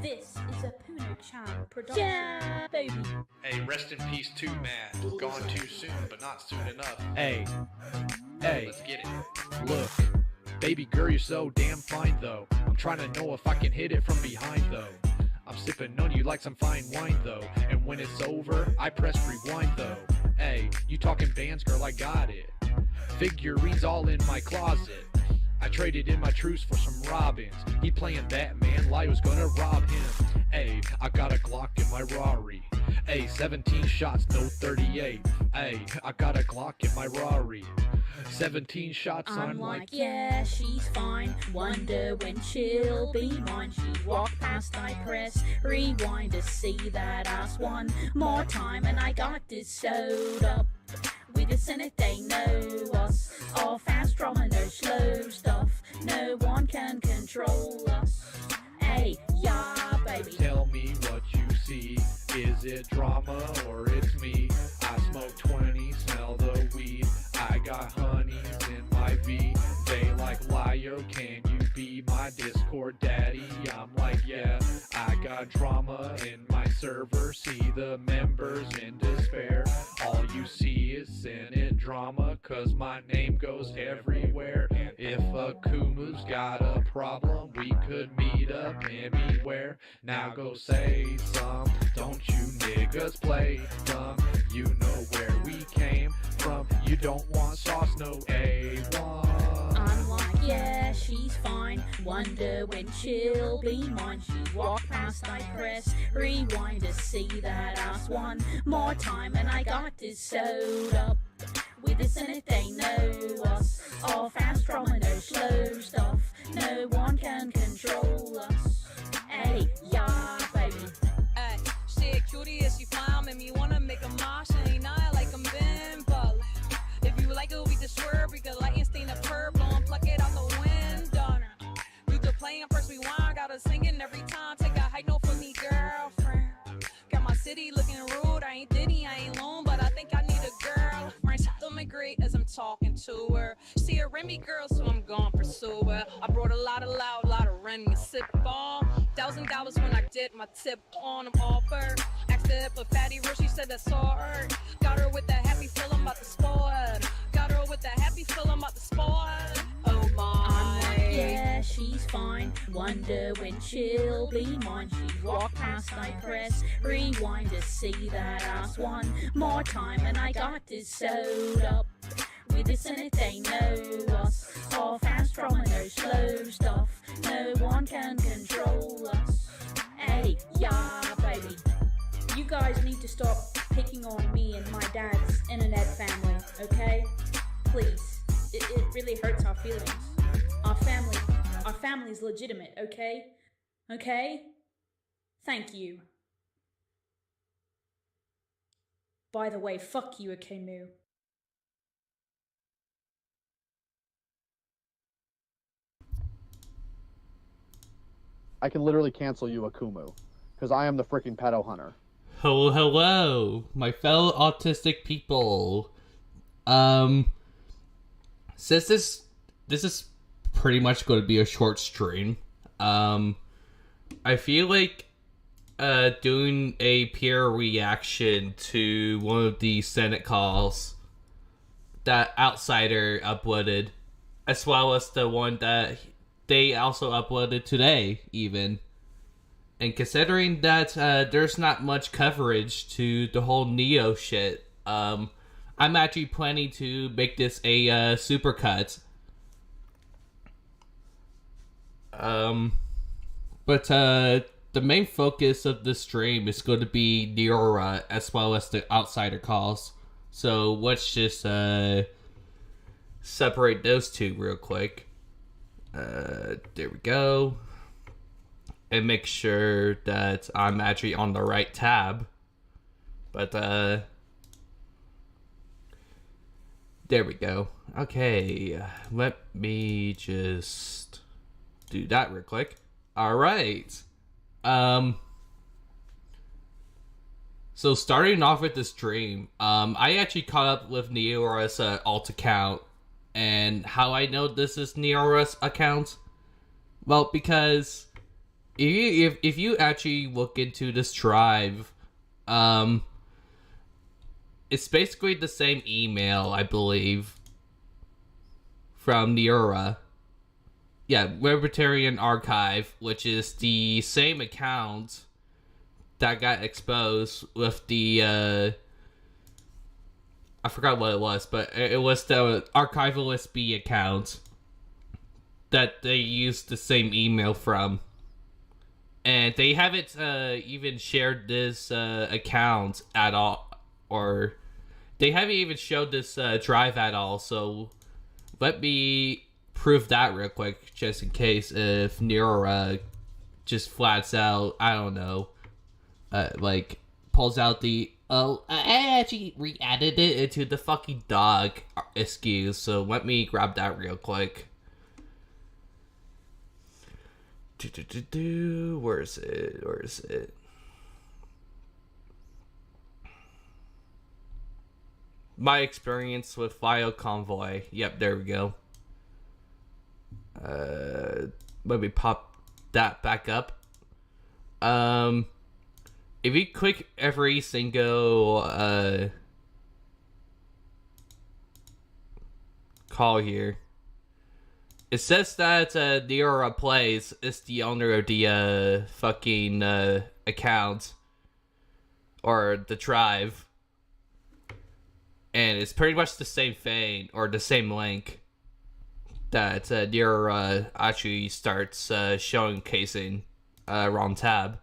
This is a Pedo production. Yeah, baby. Hey, rest in peace too, man. Gone too soon, but not soon enough. Hey, Let's get it. look. Baby girl, you're so damn fine, though. I'm trying to know if I can hit it from behind, though. I'm sipping on you like some fine wine, though. And when it's over, I press rewind, though. Hey, you talking bands, girl, I got it. Figurines all in my closet. I traded in my truce for some robins. He playing Batman, like I was gonna rob him. Ay, I got a Glock in my Rari. Ay, 17 shots, no 38. Ay, I got a Glock in my Rari. 17 shots, I'm like, yeah, she's fine. Wonder when she'll be mine. She walked past, I press rewind to see that ass one more time. And I got this sewed up with the Senate, they know us. All fast drumming, no slow stuff. No one can control us. Hey, yeah, baby. Tell me what you see. Is it drama or it's me? I smoke 20, smell the weed. I got honeys in my V. They like, Lyo, can you be my Discord daddy? I'm like, yeah, I got drama in my server. See the members in despair. All you see is Senate drama, cause my name goes everywhere. If a Kumu's got a problem, we could meet up anywhere. Now go say some, don't you niggas play dumb. You know where we came from. You don't want sauce, no A1. I'm like, yeah, she's fine. Wonder when she'll be mine. She walked past, I press rewind to see that ass one more time. And I got this sewed up with the Senate, they know us. All fast drumming, no slow stuff. No one can control us. Hey, yeah, baby. Ay, shit, cutie is she fine, make me wanna make a mosh, ain't I like I'm Ben Butler. If you like it, we just swerve, we could light and stain the purple and pluck it out the window. You to play and first rewind, gotta sing it every time, take a high note for me, girlfriend. Got my city looking rude, I ain't Diddy, I ain't lone, but I think I need a girlfriend. She feeling great as I'm talking to her. She a Remy girl, so I'm gonna pursue her. I brought a lot of loud, lot of Remy and sip on. $1,000 when I did my tip on them offer. Asked her if a fatty real, she said that's all her. Got her with that happy feeling about the spoil. Got her with that happy feeling about the spoil. Oh my. I'm like, yeah, she's fine. Wonder when she'll be mine. She walked past, I press rewind to see that ass one more time. And I got this sewed up with the Senate, they know us. All fast drumming, no slow stuff. No one can control us. Hey, yeah, baby. You guys need to stop picking on me and my dad's internet family, okay? Please. It really hurts our feelings. Our family's legitimate, okay? Okay? Thank you. By the way, fuck you, Akemu. I can literally cancel you, Akumu, because I am the freaking pedo hunter. Hello, my fellow autistic people. Since this is pretty much going to be a short stream, I feel like doing a peer reaction to one of the Senate calls that Outsider uploaded, as well as the one that they also uploaded today, even. And considering that there's not much coverage to the whole Neo shit, I'm actually planning to make this a supercut. But the main focus of the stream is going to be Neora as well as the Outsider calls. So let's just separate those two real quick. There we go. And make sure that I'm actually on the right tab. But there we go. Okay, let me just do that real quick. Alright. So starting off with this stream, I actually caught up with Neora's alt account. And how I know this is Neora's account? Well, because if you actually look into this drive, it's basically the same email, I believe, from Neura. Yeah, Libertarian Archive, which is the same account that got exposed with the, I forgot what it was, but it was the Archivalist B account that they used the same email from. And they haven't even shared this account at all, or they haven't even showed this drive at all, so let me prove that real quick, just in case if Neura just flats out, I don't know, like, pulls out the, oh, I actually re-added it into the fucking dog excuse, so let me grab that real quick. Where is it? My experience with File Convoy. Yep, there we go. Let me pop that back up. If you click every single call here, it says that Neura Plays is the owner of the fucking account or the drive, and it's pretty much the same thing or the same link that Neura actually starts showcasing wrong tab.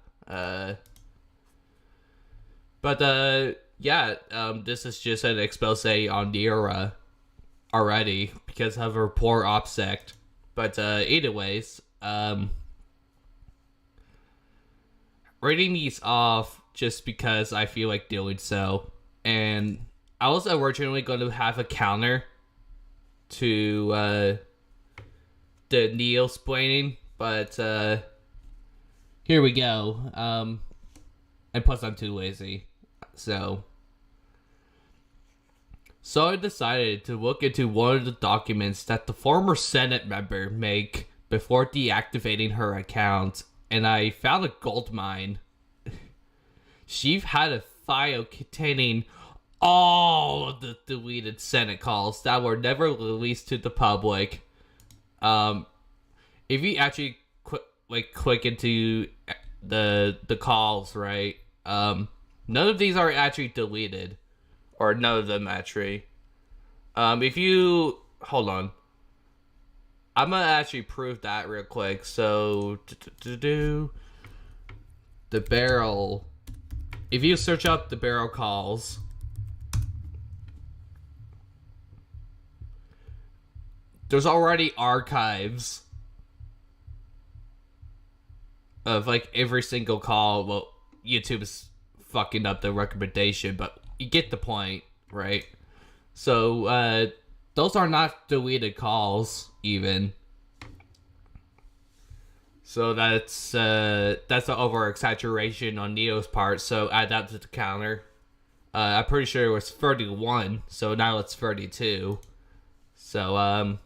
But yeah, this is just an expose on Neura already because of her poor OPSEC. But either ways, reading these off just because I feel like doing so. And I was originally going to have a counter to the neo-splaining, but here we go. And plus I'm too lazy. So I decided to look into one of the documents that the former Senate member made before deactivating her account, and I found a gold mine. She had a file containing all of the deleted Senate calls that were never released to the public. If you actually click into the calls, right? None of these are actually deleted. Or none of them, actually. If you... Hold on. I'm gonna actually prove that real quick. So... The barrel... If you search up the barrel calls... There's already archives of, like, every single call. Well, YouTube is fucking up the recommendation, but... You get the point, right? So, those are not deleted calls, even. So that's an over-exaggeration on Neo's part, so add that to the counter. I'm pretty sure it was 31, so now it's 32. So,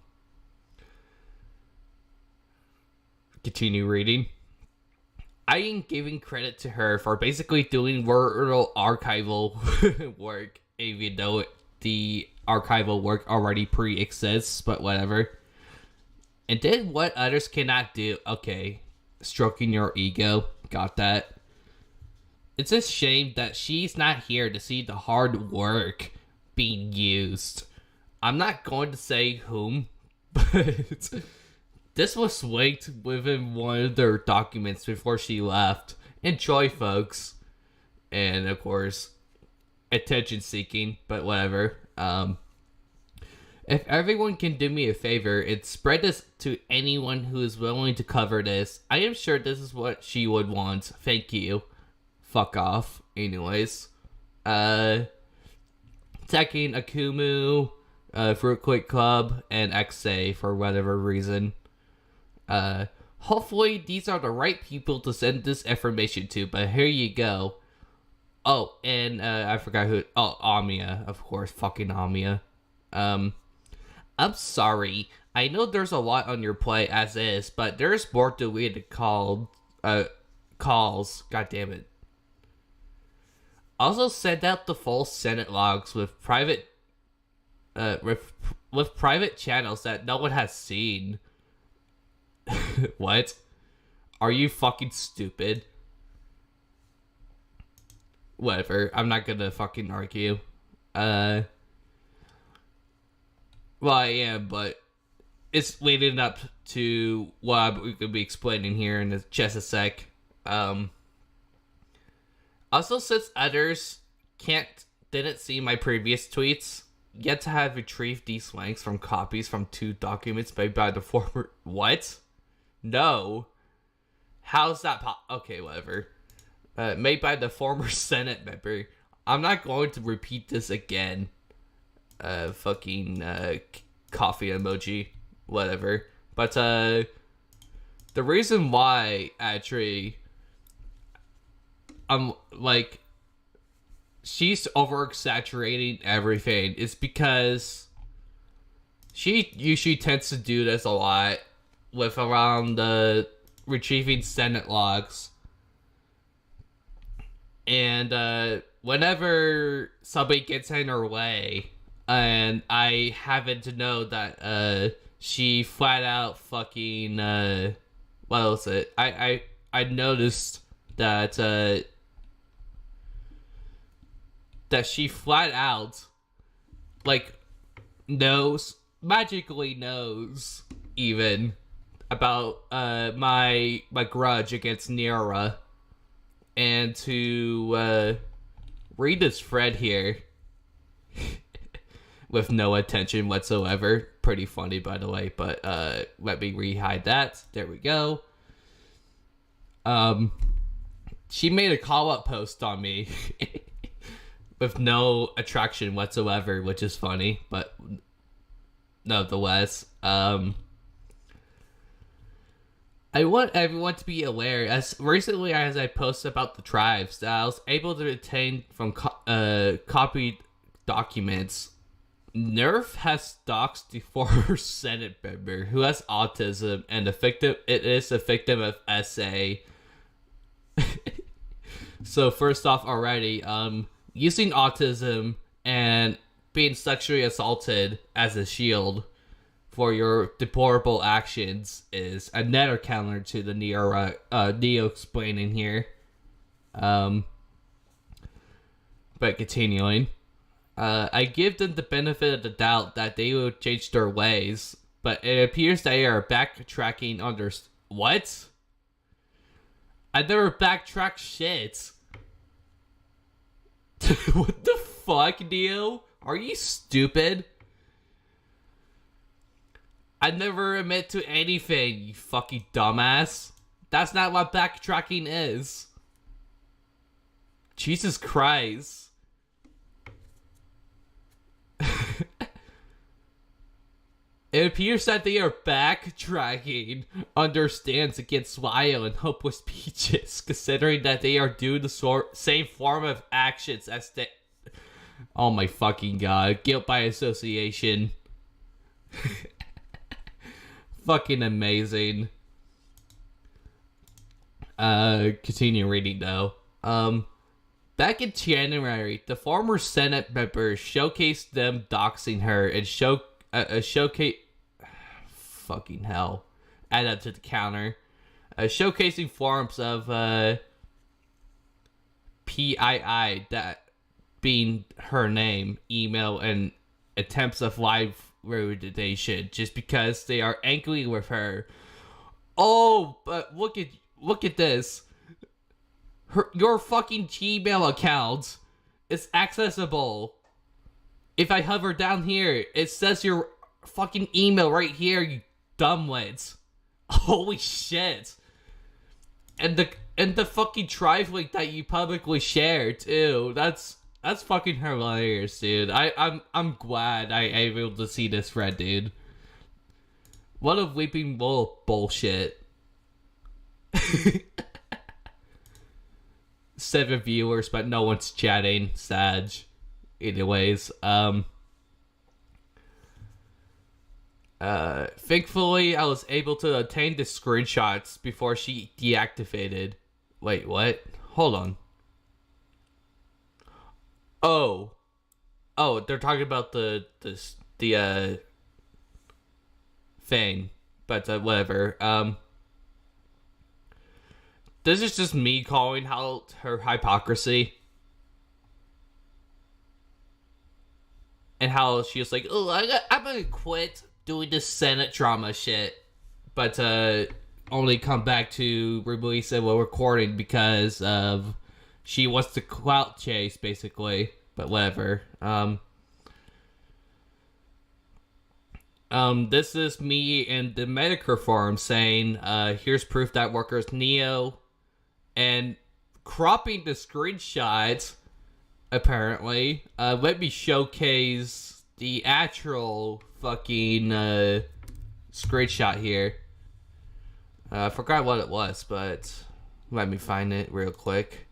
continue reading. I am giving credit to her for basically doing little archival work, even though the archival work already pre-exists, but whatever. And did what others cannot do. Okay, stroking your ego, got that. It's a shame that she's not here to see the hard work being used. I'm not going to say whom, but... This was linked within one of their documents before she left. Enjoy, folks. And, of course, attention-seeking, but whatever. If everyone can do me a favor and spread this to anyone who is willing to cover this, I am sure this is what she would want. Thank you. Fuck off. Anyways. Taking Akumu, Fruit Quick Club, and XA for whatever reason. Hopefully these are the right people to send this information to, but here you go. Oh, and, I forgot who, Amia, of course, fucking Amia. I'm sorry, I know there's a lot on your plate as is, but there's more deleted calls calls. God damn it. Also sent out the full Senate logs with private channels that no one has seen. What? Are you fucking stupid? Whatever. I'm not gonna fucking argue. Well, I am, but it's leading up to what we're gonna be explaining here in just a sec. Also, since others didn't see my previous tweets, yet to have retrieved these links from copies from 2 documents made by the former... What? No. How's that okay, whatever. Made by the former Senate member. I'm not going to repeat this again. Fucking, coffee emoji. Whatever. But, the reason why, actually, I'm, like, she's over-exaggerating everything is because she usually tends to do this a lot with around retrieving Senate logs. And whenever somebody gets in her way, and I happen to know that she flat out fucking what was it? I noticed that that she flat out like magically knows even about my grudge against Nira. And to read this thread here with no attention whatsoever. Pretty funny, by the way, but let me re-hide that. There we go. She made a call-up post on me with no attraction whatsoever, which is funny, but nonetheless, I want everyone to be aware, as recently as I posted about the tribes, that I was able to obtain from copied documents. Nerf has doxed the former Senate member who has autism and is a victim of SA. So first off already, using autism and being sexually assaulted as a shield for your deplorable actions is another counter to the Neo explaining here. But continuing. I give them the benefit of the doubt that they will change their ways, but it appears they are backtracking under... What? I never backtrack shit. What the fuck, Neo? Are you stupid? I never admit to anything, you fucking dumbass. That's not what backtracking is. Jesus Christ. It appears that they are backtracking under stands against Wyo and Hopeless Peaches, considering that they are doing the same form of actions as the... Oh my fucking god. Guilt by association. Fucking amazing. Continue reading though. Back in January, the former Senate member showcased them doxing her and showcase... Fucking hell. Add that to the counter. Showcasing forms of PII, that being her name, email, and attempts of live validation just because they are angry with her. Oh, but look at this. Your fucking Gmail account is accessible. If I hover down here, it says your fucking email right here, you dumbwits. Holy shit. And the fucking tribe link that you publicly shared too. That's fucking hilarious, dude. I'm glad I'm able to see this thread, dude. What a weeping bull bullshit. 7 viewers, but no one's chatting. Sag. Anyways, Thankfully, I was able to obtain the screenshots before she deactivated. Wait, what? Hold on. Oh, they're talking about the thing, but whatever. This is just me calling out her hypocrisy. And how she was like, oh, I'm gonna quit doing this Senate drama shit. But only come back to release it while recording because of she wants to clout chase, basically. But whatever. This is me and the Medicare forum saying, here's proof that workers Neo, and cropping the screenshots, apparently. Let me showcase the actual fucking screenshot here. I forgot what it was, but let me find it real quick.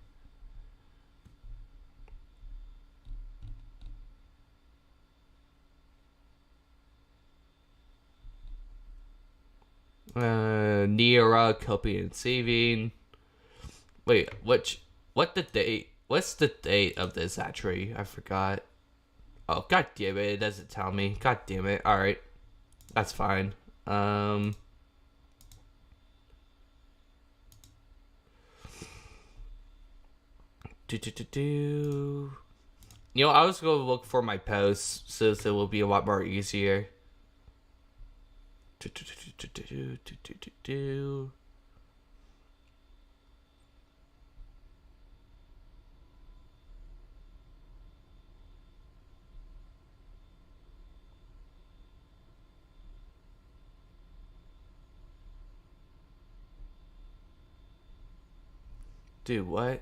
Neora, copy and saving. Wait, what's the date of this actually? I forgot. Oh, god damn it, it doesn't tell me. God damn it. Alright. That's fine. You know, I was going to look for my posts so it will be a lot more easier. Dude, what?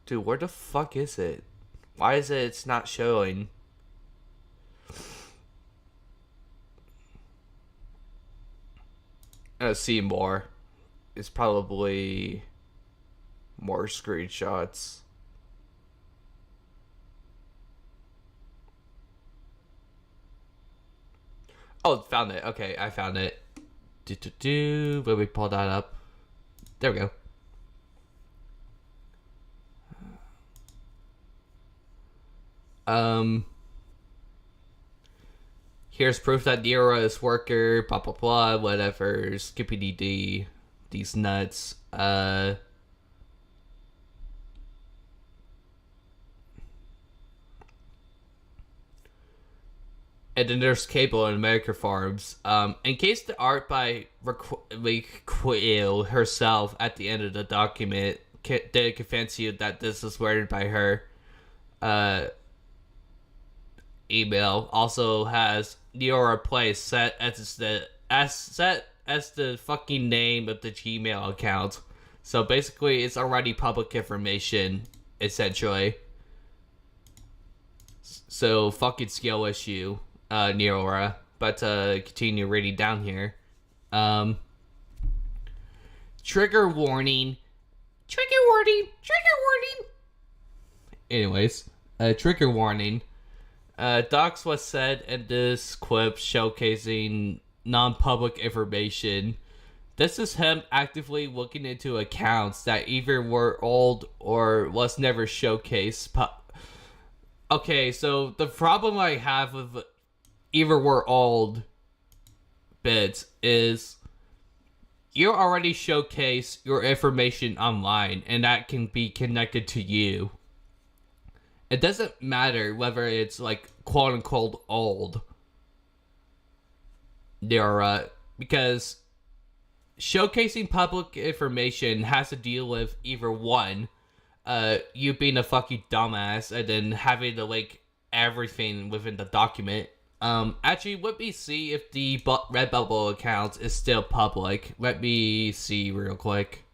Dude, where the fuck is it? Why is it's not showing? See more. It's probably more screenshots. Oh, found it. Okay, I found it. Let me pull that up. There we go. Here's proof that Nero is worker, blah blah blah, whatever, skippy dee these nuts. And then there's Cable and America Farms. In case the art by Quill herself at the end of the document did convince you that this is worded by her, email also has Neora Place set as the fucking name of the Gmail account. So basically, it's already public information, essentially. So fucking skill issue, Neora. But continue reading down here. Trigger warning. Trigger warning. Trigger warning. Anyways, trigger warning. Docs was said in this clip showcasing non-public information. This is him actively looking into accounts that either were old or was never showcased. Okay, so the problem I have with either were old bits is you already showcase your information online and that can be connected to you. It doesn't matter whether it's like quote unquote old. Because showcasing public information has to deal with either one, you being a fucking dumbass and then having to link everything within the document. Actually, let me see if the Redbubble account is still public. Let me see real quick.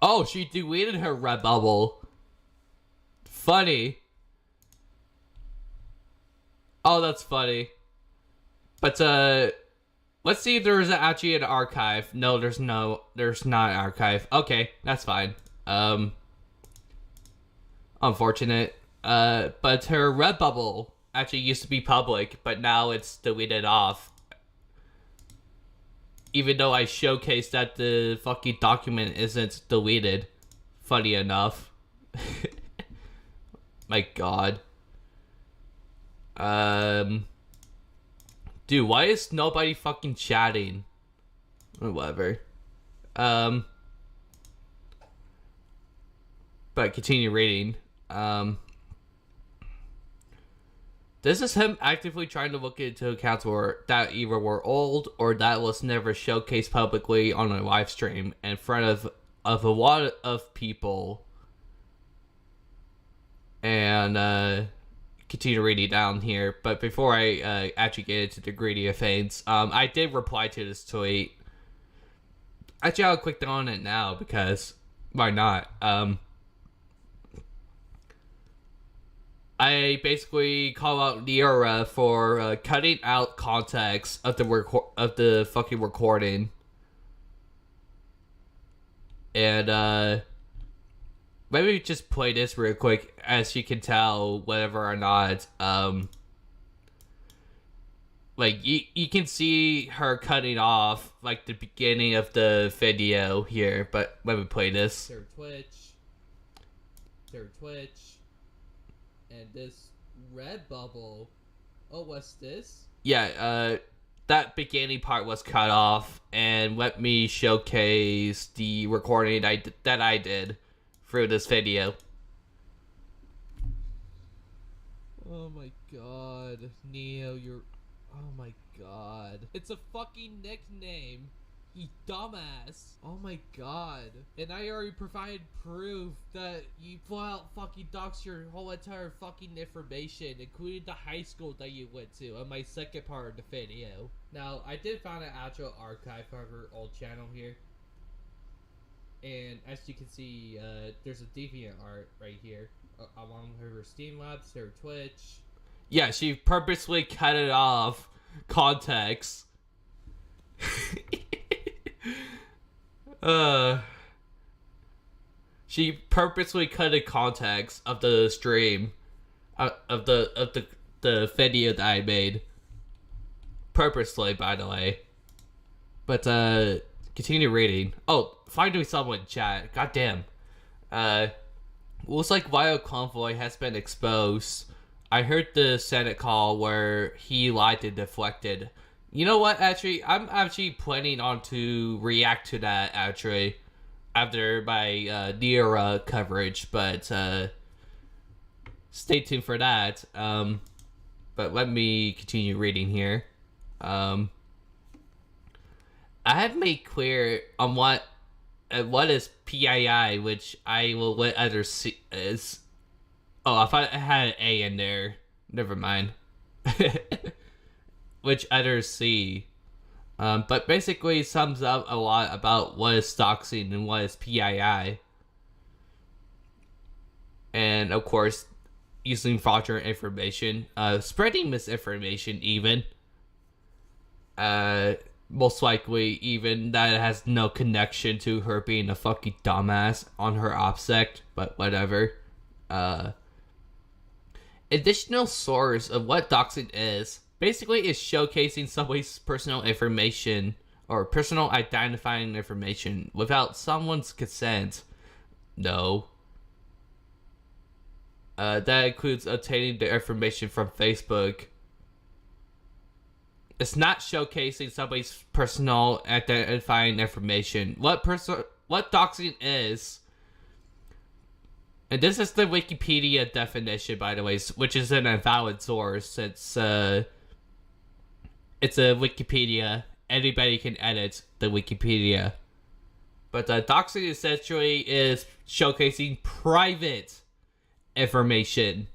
Oh, she deleted her Redbubble. Funny. Oh, that's funny. But, Let's see if there's actually an archive. No, there's not an archive. Okay, that's fine. Unfortunate. But her Redbubble actually used to be public, but now it's deleted off. Even though I showcased that the fucking document isn't deleted. Funny enough. My god. Dude, why is nobody fucking chatting? Or whatever. But continue reading. This is him actively trying to look into accounts that either were old or that was never showcased publicly on a live stream in front of a lot of people. And continue reading down here. But before I actually get into the greedy of things, I did reply to this tweet. Actually, I'll click on it now because why not? I basically call out Liara for cutting out context of the fucking recording, and let me just play this real quick, as you can tell whether or not like you can see her cutting off like the beginning of the video here. But let me play this. Their Twitch. And this Redbubble. Oh, what's this? Yeah, that beginning part was cut off, and let me showcase the recording that I did through this video. Oh my god, Neo, you're... Oh my god. It's a fucking nickname. You dumbass. Oh my god. And I already provided proof that you flat fucking doxed your whole entire fucking information, including the high school that you went to, on my second part of the video. Now, I did find an actual archive of her old channel here. And as you can see, there's a deviant art right here, along her Steam Labs, her Twitch. Yeah, she purposely cut it off context. She purposely cut the context of the stream, of the video that I made, purposely, by the way. But continue reading. Oh, finally someone in chat. Goddamn. Looks like Wild Convoy has been exposed. I heard the Senate call where he lied and deflected. You know what, actually, I'm actually planning on to react to that, actually, after my Nira coverage, but stay tuned for that. But let me continue reading here. I have made clear on what is PII, which I will let others see is... Oh, I thought I had an A in there. Never mind. Which others see. But basically sums up a lot about what is doxing and what is PII. And of course, using fraudulent information, spreading misinformation even. Most likely even that it has no connection to her being a fucking dumbass on her OPSEC, but whatever. Additional source of what doxing is. Basically, is showcasing somebody's personal information or personal identifying information without someone's consent. No. That includes obtaining the information from Facebook. It's not showcasing somebody's personal identifying information. What doxing is, and this is the Wikipedia definition, by the way, which is an invalid source since it's a Wikipedia. Anybody can edit the Wikipedia. But doxing essentially is showcasing private information.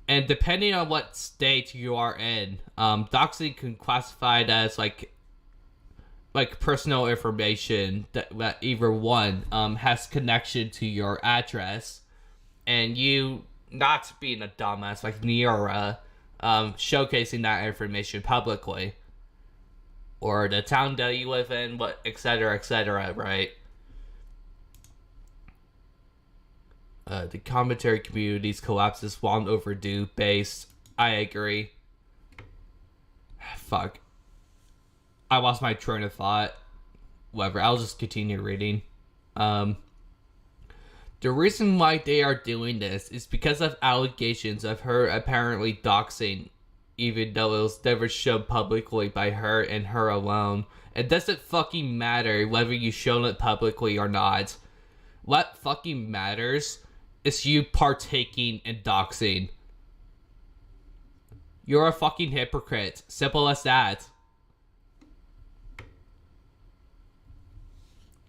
And depending on what state you are in, doxing can classify it as like personal information that either one has connection to your address, and you not being a dumbass like Niora, showcasing that information publicly. Or the town that you live in, etc., right? The commentary community's collapse is long overdue, based. I agree. Fuck. I lost my train of thought. Whatever, I'll just continue reading. The reason why they are doing this is because of allegations of her apparently doxing, even though it was never shown publicly by her and her alone. It doesn't fucking matter whether you shown it publicly or not. What fucking matters is you partaking in doxing. You're a fucking hypocrite. Simple as that.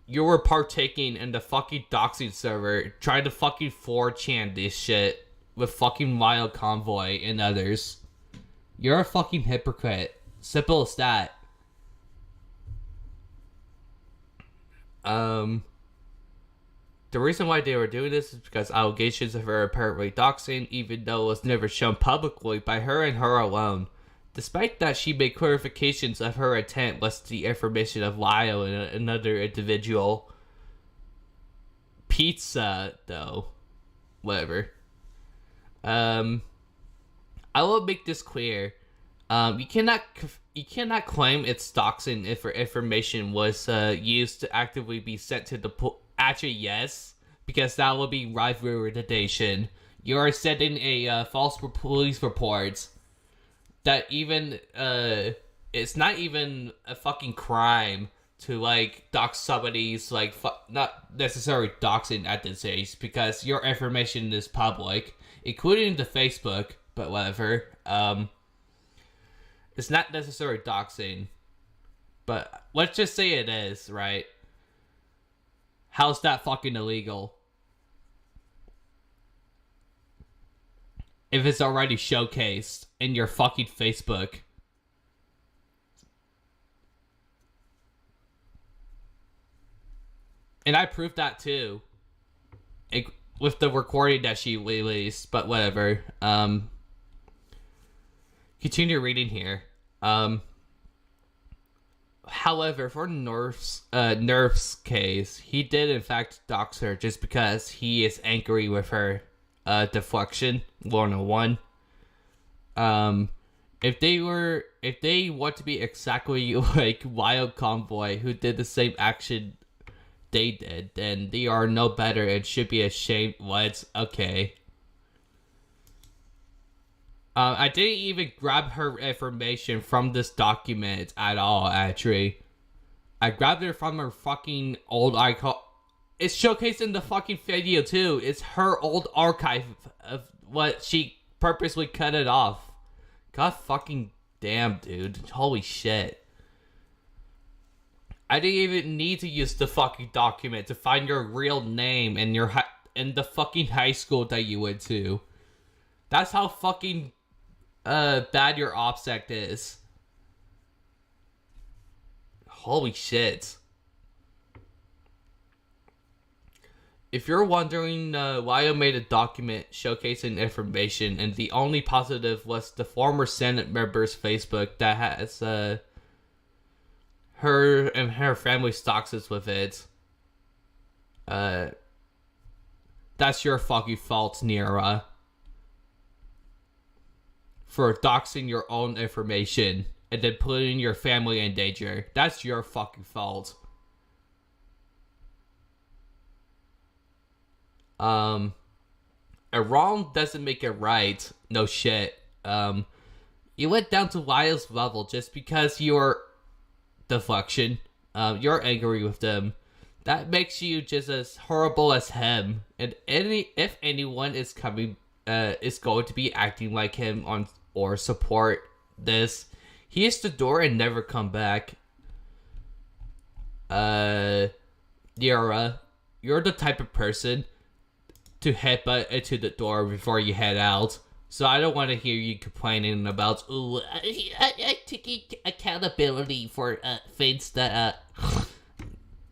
You were partaking in the fucking doxing server, trying to fucking 4chan this shit with fucking Wild Convoy and others. You're a fucking hypocrite. Simple as that. The reason why they were doing this is because allegations of her apparently doxing, even though it was never shown publicly by her and her alone. Despite that, she made clarifications of her intent was the information of Lyle and another individual. Pizza, though. Whatever. I will make this clear. You cannot claim it's doxing if her information was used to actively be sent to the Actually, yes, because that will be rivalry. You are sending a false police report that even it's not even a fucking crime to like dox somebody's like not necessarily doxing at this age, because your information is public, including the Facebook. But whatever, it's not necessarily doxing, but let's just say it is, right? How's that fucking illegal? If it's already showcased in your fucking Facebook. And I proved that too. With the recording that she released, but whatever. Continue reading here. However, for Nerf's case, he did in fact dox her just because he is angry with her deflection 101. If they want to be exactly like Wild Convoy, who did the same action they did, then they are no better and should be ashamed. What? Okay. I didn't even grab her information from this document at all, actually. I grabbed it from her fucking old icon. It's showcased in the fucking video, too. It's her old archive of what she purposely cut it off. God fucking damn, dude. Holy shit. I didn't even need to use the fucking document to find your real name and in the fucking high school that you went to. That's how fucking bad your OPSEC is. Holy shit. If you're wondering why I made a document showcasing information and the only positive was the former Senate member's Facebook that has her and her family doxes with it, that's your fucking fault, Nira. For doxing your own information and then putting your family in danger. That's your fucking fault. A wrong doesn't make it right. No shit. You went down to Lyle's level just because you're deflection. You're angry with them. That makes you just as horrible as him. And if anyone is going to be acting like him on or support this, he is the door and never come back. Yara, you're the type of person to headbutt into the door before you head out. So I don't want to hear you complaining about, ooh, I taking accountability for things that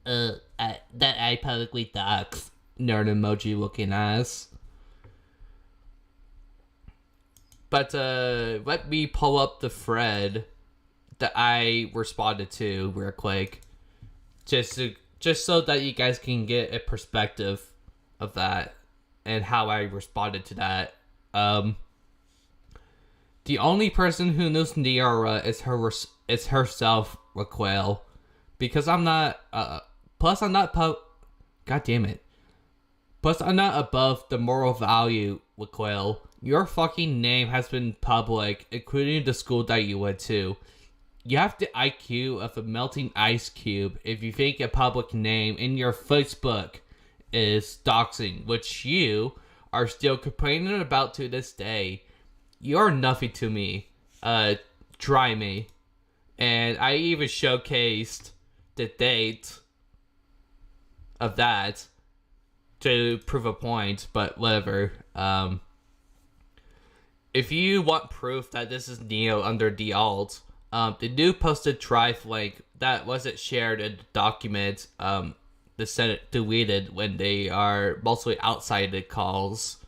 I publicly dox. Nerd emoji looking ass. But let me pull up the thread that I responded to real quick, just so that you guys can get a perspective of that and how I responded to that. The only person who knows Niara is herself, Raquel, because I'm not. Plus, I'm not God damn it. Plus, I'm not above the moral value, Raquel. Your fucking name has been public, including the school that you went to. You have the IQ of a melting ice cube if you think a public name in your Facebook is doxing, which you are still complaining about to this day. You're nothing to me. Try me. And I even showcased the date of that to prove a point, but whatever. If you want proof that this is Neo under the alt, the new posted drive link that wasn't shared in the document, the Senate deleted when they are mostly outside the calls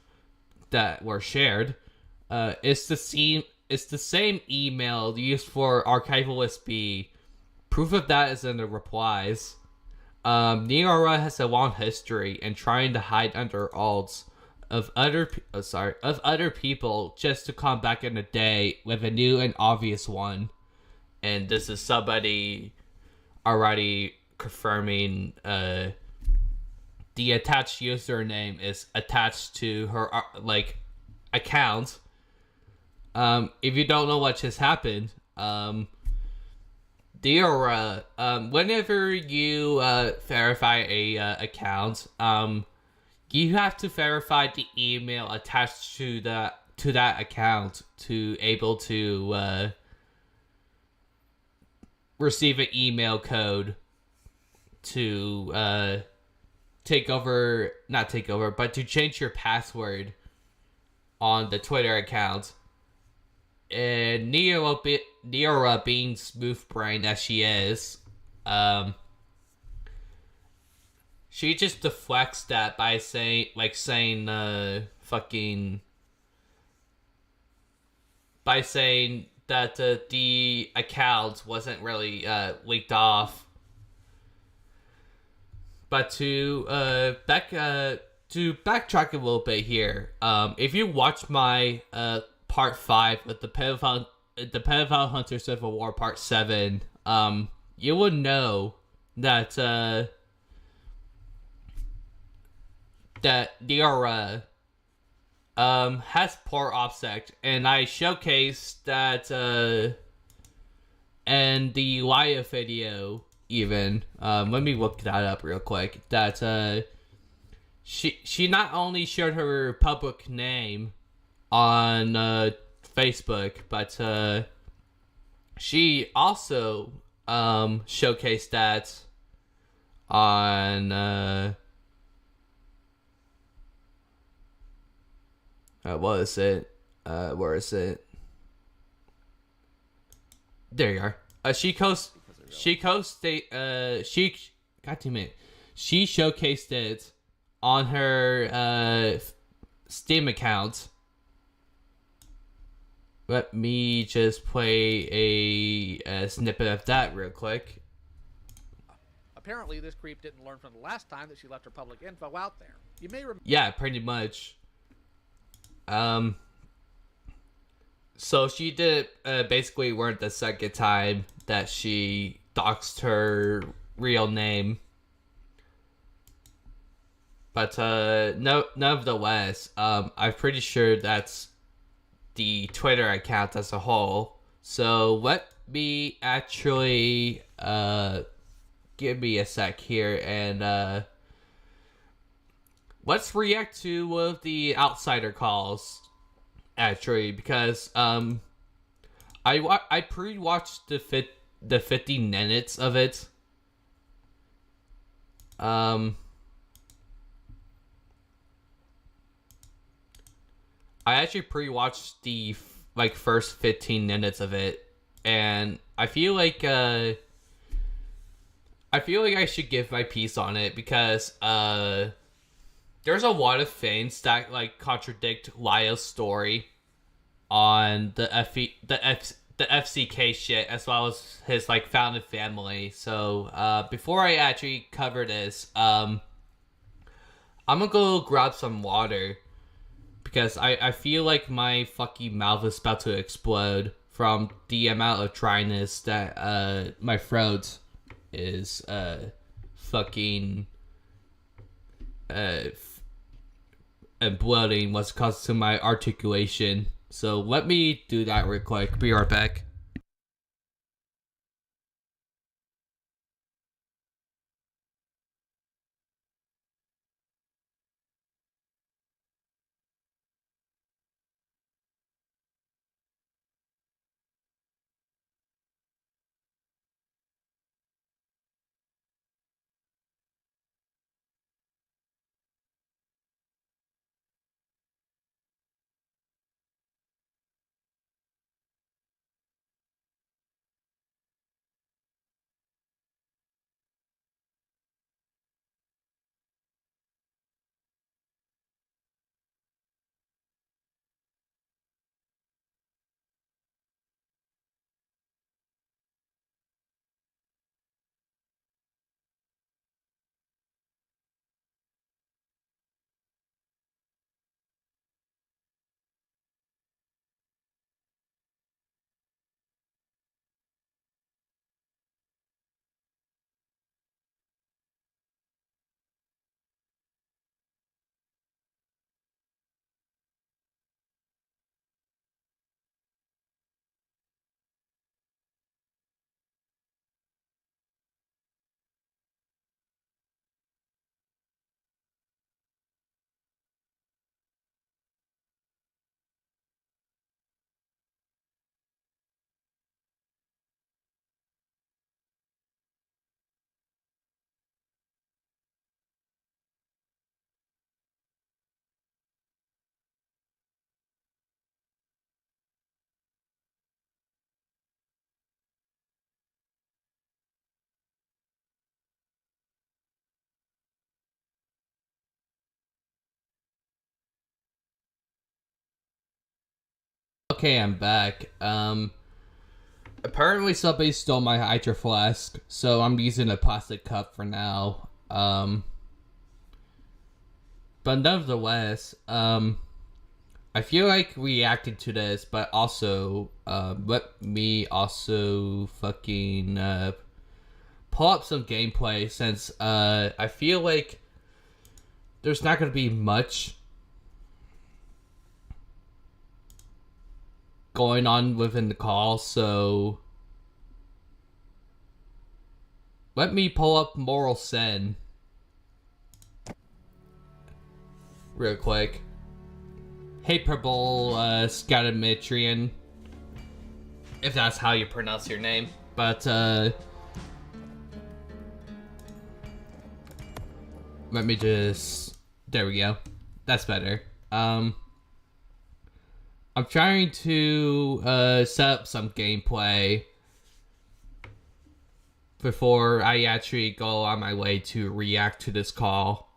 that were shared. It's the same email used for archival list B. Proof of that is in the replies. Niara has a long history in trying to hide under alts of other people just to come back in a day with a new and obvious one. And this is somebody already confirming the attached username is attached to her account. If you don't know what just happened, Diora, whenever you verify a account, you have to verify the email attached to that account to able to receive an email code to not take over, but to change your password on the Twitter account. And Niara, being smooth-brained as she is, she just deflects that by saying that the account wasn't really leaked off. But to backtrack a little bit here, if you watch my Part 5 with the Pedophile Hunter Civil War Part 7, you would know that Niara has poor OPSEC, and I showcased that and the Laya video even. Let me look that up real quick. That she not only shared her public name on Facebook, but she also showcased that on what is it? Where is it? There you are. She showcased it on her Steam account. Let me just play a snippet of that real quick. Apparently, this creep didn't learn from the last time that she left her public info out there. You may remember. Yeah, pretty much. So she did basically weren't the second time that she doxed her real name. But nevertheless, I'm pretty sure that's the Twitter account as a whole. So let me actually give me a sec here and let's react to one of the outsider calls, actually, because I pre-watched the 50 minutes of it. I actually pre-watched the first 15 minutes of it, and I feel like I should give my piece on it because there's a lot of things that contradict Laya's story on the FCK shit, as well as his like founded family. So before I actually cover this, I'm gonna go grab some water because I feel like my fucking mouth is about to explode from the amount of dryness that my throat is fucking and bloating was caused to my articulation. So let me do that real quick. Be right back. Okay, I'm back. Apparently somebody stole my hydro flask, so I'm using a plastic cup for now. But nevertheless, I feel like reacting to this, but also, let me also fucking, pull up some gameplay, since, I feel like there's not gonna be much going on within the call, so let me pull up Moral Sin real quick. Hyperbole Scatometrian, if that's how you pronounce your name. But let me just, there we go, that's better. I'm trying to set up some gameplay before I actually go on my way to react to this call.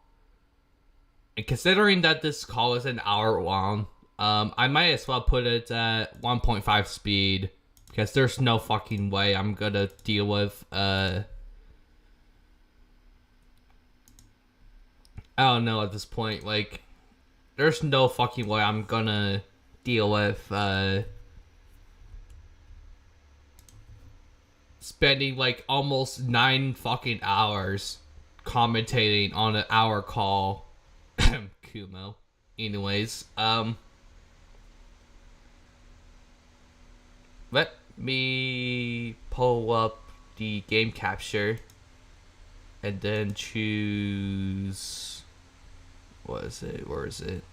And considering that this call is an hour long, I might as well put it at 1.5 speed, because there's no fucking way I'm gonna deal with, I don't know at this point, like, there's no fucking way I'm gonna deal with, spending like almost 9 fucking hours commentating on an hour call. Kumo. Anyways, let me pull up the game capture and then choose, what is it? Where is it?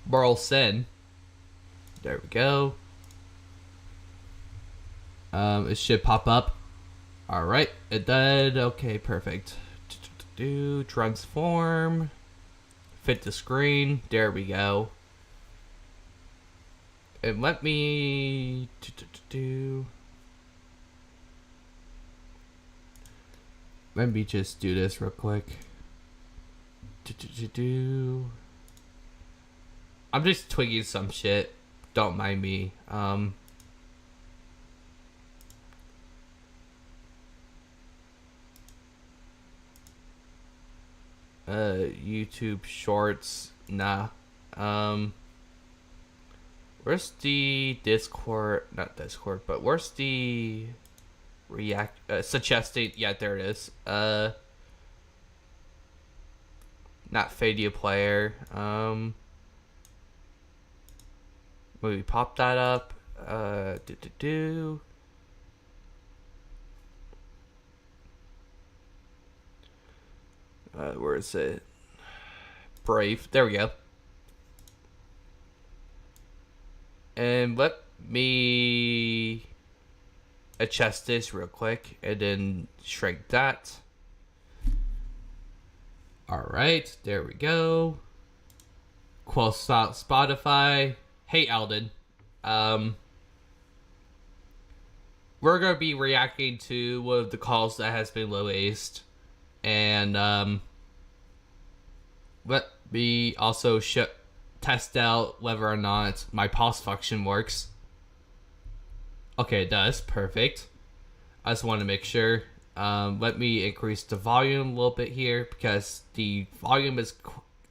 Moral Sin. There we go. It should pop up. Alright, it did. Okay, perfect. Transform. Fit the screen. There we go. And let me let me just do this real quick. I'm just twigging some shit. Don't mind me. YouTube Shorts. Nah. Where's the Discord? Not Discord, but where's the suggesting? Yeah, there it is. Not Fadia player. Maybe pop that up. Where is it? Brave. There we go. And let me adjust this real quick and then shrink that. Alright, there we go. Quote Spotify. Hey Alden. We're gonna be reacting to one of the calls that has been released. And let me also test out whether or not my pause function works. Okay, it does. Perfect. I just want to make sure. Let me increase the volume a little bit here because the volume is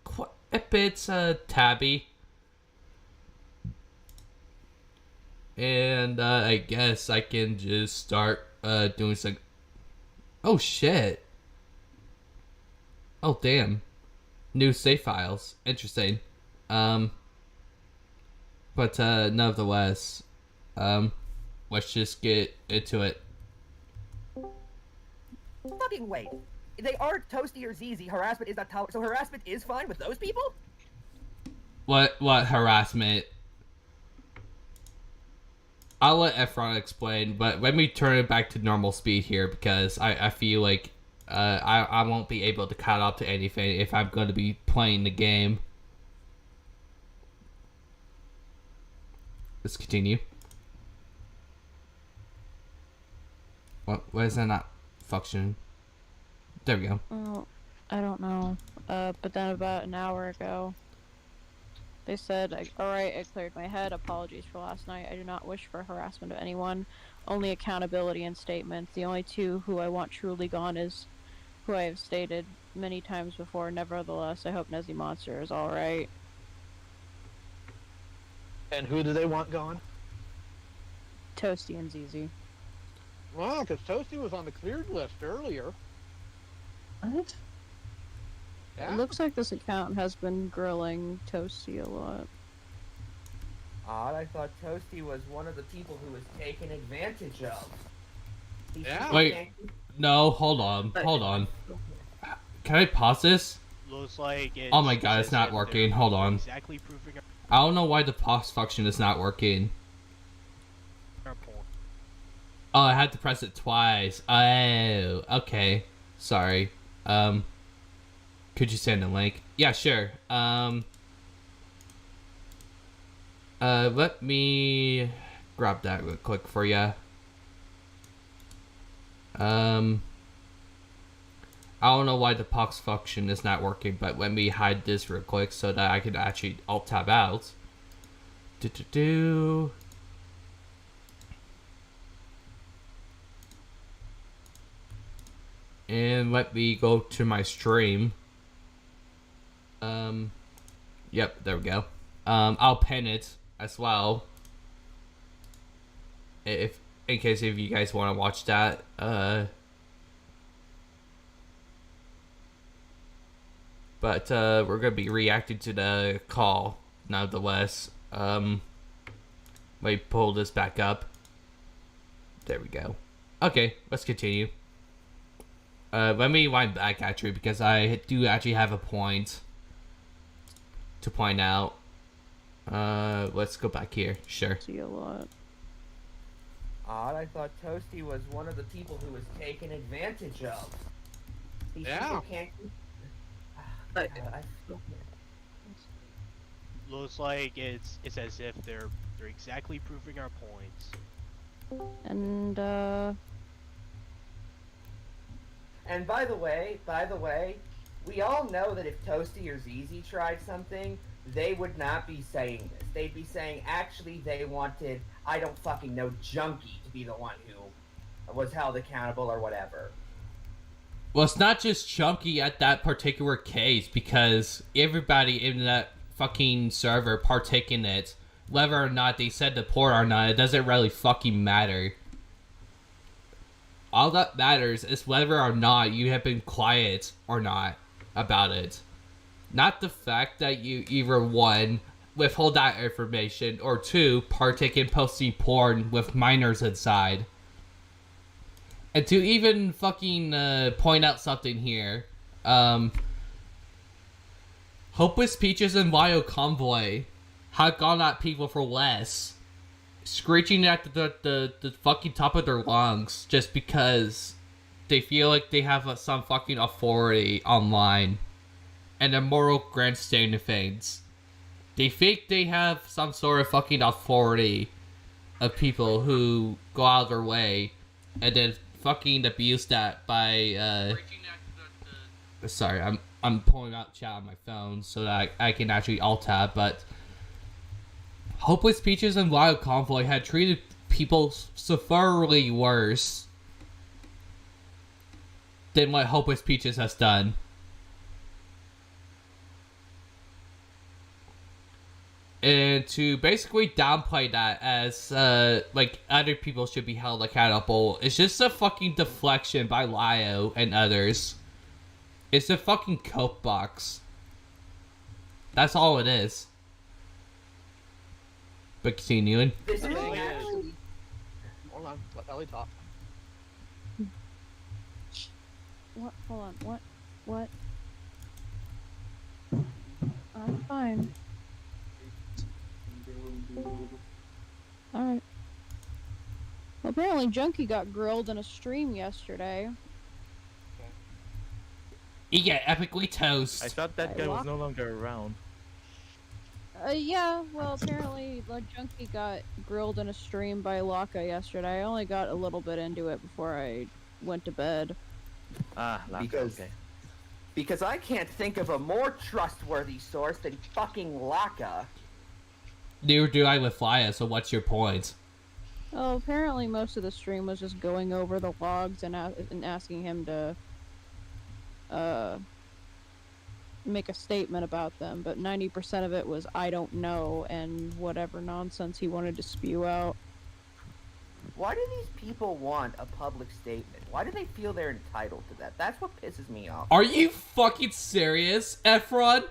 quite a bit tabby. And I guess I can just start doing some... Oh shit. Oh damn. New save files. Interesting. But nevertheless, let's just get into it. Fucking wait. They are Toasty or ZZ. Harassment is not tolerant. So harassment is fine with those people? What harassment? I'll let Efron explain, but let me turn it back to normal speed here because I feel like I won't be able to cut up to anything if I'm going to be playing the game. Let's continue. Why is that not functioning? There we go. Well, I don't know. But then about an hour ago, they said, alright, I cleared my head. Apologies for last night. I do not wish for harassment of anyone. Only accountability and statements. The only two who I want truly gone is who I have stated many times before. Nevertheless, I hope Nezzy Monster is alright. And who do they want gone? Toasty and ZZ. Well, because Toasty was on the cleared list earlier. What? Yeah. It looks like this account has been grilling Toasty a lot. Odd, I thought Toasty was one of the people who was taken advantage of. Yeah. Wait, no, hold on. Can I pause this? Looks like it's... Oh my god, it's not working. Hold on. Exactly proving I don't know why the pause function is not working. our point. Oh, I had to press it twice. Oh, okay. Sorry. Could you send a link? Yeah, sure. Let me grab that real quick for ya. I don't know why the pause function is not working, but let me hide this real quick so that I can actually alt tab out. And let me go to my stream. Yep, there we go. I'll pin it as well. In case if you guys want to watch that. But we're gonna be reacting to the call nonetheless. Let me pull this back up. There we go. Okay, let's continue. Let me wind back actually because I do actually have a point to point out. Let's go back here. Sure. See a lot. Odd, I thought Toasty was one of the people who was taken advantage of. These Yeah. people can't... Looks like it's as if they're exactly proving our points. And, And by the way, we all know that if Toasty or ZZ tried something, they would not be saying this. They'd be saying, actually, they wanted, I don't fucking know, Junkie to be the one who was held accountable or whatever. Well, it's not just Chunky at that particular case, because everybody in that fucking server partake in it, whether or not they said the port or not, it doesn't really fucking matter. All that matters is whether or not you have been quiet or not about it. Not the fact that you either, one, withhold that information, or two, partake in posting porn with minors inside. And to even fucking point out something here, Hopeless Peaches and Wild Convoy have gone at people for less, screeching at the fucking top of their lungs just because they feel like they have some fucking authority online and a moral grandstanding things. They think they have some sort of fucking authority of people who go out of their way and then fucking abuse that by sorry, I'm pulling out chat on my phone so that I can actually alt tab, but Hopeless Peaches and Wild Convoy had treated people severely worse than what Hopeless Peaches has done. And to basically downplay that as, like, other people should be held accountable, it's just a fucking deflection by Lio and others. It's a fucking coke box. That's all it is. But continuing. This is actually... Hold on, let Ellie talk. What? Hold on. What? I'm fine. Alright. Well, apparently Junkie got grilled in a stream yesterday. He got epically toast. I thought that guy was no longer around. Yeah, well, apparently Junkie got grilled in a stream by Laka yesterday. I only got a little bit into it before I went to bed. Ah, Laka, okay. Because I can't think of a more trustworthy source than fucking Laka. Neither do I with Flya, so what's your point? Oh, apparently most of the stream was just going over the logs and asking him to make a statement about them, but 90% of it was I don't know and whatever nonsense he wanted to spew out. Why do these people want a public statement? Why do they feel they're entitled to that? That's what pisses me off. Are you fucking serious, Efron?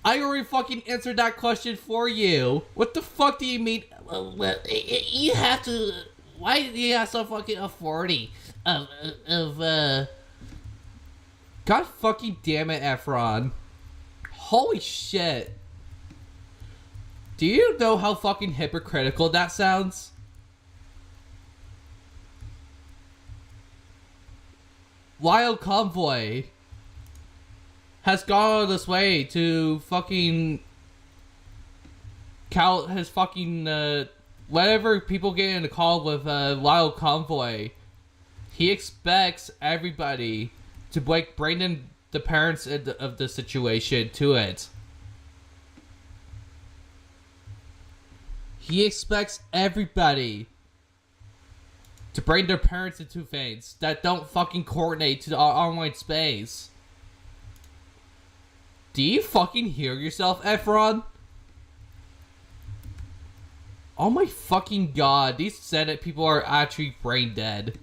I already fucking answered that question for you. What the fuck do you mean? Well, you have to... Why do you have some fucking authority of God fucking damn it, Efron. Holy shit. Do you know how fucking hypocritical that sounds? Wild Convoy has gone all this way to fucking his fucking whenever people get in a call with Wild Convoy, he expects everybody to bring the parents of the situation to it. He expects everybody to bring their parents into things that don't fucking coordinate to the online space. Do you fucking hear yourself, Efron? Oh my fucking god, these Senate people are actually brain dead.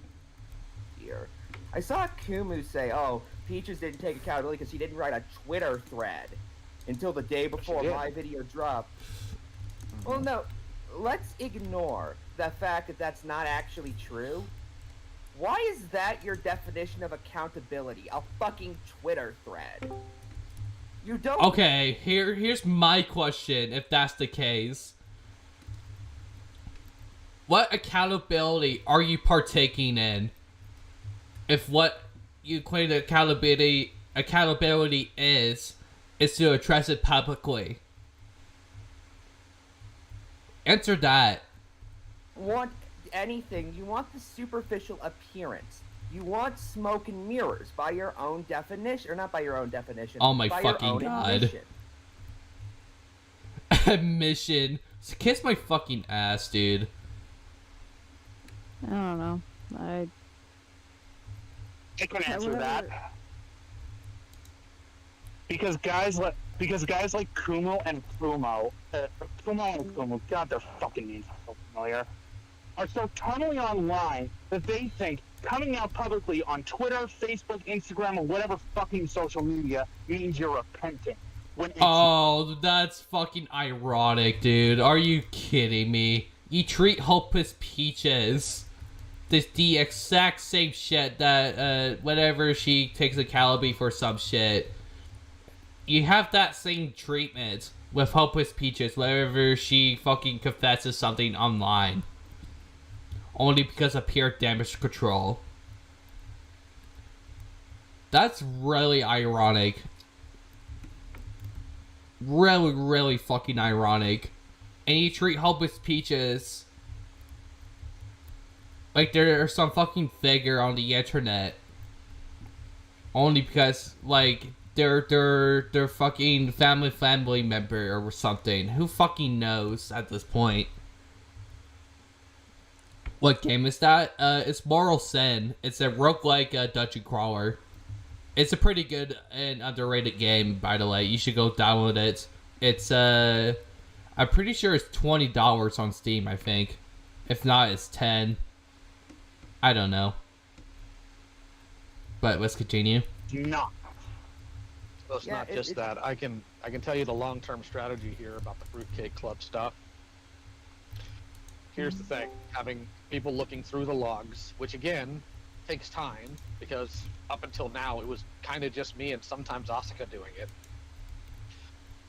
Here. I saw Kumu say, oh, Peaches didn't take accountability because he didn't write a Twitter thread until the day before my video dropped. Well, no, let's ignore the fact that that's not actually true. Why is that your definition of accountability? A fucking Twitter thread? You don't... Okay, here's my question, if that's the case. What accountability are you partaking in? If what you claim accountability is to address it publicly. Answer that. Want anything, you want the superficial appearance You want smoke and mirrors by your own definition, or not by your own definition. Oh my by fucking your own god. Admission. Admission. Kiss my fucking ass, dude. I don't know. I couldn't answer whatever. that. Because guys like Kumo and Kumo, God, their fucking names are so familiar, are so totally online that they think coming out publicly on Twitter, Facebook, Instagram, or whatever fucking social media means you're repentant. When it's That's fucking ironic, dude. Are you kidding me? You treat Hopeless Peaches the exact same shit that whenever she takes accountability for some shit. You have that same treatment with Hopeless Peaches whenever she fucking confesses something online. Only because of pure damage control. That's really ironic. Really, really fucking ironic. And you treat Hopeless Peaches like there's some fucking figure on the internet. Only because, like, they're fucking family member or something. Who fucking knows at this point? What game is that? It's Moral Sin. It's a roguelike dungeon crawler. It's a pretty good and underrated game, by the way. You should go download it. It's, I'm pretty sure it's $20 on Steam, I think. If not, it's 10. I don't know. But let's continue. not. Well, it's not just that. I can tell you the long-term strategy here about the Fruitcake Club stuff. Here's the thing. Having people looking through the logs, which again takes time, because up until now it was kind of just me and sometimes Asuka doing it.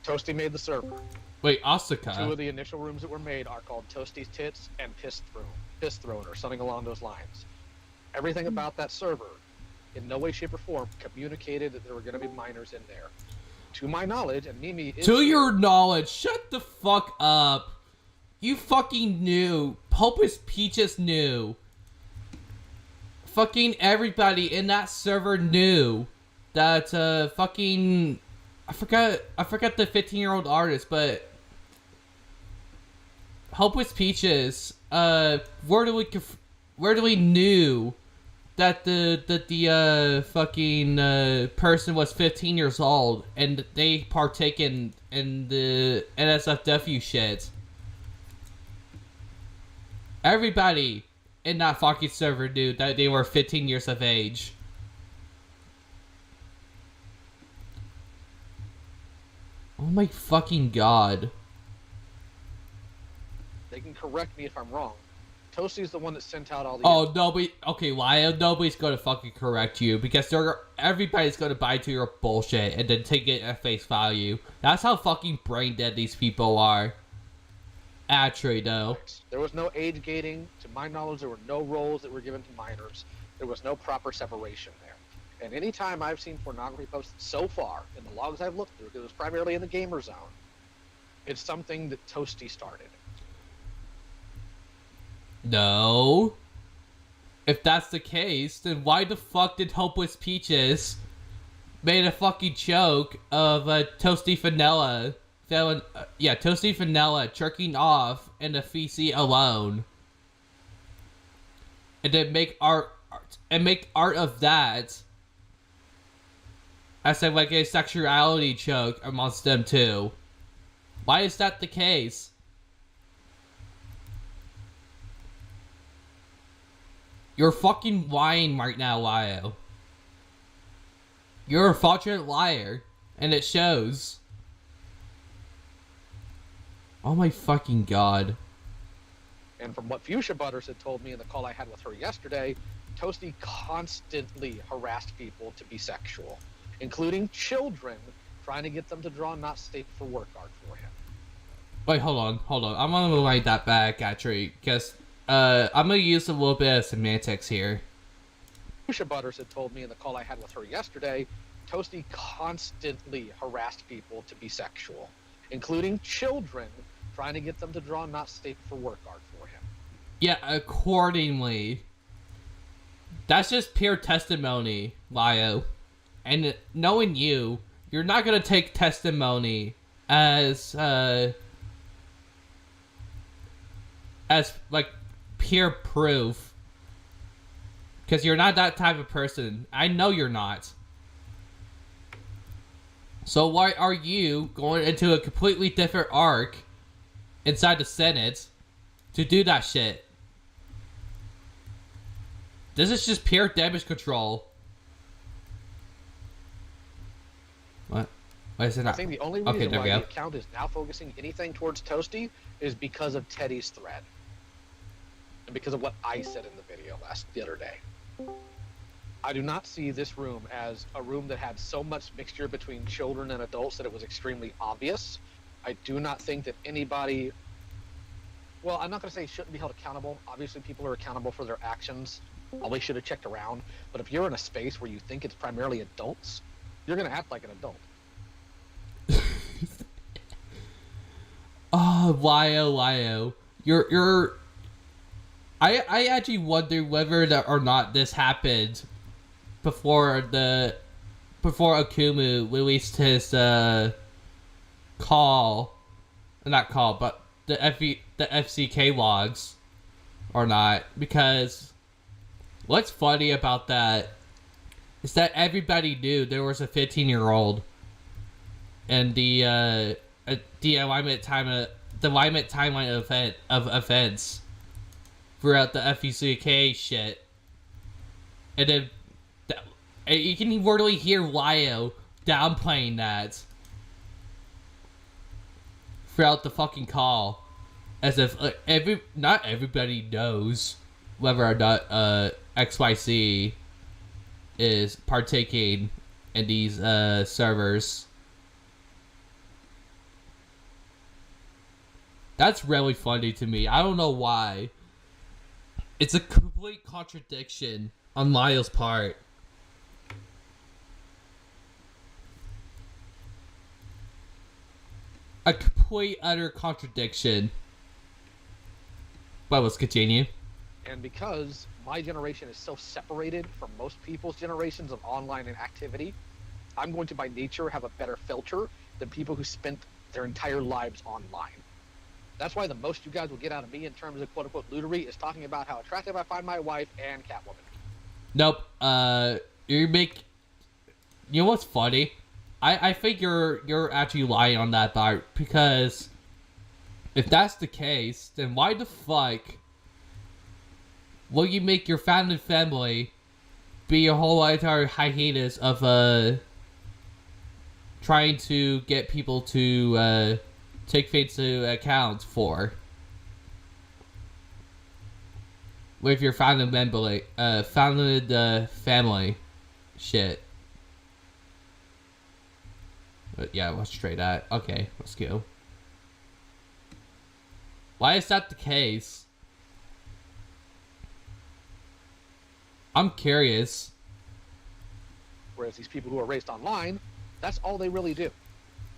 Toasty made the server. Wait, Asuka? 2 of the initial rooms that were made are called Toasty's Tits and Piss Throne, or something along those lines. Everything about that server, in no way, shape, or form, communicated that there were going to be minors in there. To my knowledge, and Mimi is... To your knowledge, shut the fuck up. You fucking knew. Hopeless Peaches knew. Fucking everybody in that server knew that, fucking... I forgot the 15-year-old artist, but... Hopeless Peaches, where do we knew that the fucking person was 15 years old and they partake in the NSFW shit. Everybody in that fucking server knew that they were 15 years of age. Oh my fucking god. They can correct me if I'm wrong. Toasty's the one that sent out all the... Oh, nobody... Okay, Lyle, nobody's gonna fucking correct you, because everybody's gonna buy to your bullshit and then take it at face value. That's how fucking brain dead these people are. Actually, though. There was no age gating. To my knowledge, there were no roles that were given to minors. There was no proper separation there. And any time I've seen pornography posted so far, in the logs I've looked through, because it was primarily in the gamer zone, it's something that Toasty started. No. If that's the case, then why the fuck did Hopeless Peaches made a fucking joke of Toasty Vanilla... Toasty Vanilla jerking off in the feces alone, and then make art of that as like a sexuality joke amongst them too. Why is that the case? You're fucking lying right now, Lio. You're a fraudulent liar, and it shows. Oh my fucking god. And from what Fuchsia Butters had told me in the call I had with her yesterday, Toasty constantly harassed people to be sexual, including children, trying to get them to draw not safe for work art for him. Wait, hold on. I'm gonna write that back, actually, because I'm gonna use a little bit of semantics here. Fuchsia Butters had told me in the call I had with her yesterday, Toasty constantly harassed people to be sexual, including children, trying to get them to draw not safe for work art for him. Yeah, accordingly. That's just pure testimony, Lio. And knowing you, you're not gonna take testimony as like pure proof, because you're not that type of person. I know you're not. So why are you going into a completely different arc inside the Senate to do that shit? This is just pure damage control. What? Why is it not? I think the only reason why the account is now focusing anything towards Toasty is because of Teddy's thread. And because of what I said in the video the other day. I do not see this room as a room that had so much mixture between children and adults that it was extremely obvious. I do not think that anybody... Well, I'm not going to say shouldn't be held accountable. Obviously, people are accountable for their actions. Always should have checked around. But if you're in a space where you think it's primarily adults, you're going to act like an adult. Oh, Lio. You're... I actually wonder whether or not this happened before Akumu released his the FCK logs or not, because what's funny about that is that everybody knew there was a 15-year-old and the alignment timeline of events throughout the FCK shit. And then you can literally hear Lio downplaying that throughout the fucking call, as if not everybody knows whether or not XYZ is partaking in these servers. That's really funny to me. I don't know why. It's a complete contradiction on Lio's part. A complete, utter contradiction. But let's continue. And because my generation is so separated from most people's generations of online activity, I'm going to by nature have a better filter than people who spent their entire lives online. That's why the most you guys will get out of me in terms of quote-unquote lootery is talking about how attractive I find my wife and Catwoman. Nope. You know what's funny? I think you're actually lying on that part, because if that's the case, then why the fuck will you make your family be a whole entire hiatus of trying to get people to take things to account for with your founded family shit. But yeah, let's try that. Okay, let's go. Why is that the case? I'm curious. Whereas these people who are raised online, that's all they really do.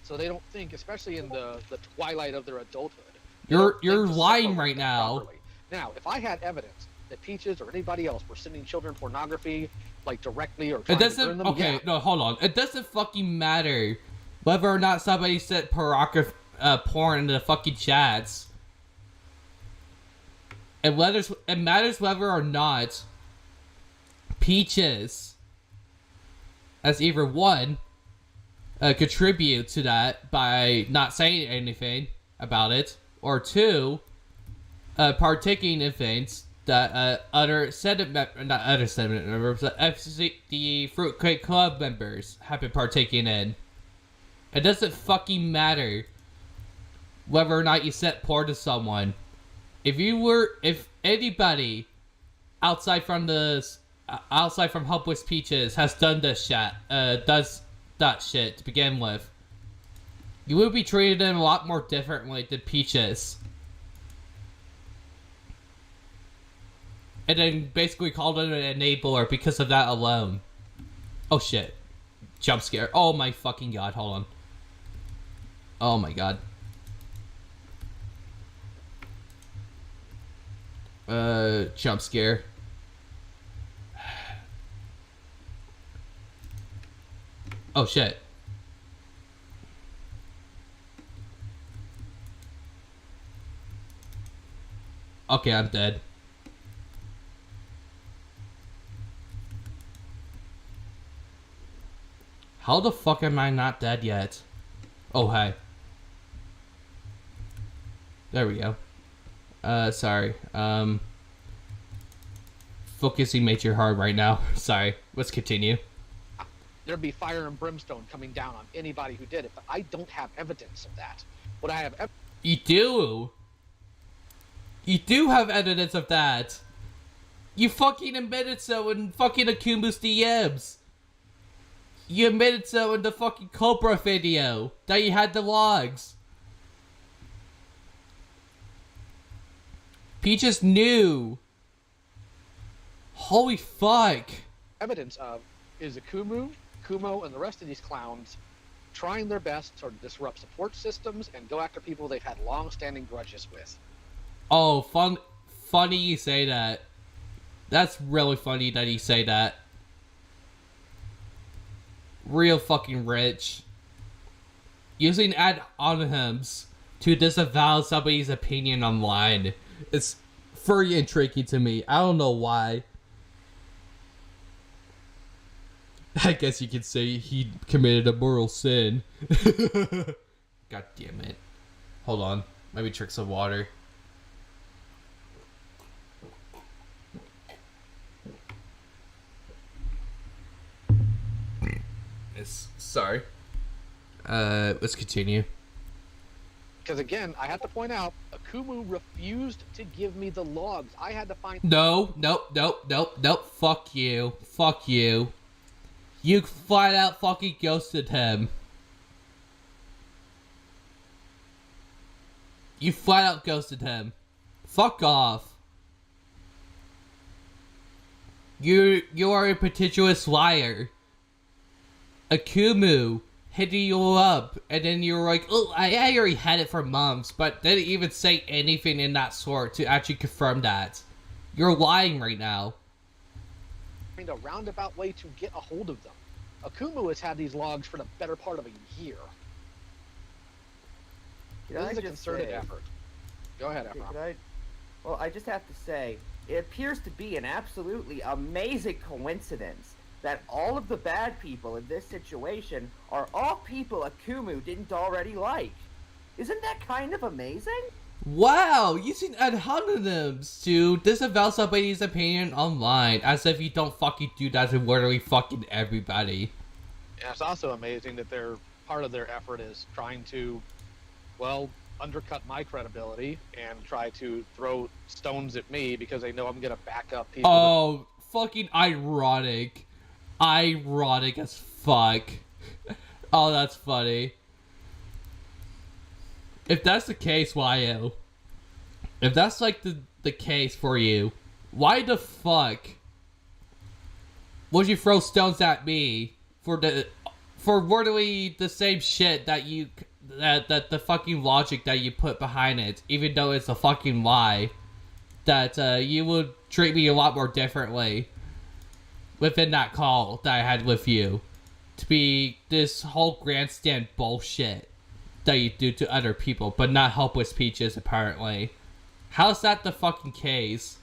So they don't think, especially in the twilight of their adulthood. You're lying right now. Properly. Now, if I had evidence that Peaches or anybody else were sending children pornography, like directly or trying to burn them, no, hold on. It doesn't fucking matter whether or not somebody sent porn into the fucking chats. It matters whether or not Peaches, as either one, contribute to that by not saying anything about it, or two, partaking in things that the Fruit Crate Club members have been partaking in. It doesn't fucking matter whether or not you sent porn to someone. If anybody outside from Hopeless Peaches has done this shit, does that shit to begin with, you would be treated them a lot more differently than Peaches. And then basically called it an enabler because of that alone. Oh shit. Jump scare. Oh my fucking god, hold on. Oh my god. Jump scare. Oh shit. Okay, I'm dead. How the fuck am I not dead yet? Oh, hi. There we go. Sorry. Focusing makes you hard right now. Sorry. Let's continue. There'd be fire and brimstone coming down on anybody who did it, but I don't have evidence of that. What I have You do? You do have evidence of that. You fucking admitted so in fucking Akumu's DMs. You admitted so in the fucking Cobra video that you had the logs. Peaches knew. Holy fuck. evidence of is Akumu, Kumo, and the rest of these clowns trying their best to disrupt support systems and go after people they've had long-standing grudges with. Oh, funny you say that. That's really funny that you say that. Real fucking rich. Using ad hominems to disavow somebody's opinion online. It's very intriguing to me. I don't know why. I guess you could say he committed a moral sin. God damn it. Hold on. Let me drink some water. Sorry. Let's continue. Because again, I have to point out, Akumu refused to give me the logs. I had to find... Nope. Fuck you. Fuck you. You flat out fucking ghosted him. You flat out ghosted him. Fuck off. You are a pretentious liar. Akumu hitting you up, and then you were like, oh, I already had it for months, but didn't even say anything in that sort to actually confirm that. You're lying right now. Find a roundabout way to get a hold of them. Akumu has had these logs for the better part of a year. This is a concerted effort. Go ahead, Ephraim. Well, I just have to say, it appears to be an absolutely amazing coincidence that all of the bad people in this situation are all people Akumu didn't already like. Isn't that kind of amazing? Wow, using ad hominems to disavow somebody's opinion online, as if you don't fucking do that to literally fucking everybody. Yeah, it's also amazing that part of their effort is trying to, well, undercut my credibility and try to throw stones at me because they know I'm gonna back up people. Oh, fucking ironic. Ironic as fuck. Oh, that's funny. If that's the case, YO. If that's like the case for you, why the fuck would you throw stones at me for literally the same shit that that the fucking logic that you put behind it, even though it's a fucking lie, that you would treat me a lot more differently within that call that I had with you, to be this whole grandstand bullshit that you do to other people, but not helpless Peaches, apparently. How's that the fucking case?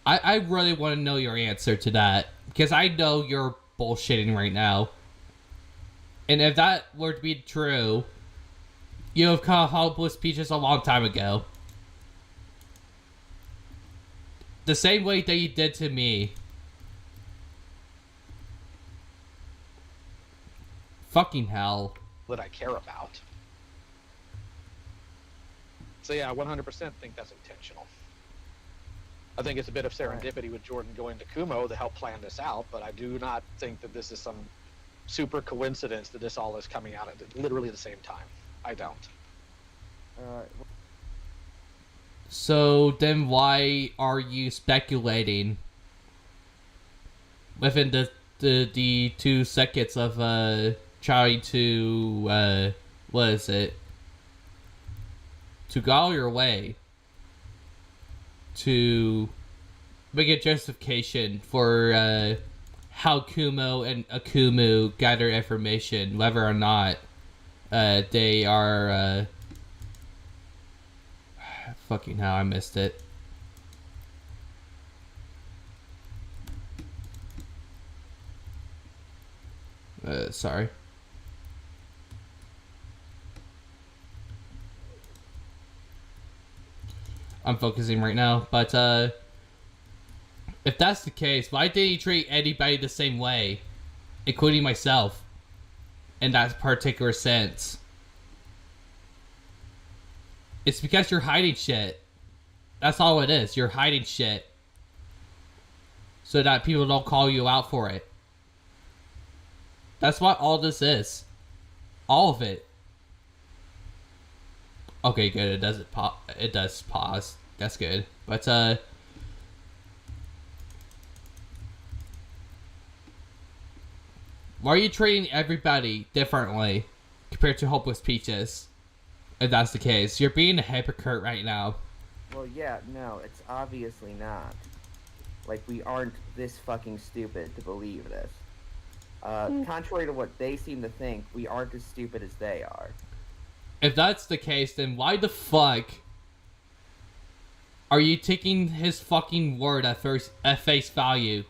I really want to know your answer to that, because I know you're bullshitting right now. And if that were to be true, you have called helpless Peaches a long time ago. The same way that you did to me. Fucking hell. That I care about. So yeah, I 100% think that's intentional. I think it's a bit of serendipity with Jordan going to Kumo to help plan this out, but I do not think that this is some super coincidence that this all is coming out at literally the same time. I don't. So then why are you speculating within the 2 seconds of trying to what is it? To go your way to make a justification for how Kumo and Akumu gather information, whether or not they are fucking hell, I missed it. Sorry. I'm focusing right now, but if that's the case, why did he treat anybody the same way, including myself, in that particular sense? It's because you're hiding shit. That's all it is. You're hiding shit so that people don't call you out for it. That's what all this is. All of it. Okay, good. It doesn't it does pause. That's good. But why are you treating everybody differently compared to Hopeless Peaches? If that's the case, you're being a hypocrite right now. Well, yeah, no, it's obviously not. Like, we aren't this fucking stupid to believe this. Contrary to what they seem to think, we aren't as stupid as they are. If that's the case, then why the fuck are you taking his fucking word at face value?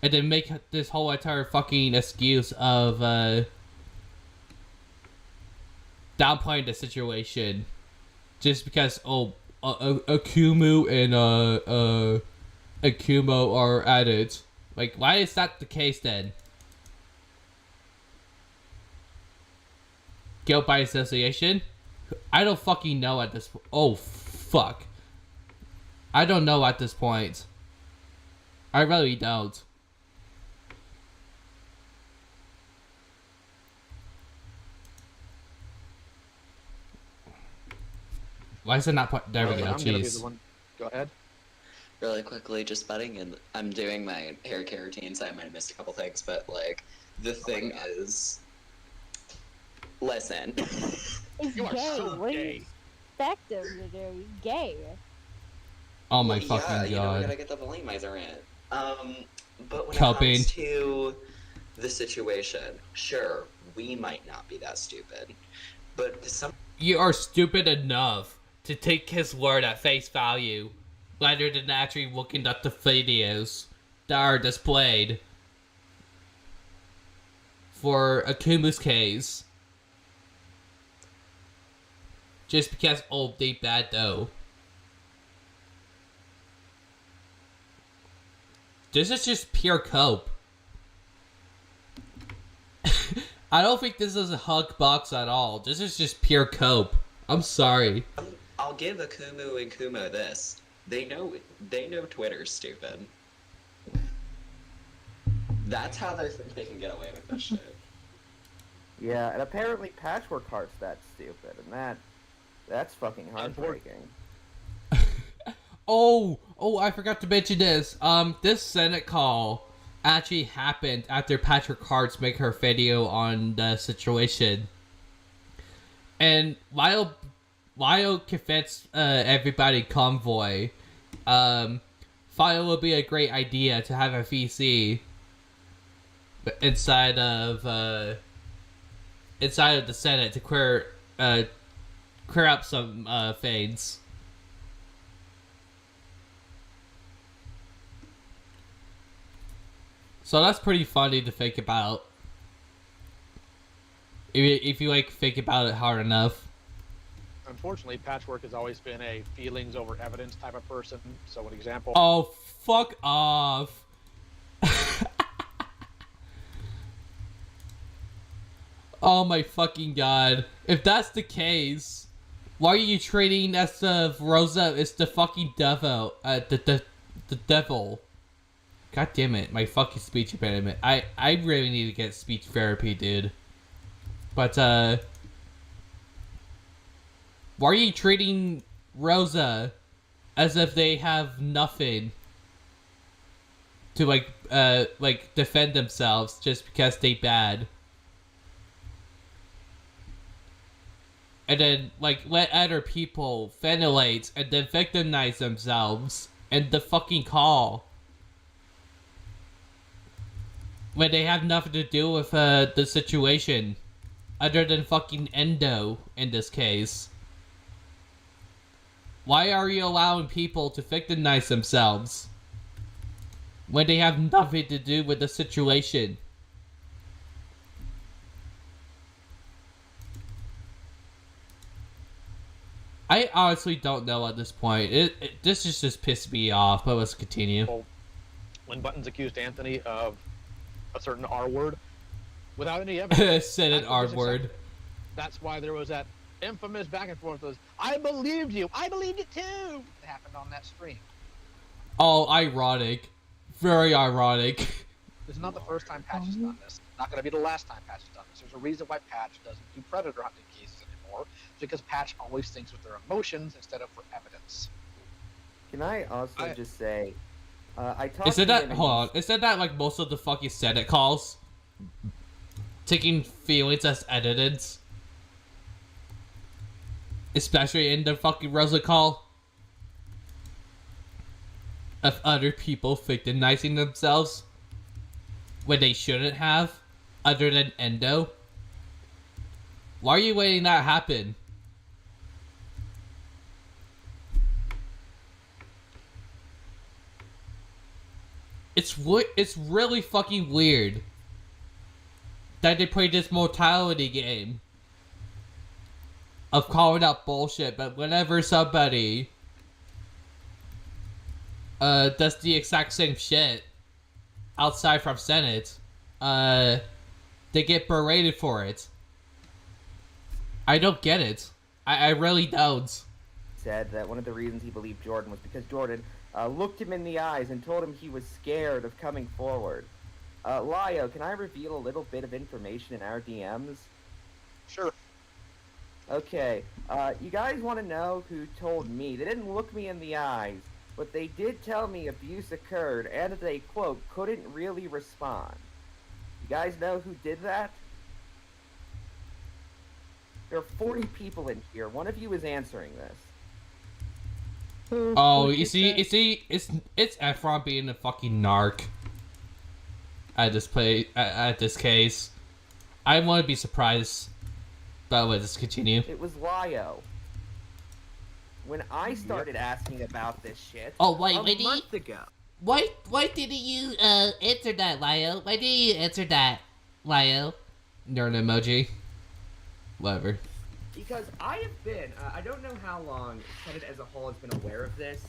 And then make this whole entire fucking excuse of downplaying the situation just because Akumu and Akumo are at it. Like, why is that the case then? Guilt by association? I don't fucking know at this point. Oh, fuck. I don't know at this point. I really don't. Why is it not there we go, jeez. Go ahead. Really quickly, just butting in. I'm doing my hair care routine, so I might have missed a couple things, but, like, the thing is... Listen. It's You are gay. so What do gay. you expect him to do? He's gay. Oh my Well, fucking yeah, god. you know, we gotta get the volumizer in. But when Cupping. it comes to the situation, sure, we might not be that stupid, but some... You are stupid enough to take his word at face value, rather than actually looking at the videos that are displayed for Akumu's case. Just because, oh, they bad though. This is just pure cope. I don't think this is a hug box at all. This is just pure cope. I'm sorry. I'll give Akumu and Kumo this. They know Twitter's stupid. That's how they think they can get away with this shit. Yeah, and apparently Patchwork Heart's that stupid, and that's fucking heartbreaking. Oh, I forgot to mention this. This Senate call actually happened after Patrick Hart's make her video on the situation. And while convinced everybody convoy, thought it would be a great idea to have a VC inside of the Senate to clear up some fades. So that's pretty funny to think about. If you like think about it hard enough. Unfortunately, Patchwork has always been a feelings over evidence type of person. So, an example. Oh, fuck off. Oh my fucking god. If that's the case, why are you treating Rosa as the fucking devil? The devil. God damn it, my fucking speech impediment. I really need to get speech therapy, dude. But, why are you treating Rosa as if they have nothing to, like, defend themselves just because they bad? and then, like, let other people ventilate and then victimize themselves in the fucking call. When they have nothing to do with, the situation. Other than fucking Endo, in this case. Why are you allowing people to victimize themselves? When they have nothing to do with the situation? I honestly don't know at this point. This just pissed me off, but let's continue. Well, when Buttons accused Anthony of a certain R word, without any evidence... Said an R word. That's why there was that infamous back and forth was, I believed you! I believed it too! It happened on that stream. Oh, ironic. Very ironic. This is not the first time Patch has done this. Not going to be the last time Patch has done this. There's a reason why Patch doesn't do Predator hunting cases anymore. It's because Patch always thinks with their emotions instead of for evidence. Can I also just say, I talked Is it to that, him and hold on, is it that, like, most of the fucking Senate calls? Taking feelings as edited? Especially in the fucking Rosa call? Of other people victimizing themselves? When they shouldn't have? Other than Endo? Why are you letting that happen? It's really fucking weird that they play this mortality game of calling out bullshit, but whenever somebody does the exact same shit outside from Senate, they get berated for it. I don't get it. I really don't. Said that one of the reasons he believed Jordan was because Jordan looked him in the eyes and told him he was scared of coming forward. Lio, can I reveal a little bit of information in our DMs? Sure. Okay, you guys want to know who told me? They didn't look me in the eyes, but they did tell me abuse occurred and that they, quote, couldn't really respond. You guys know who did that? There are 40 people in here. One of you is answering this. Oh, you see, it's Efron being a fucking narc. At this case, I want to be surprised. But let's continue. It was Lio. When I started asking about this shit, a month ago. Why didn't you answer that, Lio? Why didn't you answer that, Lio? Nerd emoji. Whatever. Because I have been, I don't know how long Senate as a whole has been aware of this,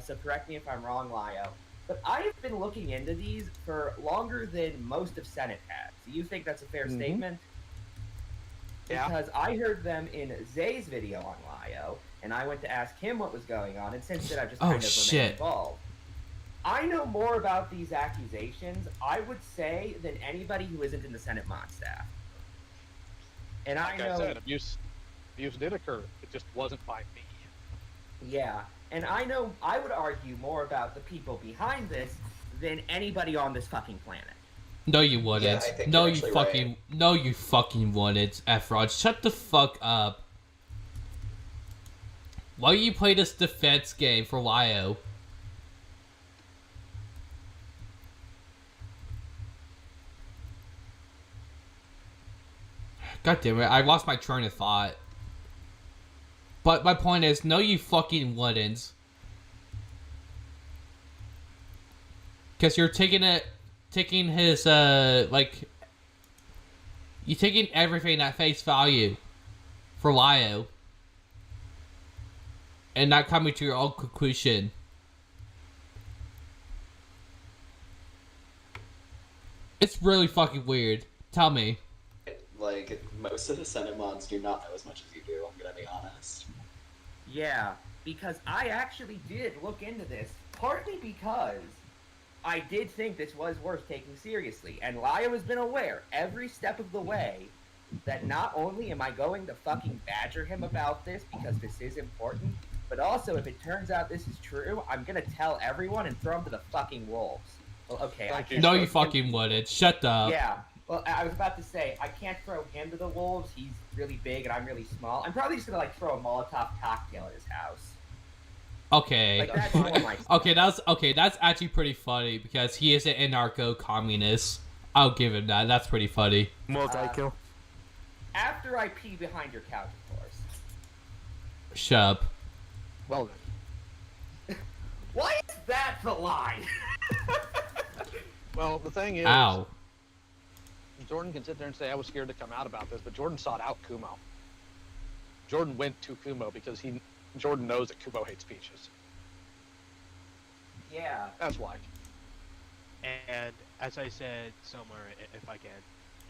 so correct me if I'm wrong, Lio, but I have been looking into these for longer than most of Senate has. Do you think that's a fair statement? Yeah. Because I heard them in Zay's video on Lio, and I went to ask him what was going on, and since then I've just kind of remained involved. I know more about these accusations, I would say, than anybody who isn't in the Senate Mod staff. And like I know... said, abuse did occur. It just wasn't by me. Yeah, and I know I would argue more about the people behind this than anybody on this fucking planet. No, you wouldn't. Yeah, I think no, you're you actually fucking, right. no, you fucking wouldn't, Efron. Shut the fuck up. Why you play this defense game for Lio? God damn it, I lost my train of thought. But my point is, no you fucking wouldn't. Because you're taking his, like... You're taking everything at face value for Lio. And not coming to your own conclusion. It's really fucking weird. Tell me. Like, most of the Senate mods do not know as much as you do, I'm gonna be honest. Yeah, because I actually did look into this, partly because I did think this was worth taking seriously, and Lio has been aware every step of the way that not only am I going to fucking badger him about this because this is important, but also if it turns out this is true, I'm gonna tell everyone and throw him to the fucking wolves. Well, okay, No, you fucking wouldn't. Shut up. Yeah, Well, I was about to say, I can't throw him to the wolves. He's really big and I'm really small. I'm probably just gonna like throw a Molotov cocktail at his house. Okay. Like, that's more my okay. That's actually pretty funny because he is an anarcho-communist. I'll give him that. That's pretty funny. Multi-kill. After I pee behind your couch, of course. Shut up. Well then. Why is that the line? Well, the thing is, Ow. Jordan can sit there and say I was scared to come out about this, but Jordan sought out Kumo. Jordan went to Kumo because Jordan knows that Kumo hates peaches. Yeah. That's why. And as I said somewhere, if I can,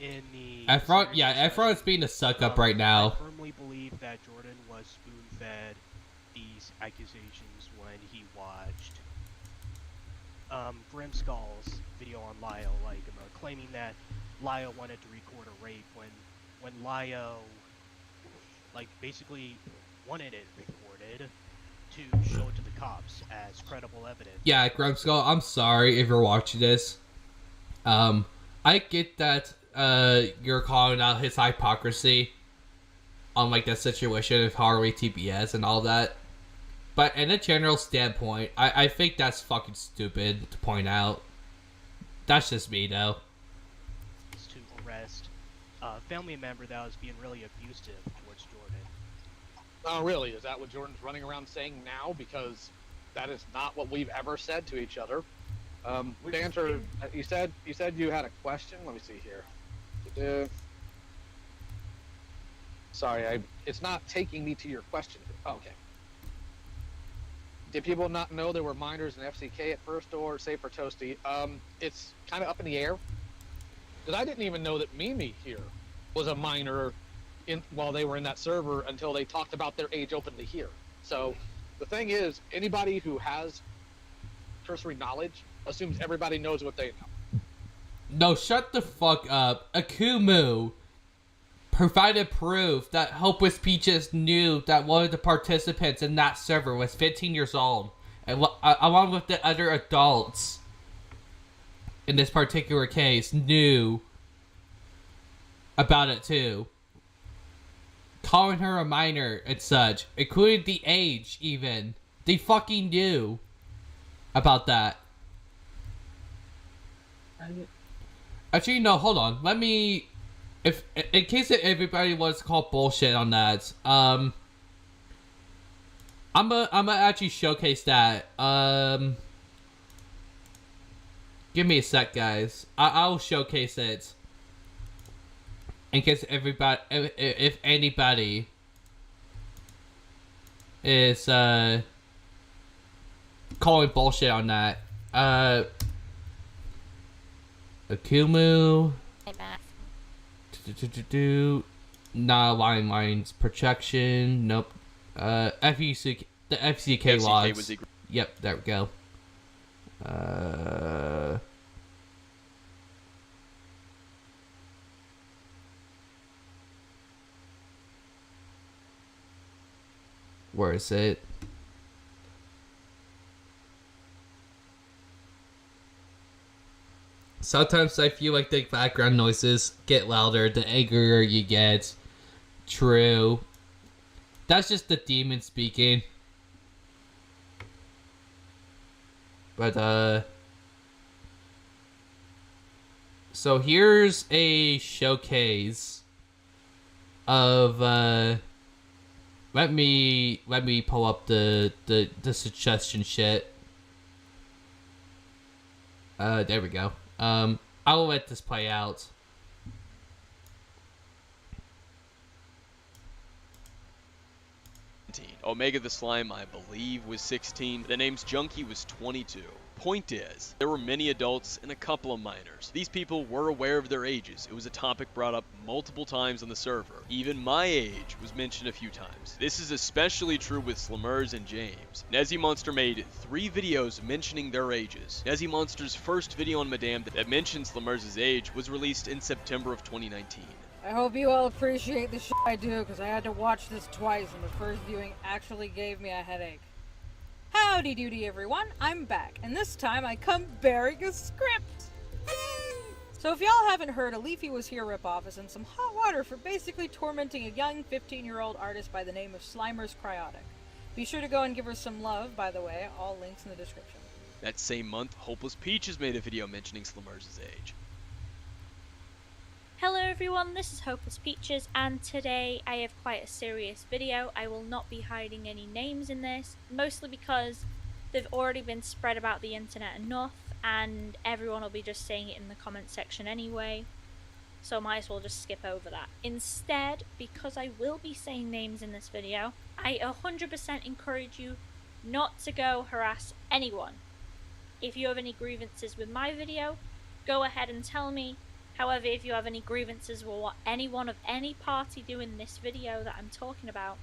in the Efron's being a suck up right now. I firmly believe that Jordan was spoon-fed these accusations when he watched Grimskull's video on Lio, like claiming that Lio wanted to record a rape when Lio, like, basically wanted it recorded to show it to the cops as credible evidence. Yeah, Grimskull, I'm sorry if you're watching this. I get that you're calling out his hypocrisy on like that situation of Harley TBS and all that. But in a general standpoint, I think that's fucking stupid to point out. That's just me though. To arrest a family member that was being really abusive towards Jordan. Oh, really? Is that what Jordan's running around saying now? Because that is not what we've ever said to each other. Banter, you said you had a question. Let me see here. Sorry, it's not taking me to your question. Oh, okay. Did people not know there were minors in FCK at first, or say for Toasty? It's kind of up in the air. Because I didn't even know that Mimi here was a minor while they were in that server until they talked about their age openly here. So the thing is, anybody who has cursory knowledge assumes everybody knows what they know. No, shut the fuck up. Akumu provided proof that Hopeless Peaches knew that one of the participants in that server was 15 years old, and along with the other adults in this particular case knew about it too. Calling her a minor and such, including the age even. They fucking knew about that. Actually, no, hold on. Let me... in case that everybody wants to call bullshit on that, I'm gonna actually showcase that. Give me a sec, guys. I'll showcase it. In case everybody, if anybody is calling bullshit on that. Akumu. Not line lines protection. Nope. FUC, the FCK logs. Yep, there we go. Where is it? Sometimes I feel like the background noises get louder the angrier you get. True. That's just the demon speaking. But, so here's a showcase of, let me pull up the suggestion shit. There we go. I'll let this play out. Omega the Slime, I believe, was 16. The name's Junkie was 22. Point is, there were many adults and a couple of minors. These people were aware of their ages. It was a topic brought up multiple times on the server. Even my age was mentioned a few times. This is especially true with Slammers and James. Nezzy Monster made 3 videos mentioning their ages. Nezzy Monster's first video on Madame that mentions Slammers' age was released in September of 2019. I hope you all appreciate the shit I do, because I had to watch this twice, and the first viewing actually gave me a headache. Howdy doody everyone, I'm back, and this time I come bearing a script! So if y'all haven't heard, a Leafy Was Here ripoff is in some hot water for basically tormenting a young 15-year-old artist by the name of Slimer's Cryotic. Be sure to go and give her some love, by the way. All links in the description. That same month, Hopeless Peaches made a video mentioning Slimmer's age. Hello everyone, this is Hopeless Peaches, and today I have quite a serious video. I will not be hiding any names in this, mostly because they've already been spread about the internet enough, and everyone will be just saying it in the comment section anyway, so I might as well just skip over that. Instead, because I will be saying names in this video, I 100% encourage you not to go harass anyone. If you have any grievances with my video, go ahead and tell me. However, if you have any grievances with what anyone of any party do in this video that I'm talking about,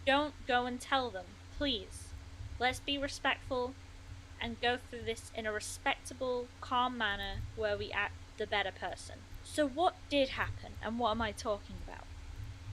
don't go and tell them, please. Let's be respectful and go through this in a respectable, calm manner where we act the better person. So what did happen, and what am I talking about?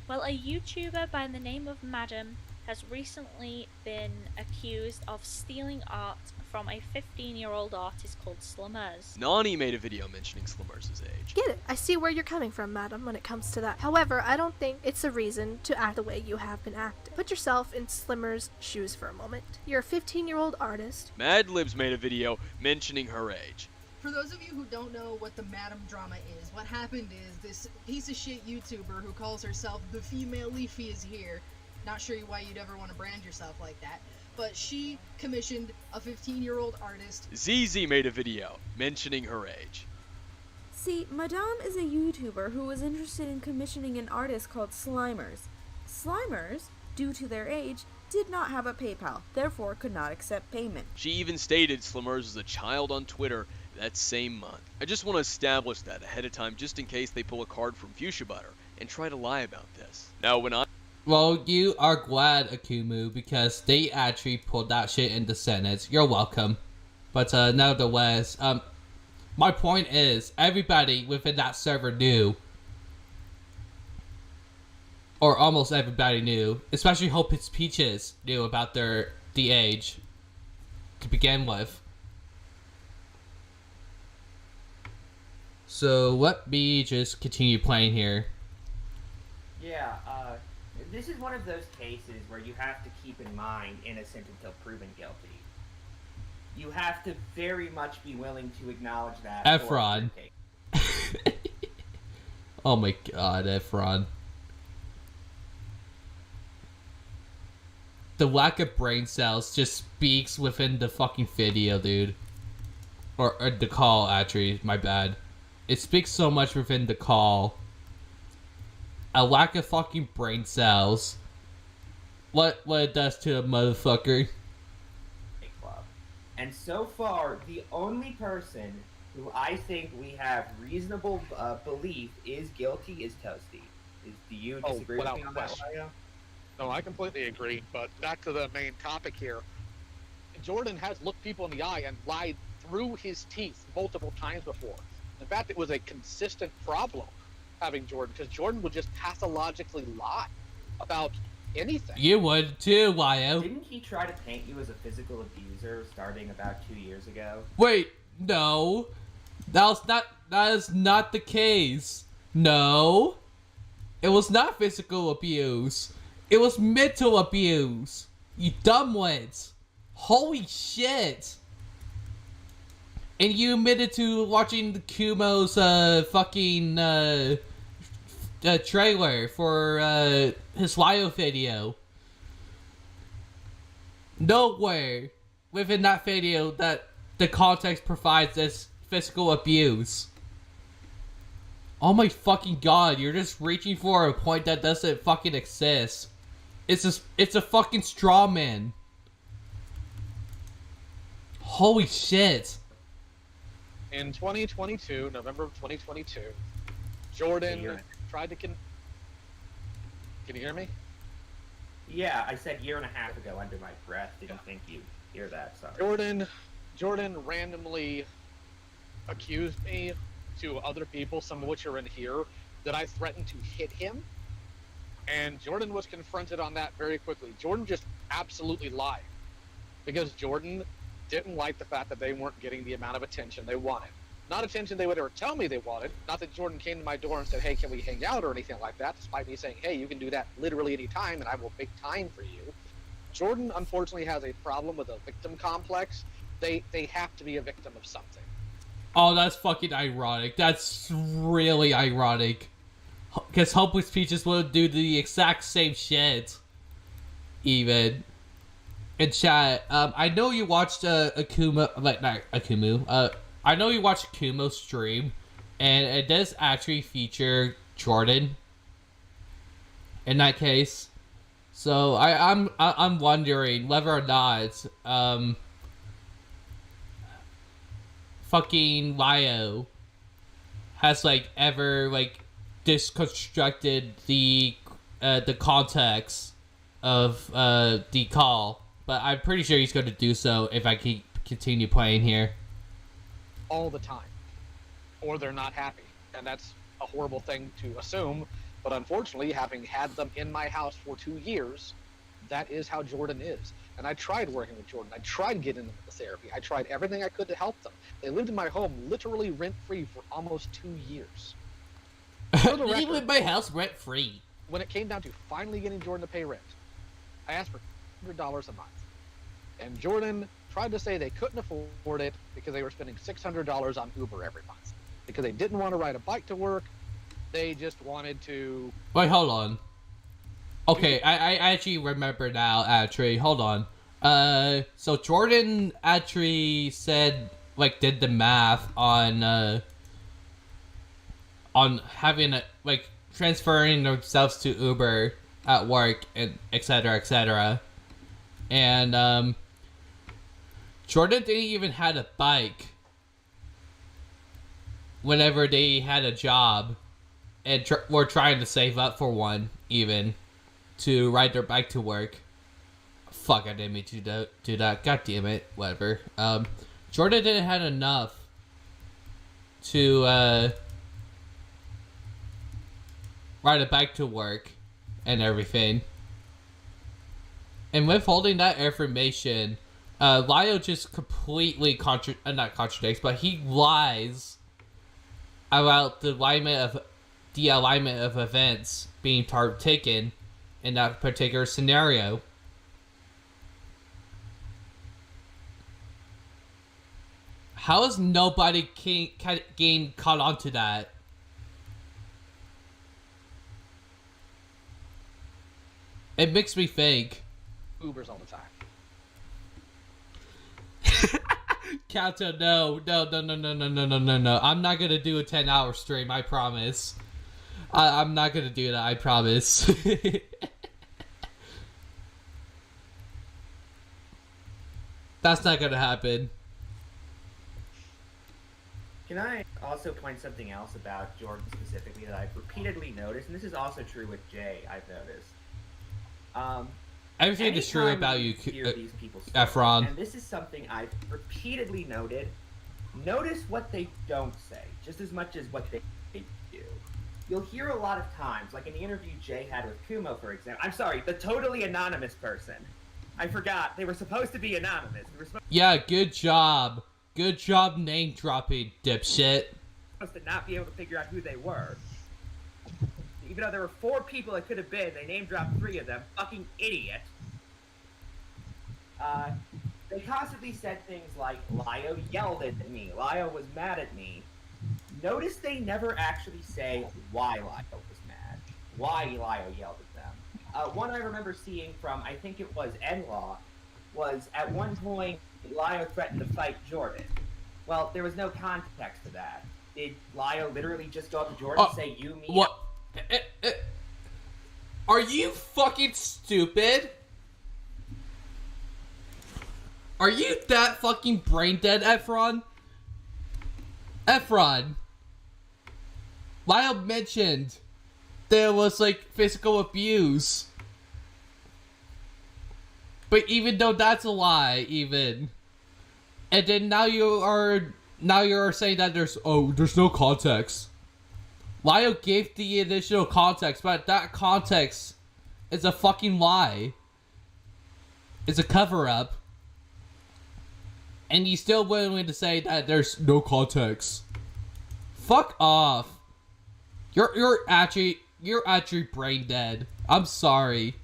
Well, a YouTuber by the name of Madam has recently been accused of stealing art from a 15-year-old artist called Slimmers. Nani made a video mentioning Slimmer's age. Get it. I see where you're coming from, madam, when it comes to that. However, I don't think it's a reason to act the way you have been acting. Put yourself in Slimmer's shoes for a moment. You're a 15-year-old artist. Madlibs made a video mentioning her age. For those of you who don't know what the Madam drama is, what happened is this piece of shit YouTuber who calls herself the female Leafy Is Here, not sure why you'd ever want to brand yourself like that, but she commissioned a 15-year-old artist. ZZ made a video mentioning her age. See, Madame is a YouTuber who was interested in commissioning an artist called Slimers. Slimers, due to their age, did not have a PayPal, therefore could not accept payment. She even stated Slimmers was a child on Twitter that same month. I just want to establish that ahead of time just in case they pull a card from Fuchsia Butter and try to lie about this. Now when I... Well, you are glad, Akumu, because they actually pulled that shit in the Senate. You're welcome. But nevertheless, my point is, everybody within that server knew, or almost everybody knew, especially Hopeless Peaches knew about the age to begin with. So let me just continue playing here. Yeah, this is one of those cases where you have to keep in mind innocent until proven guilty. You have to very much be willing to acknowledge that. Efron. Oh my god, Efron. The lack of brain cells just speaks within the fucking video, dude. Or the call, actually, my bad. It speaks so much within the call. A lack of fucking brain cells. What it does to a motherfucker. And so far, the only person who I think we have reasonable belief is guilty is Toasty. Do you disagree with me on that, Mario? No, I completely agree. But back to the main topic here. Jordan has looked people in the eye and lied through his teeth multiple times before. In fact, it was a consistent problem having Jordan, because Jordan would just pathologically lie about anything. You would too, Lio. Didn't he try to paint you as a physical abuser starting about 2 years ago? Wait, no. That is not the case. No. It was not physical abuse. It was mental abuse. You dumbwits. Holy shit. And you admitted to watching the Kumo's fucking trailer for his Lio video. Nowhere within that video that the context provides this physical abuse. Oh my fucking god, you're just reaching for a point that doesn't fucking exist. It's a fucking straw man. Holy shit. In 2022, November of 2022, Jordan tried to Can you hear me? Yeah, I said year and a half ago under my breath. Didn't think you'd hear that, sorry. Jordan randomly accused me to other people, some of which are in here, that I threatened to hit him. And Jordan was confronted on that very quickly. Jordan just absolutely lied. Because Jordan didn't like the fact that they weren't getting the amount of attention they wanted. Not attention they would ever tell me they wanted. Not that Jordan came to my door and said, hey, can we hang out or anything like that, despite me saying, hey, you can do that literally any time and I will make time for you. Jordan, unfortunately, has a problem with a victim complex. They have to be a victim of something. Oh, that's fucking ironic. That's really ironic. Because Hopeless Peaches will do the exact same shit. Even. In chat, I know you watched Akuma, like, not Akumu, I know you watched Akumo's stream, and it does actually feature Jordan in that case. So I'm wondering whether or not fucking Lio has like ever like deconstructed the context of the call, but I'm pretty sure he's going to do so if I keep continue playing here. All the time, or they're not happy, and that's a horrible thing to assume, but unfortunately, having had them in my house for 2 years, that is how Jordan is. And I tried working with Jordan. I tried getting them into therapy. I tried everything I could to help them. They lived in my home literally rent-free for almost 2 years. You live in my house rent-free. When it came down to finally getting Jordan to pay rent, I asked for $100 a month, and Jordan tried to say they couldn't afford it because they were spending $600 on Uber every month. Because they didn't want to ride a bike to work, they just wanted to... Wait, hold on. Okay, I actually remember now, actually. Hold on. So Jordan actually said, like, did the math on having, like, transferring themselves to Uber at work, and et cetera, et cetera. And, Jordan didn't even have a bike whenever they had a job and were trying to save up for one, even, to ride their bike to work. Fuck, I didn't mean to do that. God damn it. Whatever. Jordan didn't have enough to ride a bike to work and everything. And withholding that information... Lio just completely not contradicts, but he lies about the alignment of events being taken in that particular scenario. How is nobody getting caught onto that? It makes me think. Ubers all the time. Kato, no. I'm not gonna do a 10-hour stream, I promise. I'm not gonna do that, I promise. That's not gonna happen. Can I also point something else about Jordan specifically that I've repeatedly noticed, and this is also true with Jay, I've noticed. Everything is true about you, Efron. And this is something I've repeatedly noted. Notice what they don't say, just as much as what they do. You'll hear a lot of times, like in the interview Jay had with Kumo, for example. I'm sorry, the totally anonymous person. I forgot. They were supposed to be anonymous. Yeah, good job. Good job name dropping, dipshit. Supposed to not be able to figure out who they were. Even though there were 4 people it could have been, they name dropped 3 of them. Fucking idiot. They constantly said things like, Lio yelled at me, Lio was mad at me. Notice they never actually say why Lio was mad, why Lio yelled at them. One I remember seeing from, I think it was N-Law, was at one point, Lio threatened to fight Jordan. Well, there was no context to that. Did Lio literally just go up to Jordan and say, you, me? What? Are you fucking stupid? Are you that fucking brain dead, Efron? Efron. Lyle mentioned there was like physical abuse. But even though that's a lie, even. And then now you're saying that there's no context. Lyle gave the additional context, but that context is a fucking lie. It's a cover-up. And he's still willing to say that there's no context. fuck off. You're actually brain dead. I'm sorry.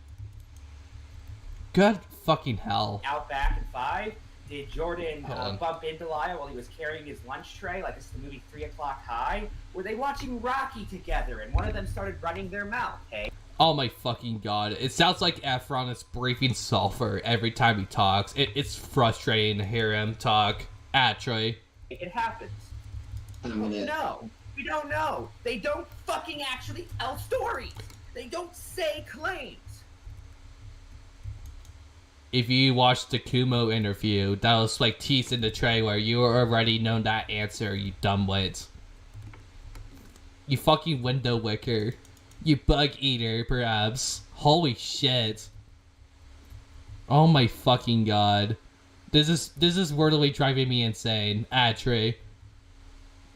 Good fucking hell. Out Back in 5, did Jordan bump into Lyle while he was carrying his lunch tray, like it's the movie 3 O'Clock High? Were they watching Rocky together and one of them started running their mouth, hey? Oh my fucking god. It sounds like Efron is breathing sulfur every time he talks. It's frustrating to hear him talk. Actually. It happens. No, we don't know. They don't fucking actually tell stories. They don't say claims. If you watched the Kumo interview, that was like teased in the trailer. You already know that answer, you dumbwit. You fucking window wicker. You bug eater, perhaps. Holy shit. Oh my fucking god. This is really driving me insane, actually.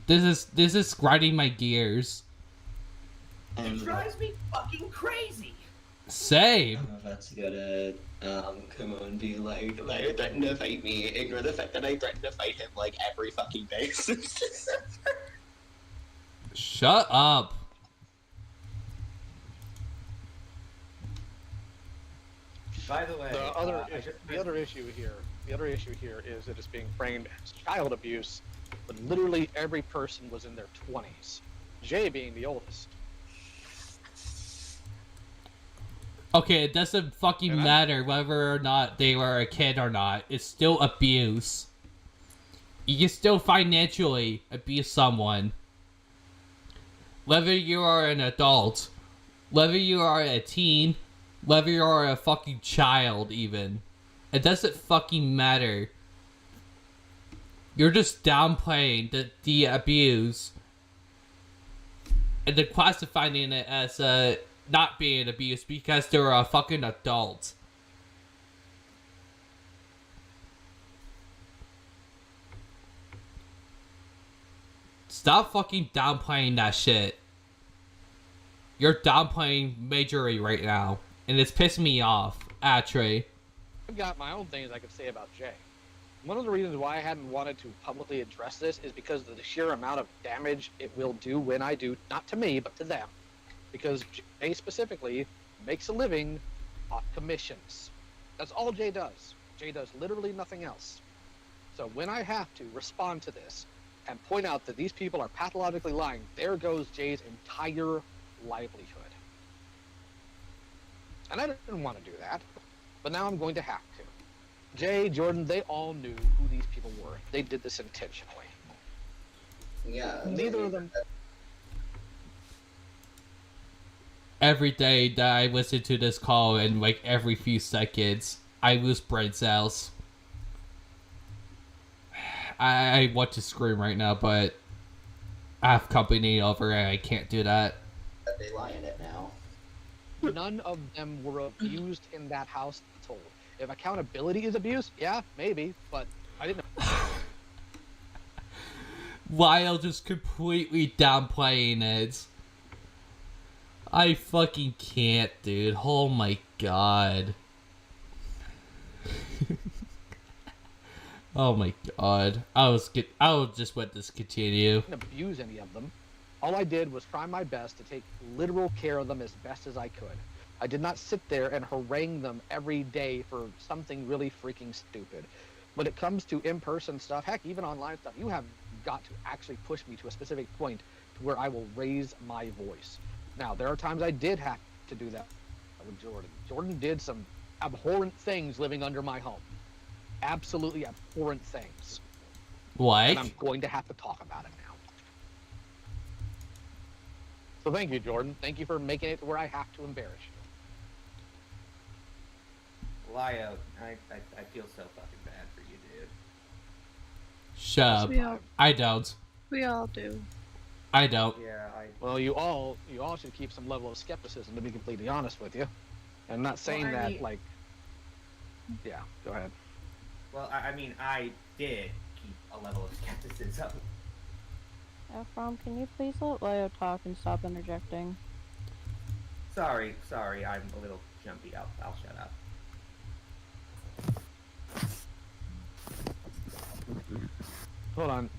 This is grinding my gears. It drives me fucking crazy. Same. I'm about to go to Kumo and be like, Lyle threatened to fight me. Ignore the fact that I threatened to fight him like every fucking day since December. Shut up. By the way, the other issue here is that it's being framed as child abuse, but literally every person was in their 20s. Jay being the oldest. Okay, it doesn't fucking matter whether or not they were a kid or not. It's still abuse. You can still financially abuse someone. Whether you are an adult, whether you are a teen, whether you are a fucking child even. It doesn't fucking matter. You're just downplaying the abuse and then classifying it as not being abused because they're a fucking adult. Stop fucking downplaying that shit. You're downplaying majorly right now, and it's pissing me off, actually. I've got my own things I could say about Jay. One of the reasons why I hadn't wanted to publicly address this is because of the sheer amount of damage it will do when I do, not to me, but to them. Because Jay specifically makes a living off commissions. That's all Jay does. Jay does literally nothing else. So when I have to respond to this and point out that these people are pathologically lying, there goes Jay's entire livelihood. And I didn't want to do that, but now I'm going to have to. Jay, Jordan, they all knew who these people were. They did this intentionally. Yeah. Neither of them... Every day that I listen to this call and like every few seconds, I lose brain cells. I want to scream right now, but I have company over and I can't do that. They lie in it now. None of them were abused in that household. If accountability is abuse, yeah, maybe, but I didn't know. Lyle just completely downplaying it. I fucking can't, dude. Oh my god. Oh my god. I'll just let this continue. I didn't abuse any of them. All I did was try my best to take literal care of them as best as I could. I did not sit there and harangue them every day for something really freaking stupid. When it comes to in-person stuff, heck, even online stuff, you have got to actually push me to a specific point to where I will raise my voice. Now, there are times I did have to do that with Jordan. Jordan did some abhorrent things living under my home. Absolutely abhorrent things. Like? And I'm going to have to talk about it now. So thank you, Jordan. Thank you for making it to where I have to embarrass you. Lyle, I feel so fucking bad for you, dude. Shut up. I don't. We all do. I don't. Yeah, Well, you all should keep some level of skepticism, to be completely honest with you. I'm not saying Well, I that, mean- like... Yeah, go ahead. Well, I mean, I did keep a level of skepticism. Ephraim, can you please let Leo talk and stop interjecting? Sorry, I'm a little jumpy. I'll shut up. Hold on.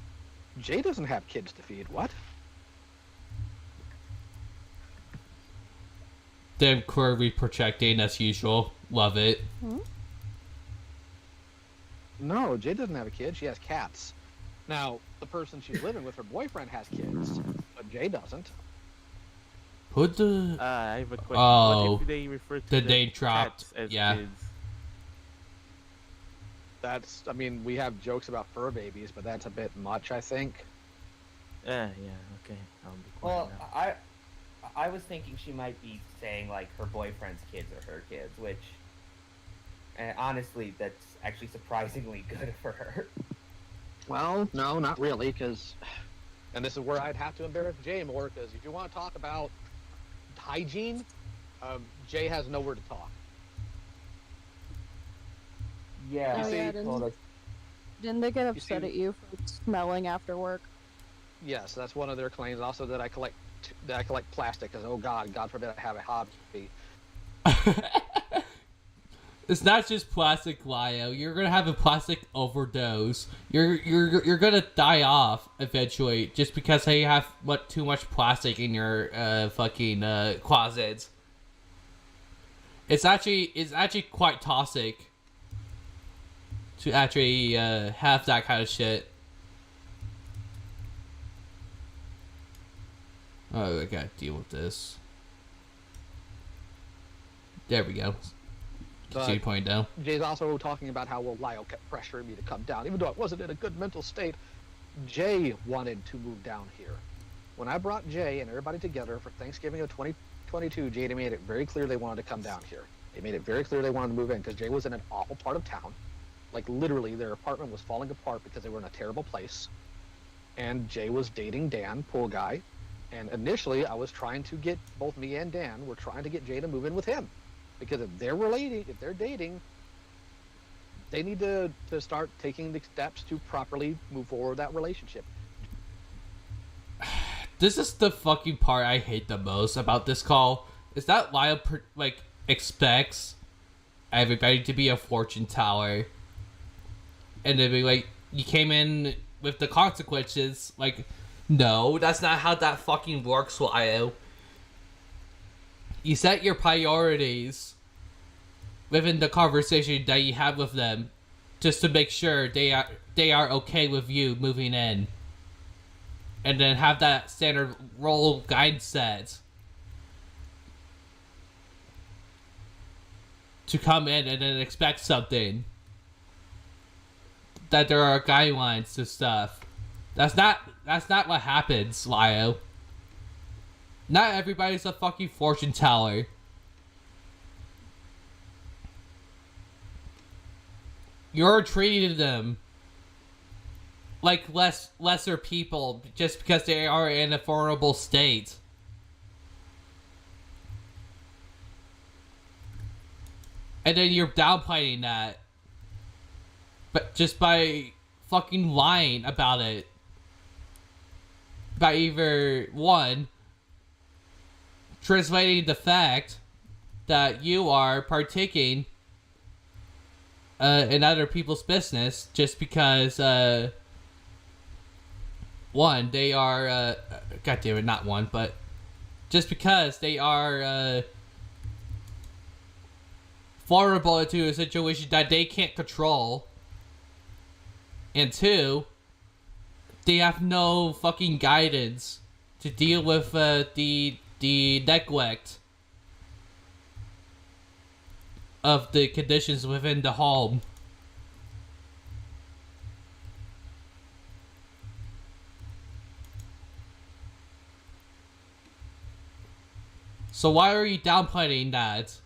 Jay doesn't have kids to feed, what? them curvy projecting as usual. Love it. No, Jay doesn't have a kid. She has cats. Now, the person she's living with, her boyfriend, has kids, but Jay doesn't. Who the? I have a question. Oh, what if they refer to the the name dropped. cats as Yeah. kids? That's, I mean, we have jokes about fur babies, but that's a bit much, I think. Yeah, okay. I'll be quiet Well, now. I was thinking she might be saying like her boyfriend's kids are her kids, which honestly, that's actually surprisingly good for her. Well, no, not really, because, and this is where I'd have to embarrass Jay more, because if you want to talk about hygiene, Jay has nowhere to talk. Yeah, Oh, yeah, didn't they get upset at you for smelling after work? Yes, that's one of their claims. Also, that I collect plastic, because God forbid I have a hobby. It's not just plastic, Lio. You're gonna have a plastic overdose. You're gonna die off eventually just because you have too much plastic in your fucking closets. It's actually quite toxic to actually have that kind of shit. Oh, I gotta deal with this. There we go. Continue pointing down. Jay's also talking about how, well, Lyle kept pressuring me to come down, even though I wasn't in a good mental state. Jay wanted to move down here. When I brought Jay and everybody together for Thanksgiving of 2022, Jay made it very clear they wanted to come down here. They made it very clear they wanted to move in, because Jay was in an awful part of town. Like, literally, their apartment was falling apart because they were in a terrible place. And Jay was dating Dan, poor guy. And initially, I was trying to get, both me and Dan were trying to get Jay to move in with him. Because if they're dating, they need to start taking the steps to properly move forward that relationship. This is the fucking part I hate the most about this call. Is that Lyle expects everybody to be a fortune teller, and they'd be like, "You came in with the consequences." Like, no, that's not how that fucking works, Lyle. You set your priorities within the conversation that you have with them, just to make sure they are okay with you moving in, and then have that standard role guide set to come in and then expect something. That there are guidelines to stuff. That's not what happens, Lio. Not everybody's a fucking fortune teller. You're treating them like lesser people just because they are in a vulnerable state. And then you're downplaying that. But just by fucking lying about it. By either, one, translating the fact that you are partaking in other people's business just because, one, they are, God damn it, not one, but just because they are, vulnerable into a situation that they can't control, and two, they have no fucking guidance to deal with, the neglect of the conditions within the home. So why are you downplaying that?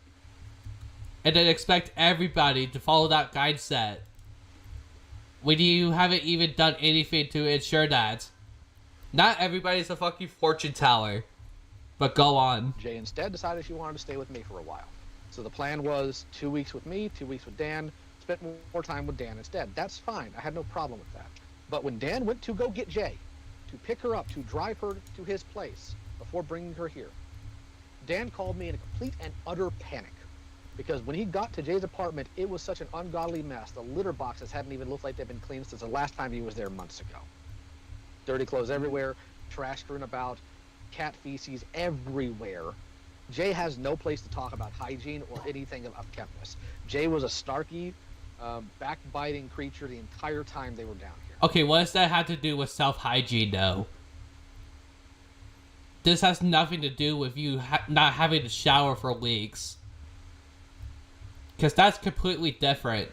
And then expect everybody to follow that guide set when you haven't even done anything to ensure that. Not everybody's a fucking fortune teller. But go on. Jay instead decided she wanted to stay with me for a while. So the plan was 2 weeks with me, 2 weeks with Dan, spent more time with Dan instead. That's fine. I had no problem with that. But when Dan went to go get Jay, to pick her up, to drive her to his place before bringing her here, Dan called me in a complete and utter panic. Because when he got to Jay's apartment, it was such an ungodly mess. The litter boxes hadn't even looked like they'd been cleaned since the last time he was there months ago. Dirty clothes everywhere, trash strewn about, cat feces everywhere. Jay has no place to talk about hygiene or anything of upkeftness. Jay was a snarky, backbiting creature the entire time they were down here. Okay, what does that have to do with self-hygiene, though? This has nothing to do with you not having to shower for weeks. Because that's completely different.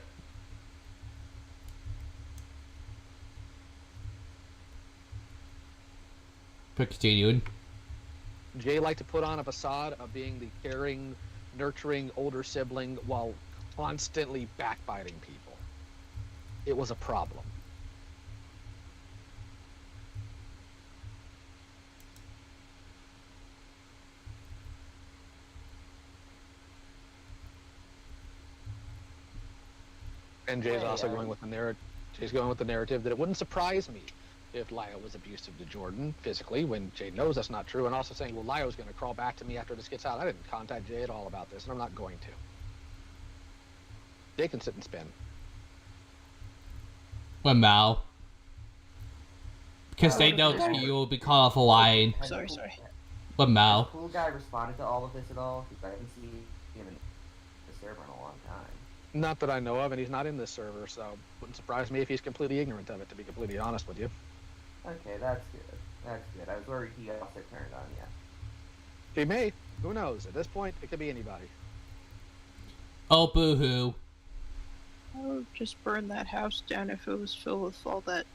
But continuing. Jay liked to put on a facade of being the caring, nurturing older sibling while constantly backbiting people. It was a problem. And Jay's also going with the narrative. Jay's going with the narrative that it wouldn't surprise me if Lio was abusive to Jordan physically, when Jay knows that's not true, and also saying, well, Lio's going to crawl back to me after this gets out. I didn't contact Jay at all about this, and I'm not going to. Jay can sit and spin. When Mal. Because they know you will be called off a line. Sorry. But Mal. Has the cool guy responded to all of this at all? Because I haven't seen him in the server in a long time. Not that I know of, and he's not in this server, so it wouldn't surprise me if he's completely ignorant of it, to be completely honest with you. Okay, that's good. That's good. I was worried he also turned on you. He may. Who knows? At this point, it could be anybody. Oh, boo-hoo. I would just burn that house down if it was filled with all that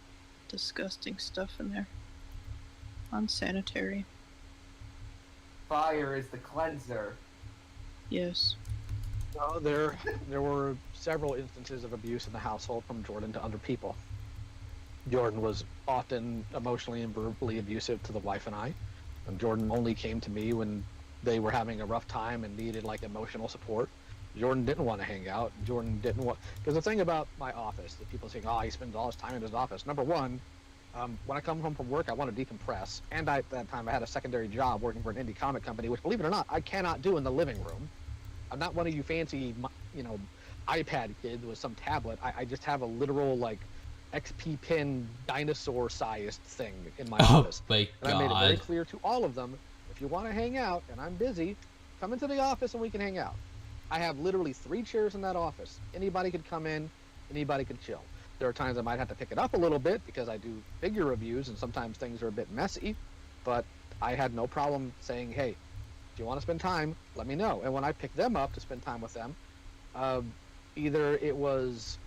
disgusting stuff in there. Unsanitary. Fire is the cleanser. Yes. No, there were several instances of abuse in the household from Jordan to other people. Jordan was often emotionally and verbally abusive to the wife and I. And Jordan only came to me when they were having a rough time and needed like emotional support. Jordan didn't want to hang out. Jordan didn't want... Because the thing about my office, that people saying, oh, he spends all his time in his office. Number one, when I come home from work, I want to decompress. And at that time, I had a secondary job working for an indie comic company, which, believe it or not, I cannot do in the living room. I'm not one of you fancy, iPad kids with some tablet. I just have a literal, like, XP pin dinosaur-sized thing in my office. My and I made it God. very clear to all of them, if you want to hang out and I'm busy, come into the office and we can hang out. I have literally 3 chairs in that office. Anybody could come in, anybody could chill. There are times I might have to pick it up a little bit because I do figure reviews and sometimes things are a bit messy, but I had no problem saying, hey, if you want to spend time, let me know. And when I picked them up to spend time with them, either it was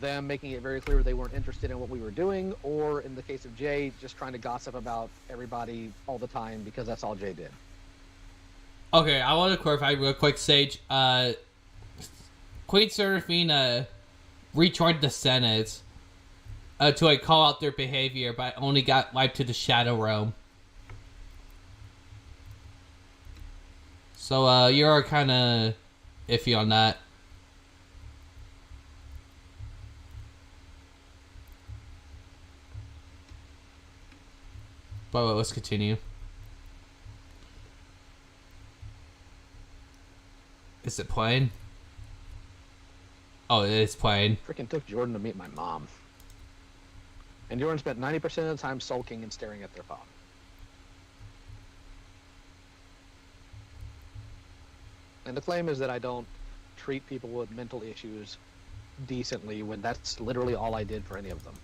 them making it very clear they weren't interested in what we were doing, or in the case of Jay, just trying to gossip about everybody all the time because that's all Jay did. Okay, I want to clarify real quick, Sage. Queen Serafina rejoined the Senate to like call out their behavior, but only got wiped to the Shadow Realm. So you're kind of iffy on that. But let's continue. Is it playing? Oh, it is playing. Freaking took Jordan to meet my mom. And Jordan spent 90% of the time sulking and staring at their phone. And the claim is that I don't treat people with mental issues decently when that's literally all I did for any of them.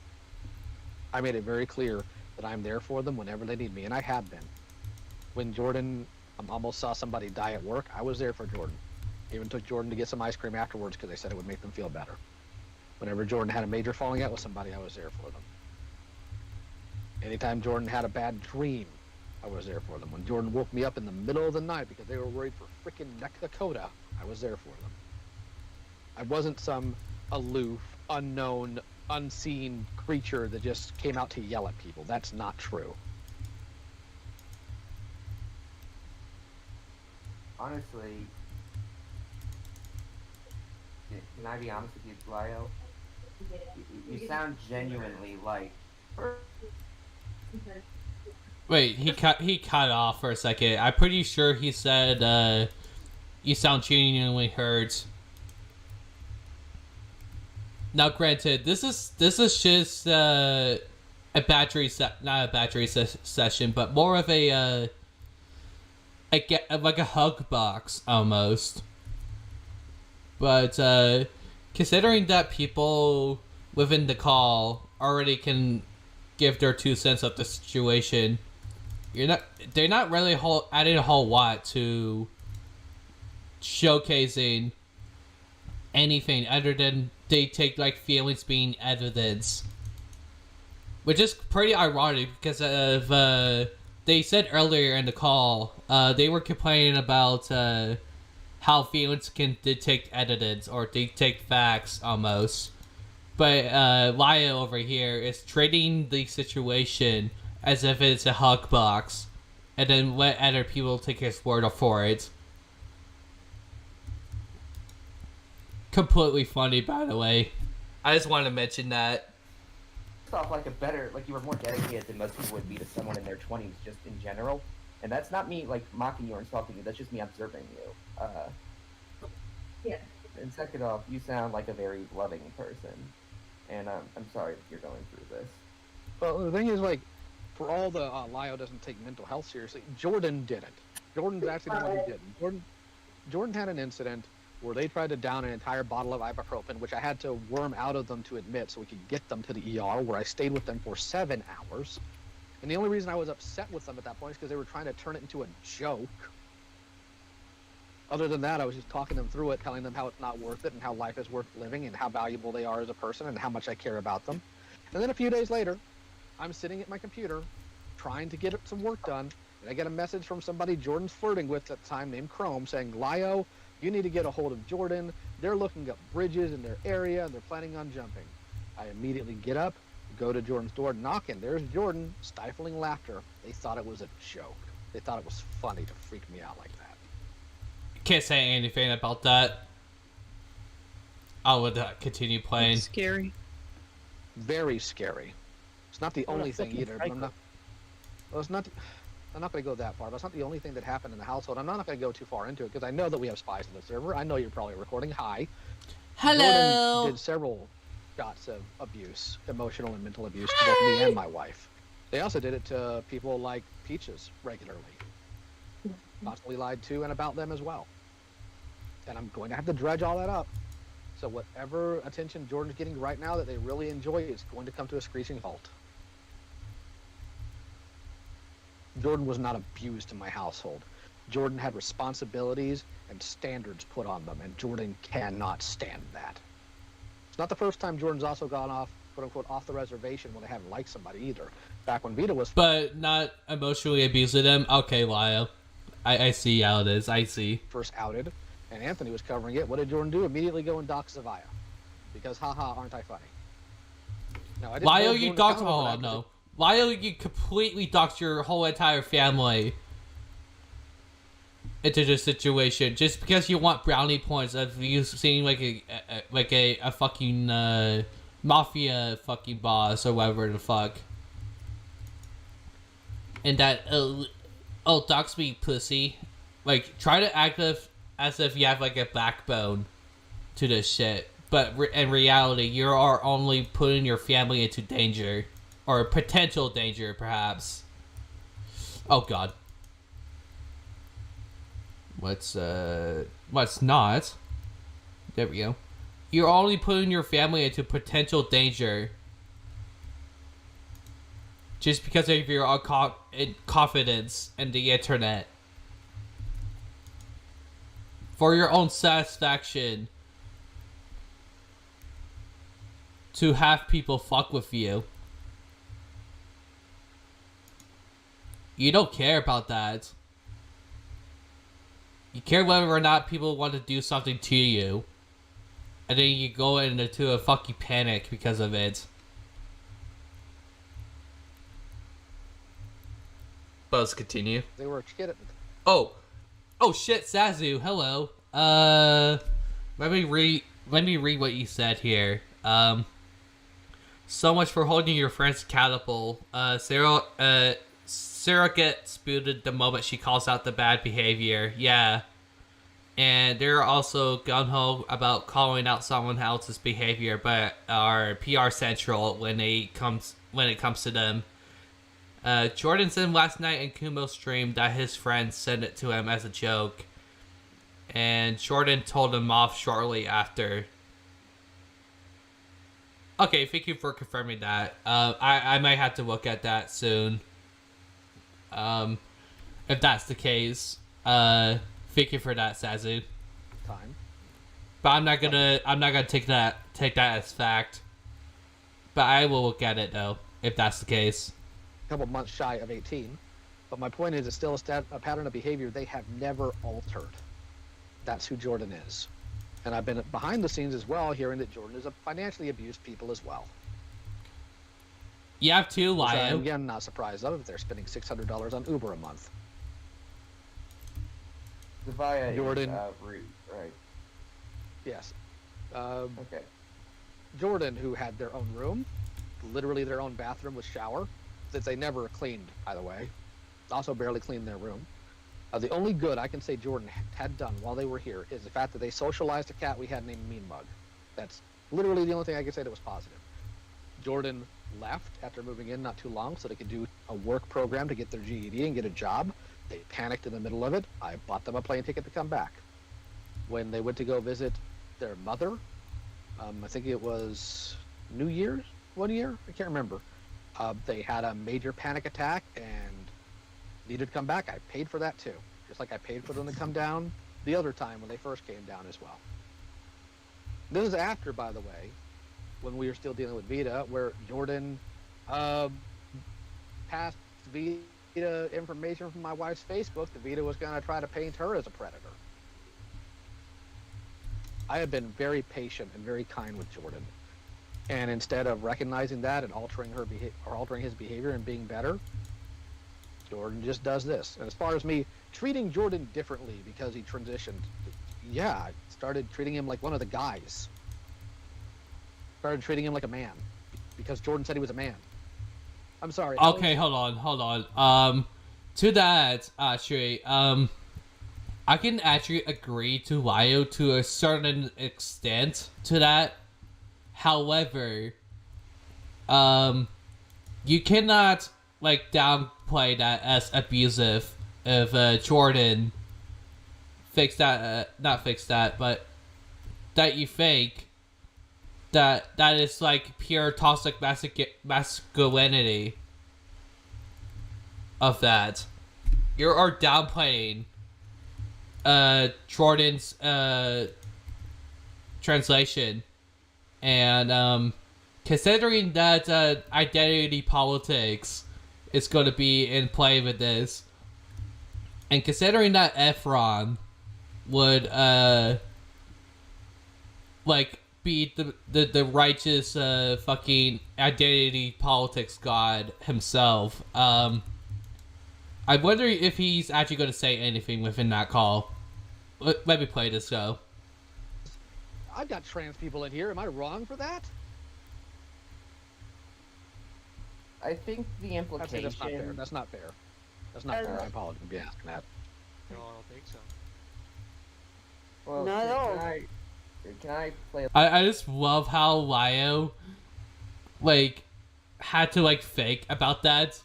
I made it very clear that I'm there for them whenever they need me, and I have been. When Jordan almost saw somebody die at work, I was there for Jordan. Even took Jordan to get some ice cream afterwards because they said it would make them feel better. Whenever Jordan had a major falling out with somebody, I was there for them. Anytime Jordan had a bad dream, I was there for them. When Jordan woke me up in the middle of the night because they were worried for frickin' Dakota, I was there for them. I wasn't some aloof, unknown, unseen creature that just came out to yell at people. That's not true. Honestly, can I be honest with you, Lio? You sound genuinely like... Wait, he cut off for a second. I'm pretty sure he said, you sound genuinely hurt. Now, granted, this is just a battery not a battery session, but more of a like a hug box almost. But considering that people within the call already can give their 2 cents of the situation, they're not really adding a whole lot to showcasing anything other than they take like feelings being evidence, which is pretty ironic because of they said earlier in the call they were complaining about how feelings can detect evidence or detect facts almost, but Laya over here is treating the situation as if it's a hug box and then let other people take his word for it. Completely funny, by the way. I just wanted to mention that. Off like you were more dedicated than most people would be to someone in their 20s, just in general. And that's not me like mocking you or insulting you. That's just me observing you. Yeah. And second off, you sound like a very loving person, and I'm sorry if you're going through this. Well, the thing is, like, for all the Lio doesn't take mental health seriously, Jordan didn't. Jordan's actually the one who didn't. Jordan had an incident where they tried to down an entire bottle of ibuprofen, which I had to worm out of them to admit so we could get them to the ER, where I stayed with them for 7 hours. And the only reason I was upset with them at that point is because they were trying to turn it into a joke. Other than that, I was just talking them through it, telling them how it's not worth it and how life is worth living and how valuable they are as a person and how much I care about them. And then a few days later, I'm sitting at my computer trying to get some work done, and I get a message from somebody Jordan's flirting with at the time named Chrome saying, Lio, you need to get a hold of Jordan. They're looking up bridges in their area and they're planning on jumping. I immediately get up, go to Jordan's door, knock, and there's Jordan, stifling laughter. They thought it was a joke. They thought it was funny to freak me out like that. Can't say anything about that. I would continue playing. It's scary. Very scary. It's not the only thing either. But I'm not going to go that far. That's not the only thing that happened in the household. I'm not going to go too far into it because I know that we have spies on the server. I know you're probably recording. Hi. Hello. Jordan did several shots of abuse, emotional and mental abuse, to both me and my wife. They also did it to people like Peaches regularly. Constantly lied to and about them as well. And I'm going to have to dredge all that up. So whatever attention Jordan's getting right now that they really enjoy is going to come to a screeching halt. Jordan was not abused in my household. Jordan had responsibilities and standards put on them, and Jordan cannot stand that. It's not the first time Jordan's also gone off, quote-unquote, off the reservation when they haven't liked somebody either. Back when Vita was... But not emotionally abusing them? Okay, Lyle. I see how it is. I see. First outed, and Anthony was covering it. What did Jordan do? Immediately go and dox Zavia. Because, haha, aren't I funny? No, I didn't Lyle, you doxed... Oh, no. Lyle, you completely doxed your whole entire family into this situation just because you want brownie points of you seeing like a fucking mafia fucking boss or whatever the fuck. And that dox me pussy. Like, try to act as if you have like a backbone to this shit, but in reality you are only putting your family into danger. Or potential danger, perhaps. Oh, God. What's not? There we go. You're only putting your family into potential danger. Just because of your confidence in the internet. For your own satisfaction. To have people fuck with you. You don't care about that. You care whether or not people want to do something to you. And then you go into a fucking panic because of it. But let's continue. They were a kid at the time. Oh shit, Sazu, hello. Let me read what you said here. So much for holding your friends accountable. Sarah gets booted the moment she calls out the bad behavior. Yeah. And they're also gung-ho about calling out someone else's behavior, but are PR central when it comes to them. Jordan said last night in Kumo's stream that his friend sent it to him as a joke. And Jordan told him off shortly after. Okay, thank you for confirming that. I might have to look at that soon. If that's the case. Thank you for that, Sazu. Time. But I'm not gonna take that as fact. But I will look at it though, if that's the case. A couple months shy of 18. But my point is, it's still a pattern of behavior they have never altered. That's who Jordan is. And I've been behind the scenes as well, hearing that Jordan is a financially abused people as well. You have two, Which Lio. I'm again not surprised of if they're spending $600 on Uber a month. Via Jordan. route, right? Yes. Okay. Jordan, who had their own room, literally their own bathroom with shower, that they never cleaned, by the way. Also barely cleaned their room. The only good I can say Jordan had done while they were here is the fact that they socialized a cat we had named Mean Mug. That's literally the only thing I can say that was positive. Jordan left after moving in not too long so they could do a work program to get their GED and get a job. They panicked in the middle of it. I bought them a plane ticket to come back. When they went to go visit their mother, I think it was New Year's, 1 year? I can't remember. They had a major panic attack and needed to come back. I paid for that too. Just like I paid for them to come down the other time when they first came down as well. This is after, by the way, when we were still dealing with Vita, where Jordan passed Vita information from my wife's Facebook that Vita was going to try to paint her as a predator. I have been very patient and very kind with Jordan. And instead of recognizing that and altering his behavior and being better, Jordan just does this. And as far as me treating Jordan differently because he transitioned, yeah, I started treating him like one of the guys. Started treating him like a man because Jordan said he was a man. I'm sorry. Okay, hold on. To that, actually, I can actually agree to Lio to a certain extent to that. However, you cannot like downplay that as abusive if Jordan but that you think that is like pure toxic masculinity of that. You are downplaying Jordan's translation, and considering that identity politics is going to be in play with this, and considering that Efron would like be the righteous fucking identity politics god himself, I wonder if he's actually going to say anything within that call. Let me play this go. I've got trans people in here. Am I wrong for that? I think the implication... That's not fair. That's not fair. That's not fair. I apologize for asking that. No, I don't think so. Well, Not at all. Can I play... I just love how Lio, like, had to, like, fake about that.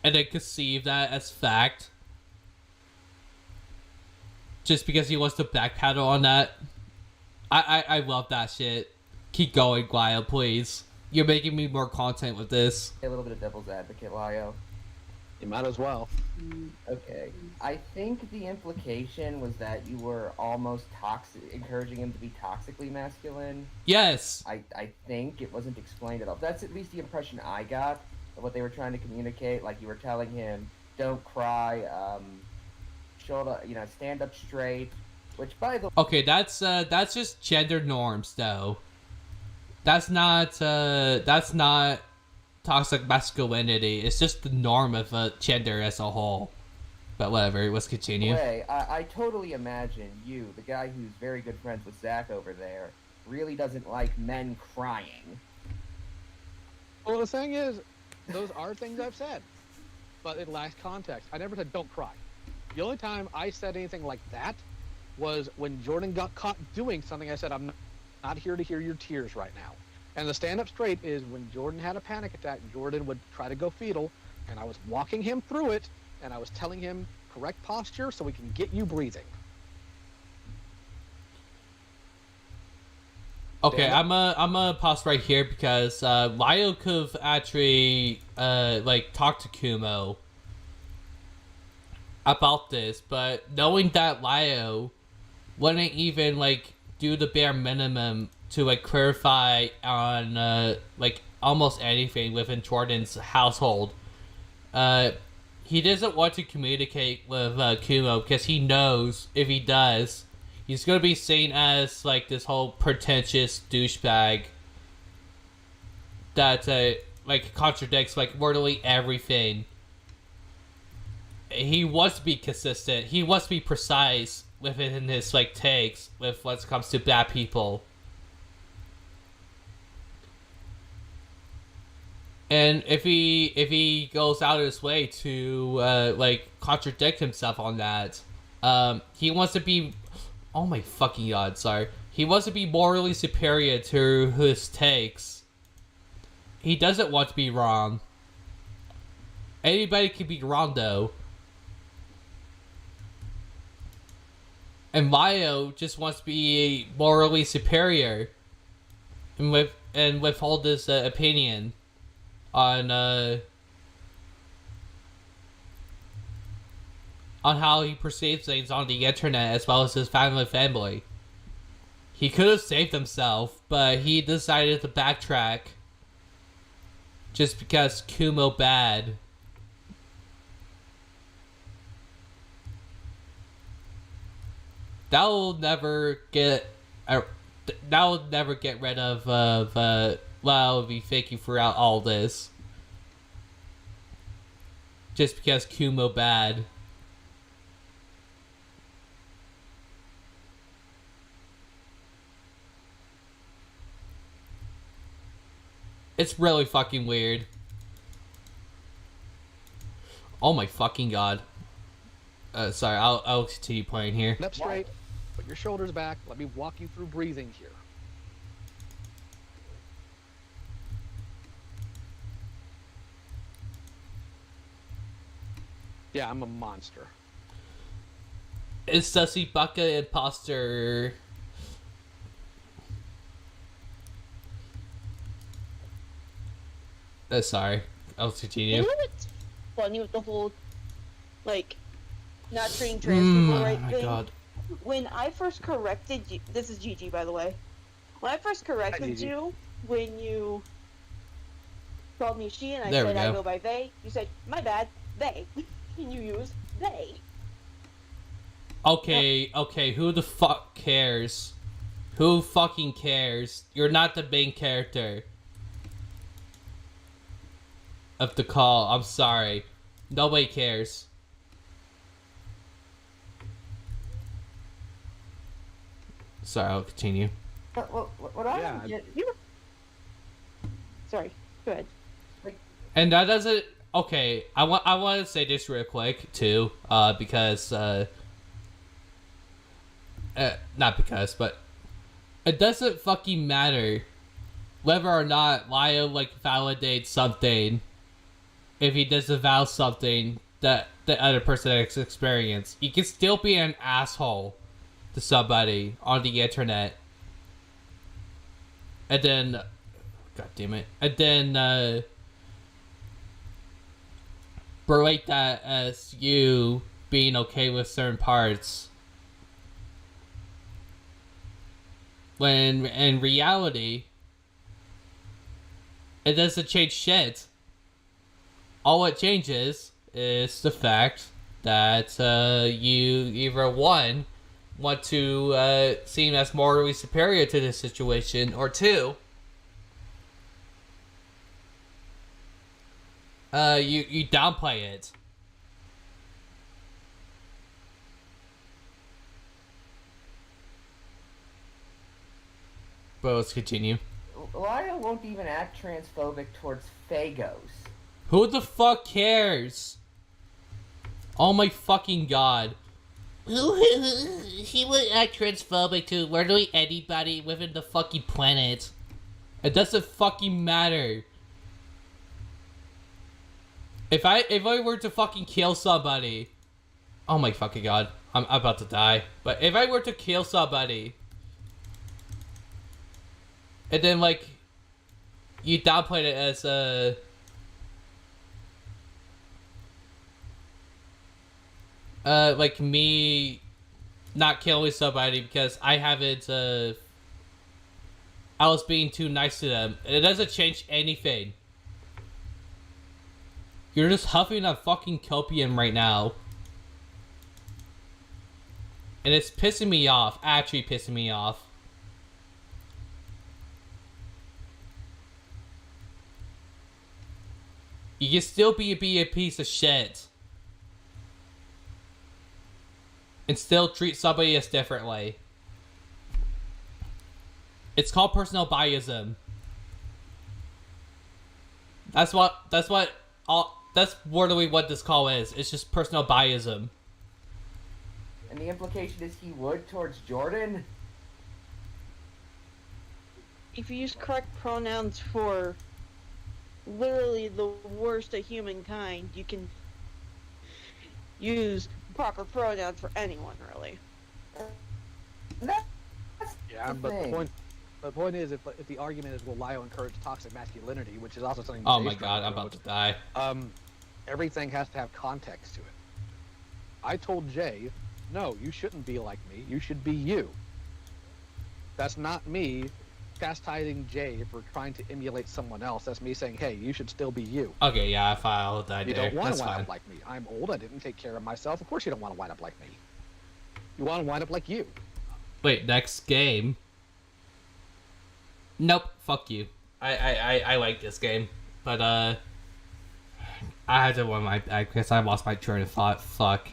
And then conceive that as fact. Just because he wants to backpedal on that. I love that shit. Keep going, Lio, please. You're making me more content with this. A little bit of devil's advocate, Lio. You might as well. Okay. I think the implication was that you were almost encouraging him to be toxically masculine. Yes. I think it wasn't explained at all. That's at least the impression I got of what they were trying to communicate. Like you were telling him, don't cry, shoulder, stand up straight. Which, by the way... Okay, that's just gender norms, though. That's not toxic masculinity. It's just the norm of gender as a whole. But whatever, let's continue. I totally imagine you, the guy who's very good friends with Zach over there, really doesn't like men crying. Well, the thing is, those are things I've said, but it lacks context. I never said don't cry. The only time I said anything like that was when Jordan got caught doing something. I said, I'm not here to hear your tears right now. And the stand up straight is when Jordan had a panic attack, Jordan would try to go fetal, and I was walking him through it, and I was telling him correct posture so we can get you breathing. Okay, I'm gonna pause right here because Lyle could have actually like talked to Kumo about this, but knowing that Lyle wouldn't even like do the bare minimum to like clarify on like almost anything within Jordan's household, he doesn't want to communicate with Kumo because he knows if he does, he's gonna be seen as like this whole pretentious douchebag that like contradicts like literally everything. He wants to be consistent. He wants to be precise within his like takes with when it comes to bad people. And if he goes out of his way to like contradict himself on that, he wants to be, oh my fucking god, sorry. He wants to be morally superior to his takes. He doesn't want to be wrong. Anybody can be wrong though. And Mayo just wants to be morally superior and withhold his opinion on how he perceives things on the internet as well as his family. He could have saved himself, but he decided to backtrack just because Kumo bad. That will never get rid of Lau be faking throughout all this. Just because Kumo bad. It's really fucking weird. Oh my fucking god. Sorry, I'll continue playing here. Left straight, put your shoulders back, let me walk you through breathing here. Yeah, I'm a monster. Is Sussy Baka imposter? Sorry, I'll continue. You know what's funny with the whole, like, not treating trans people right oh my thing? god. When I first corrected you, this is Gigi by the way. When I first corrected you, when you called me she and I There we said I go. go by they, you said, my bad, they. And you used they. Okay, who the fuck cares? Who fucking cares? You're not the main character of the call. I'm sorry. Nobody cares. Sorry, I'll continue. What I don't get, sorry, go ahead. And that doesn't... Okay, I want to say this real quick, too, because, not because, but it doesn't fucking matter whether or not Lyle, like, validates something if he disavows something that the other person has experienced. You can still be an asshole to somebody on the internet. And then... God damn it. And then, berate that as you being okay with certain parts. When in reality, it doesn't change shit. All it changes is the fact that you either one want to seem as morally superior to the situation, or two, you downplay it. But let's continue. Lyle won't even act transphobic towards Fagos. Who the fuck cares? Oh my fucking god. He would act transphobic to literally anybody within the fucking planet. It doesn't fucking matter. If I were to fucking kill somebody, oh my fucking god, I'm about to die. But if I were to kill somebody, and then like you downplayed it as like me not killing somebody because I haven't I was being too nice to them, it doesn't change anything. You're just huffing on fucking copium right now. And it's pissing me off. Actually pissing me off. You can still be a piece of shit. And still treat somebody else differently. It's called personal biasm. That's literally what this call is. It's just personal biasm. And the implication is he would towards Jordan? If you use correct pronouns for literally the worst of humankind, you can use proper pronouns for anyone, really. Yeah, but the point is, if the argument is, will Lio encourage toxic masculinity, which is also something. Oh my god, I'm about to die. Everything has to have context to it. I told Jay, no, you shouldn't be like me. You should be you. That's not me chastising Jay for trying to emulate someone else. That's me saying, hey, you should still be you. Okay, yeah, I followed that. You don't want to wind up like me. I'm old. I didn't take care of myself. Of course you don't want to wind up like me. You want to wind up like you. Wait, next game. Nope, fuck you. I like this game, but I had to win I guess I lost my train of thought. Fuck.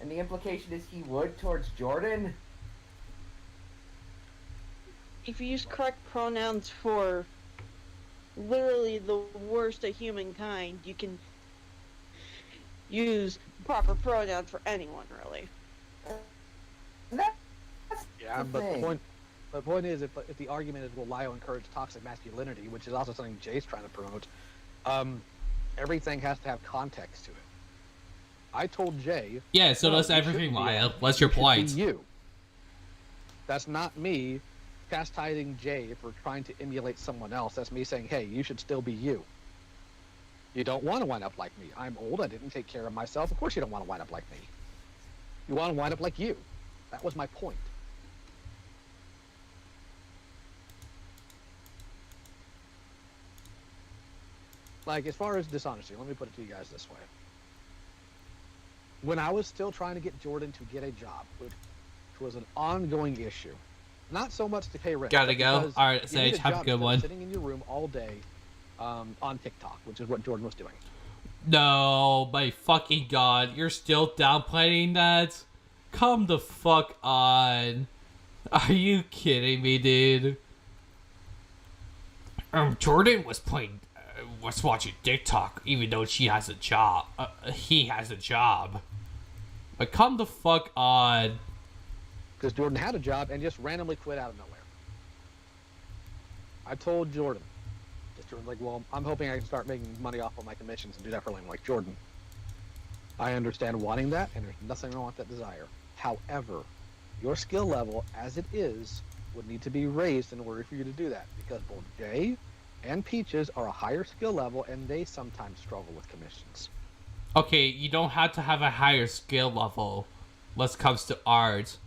And the implication is he would towards Jordan? If you use correct pronouns for literally the worst of humankind, you can use proper pronouns for anyone, really. Yeah, but the point is, if the argument is, will Lio encourage toxic masculinity, which is also something Jay's trying to promote, everything has to have context to it. I told Jay. Yeah, so does everything, Lio. What's your point? You. That's not me chastising Jay for trying to emulate someone else. That's me saying, hey, you should still be you. You don't want to wind up like me. I'm old. I didn't take care of myself. Of course you don't want to wind up like me. You want to wind up like you. That was my point. Like, as far as dishonesty, let me put it to you guys this way. When I was still trying to get Jordan to get a job, which was an ongoing issue, not so much to pay rent. Gotta go. All right, Sage, have a good one. Sitting in your room all day on TikTok, which is what Jordan was doing. No, my fucking god, you're still downplaying that? Come the fuck on. Are you kidding me, dude? Jordan was watching TikTok, even though she has a job. He has a job. But come the fuck on. Because Jordan had a job and just randomly quit out of nowhere. I told Jordan. Jordan's like, well, I'm hoping I can start making money off of my commissions and do that for living. Like, Jordan, I understand wanting that, and there's nothing wrong with that desire. However, your skill level, as it is, would need to be raised in order for you to do that. Because both Jay and Peaches are a higher skill level, and they sometimes struggle with commissions. Okay, you don't have to have a higher skill level when it comes to art.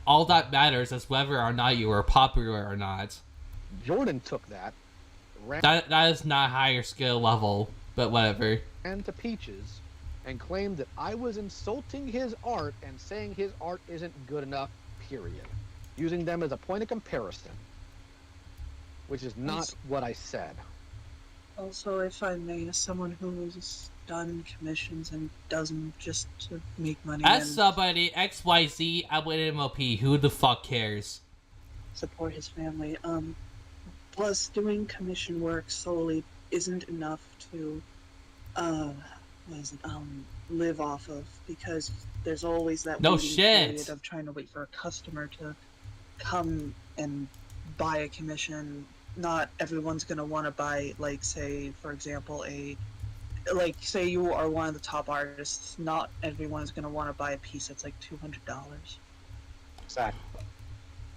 All that matters is whether or not you are popular or not. Jordan took that. That is not higher skill level, but whatever. And to Peaches, and claimed that I was insulting his art and saying his art isn't good enough, period. Using them as a point of comparison. Which is not what I said. Also, if I may, as someone who's done commissions and doesn't just to make money. As somebody, XYZ, I'm with MLP, who the fuck cares? Support his family. Plus, doing commission work solely isn't enough to, live off of, because there's always that waiting period of trying to wait for a customer to come and buy a commission. Not everyone's going to want to buy, like, say, for example, say you are one of the top artists. Not everyone's going to want to buy a piece that's like $200. Exactly.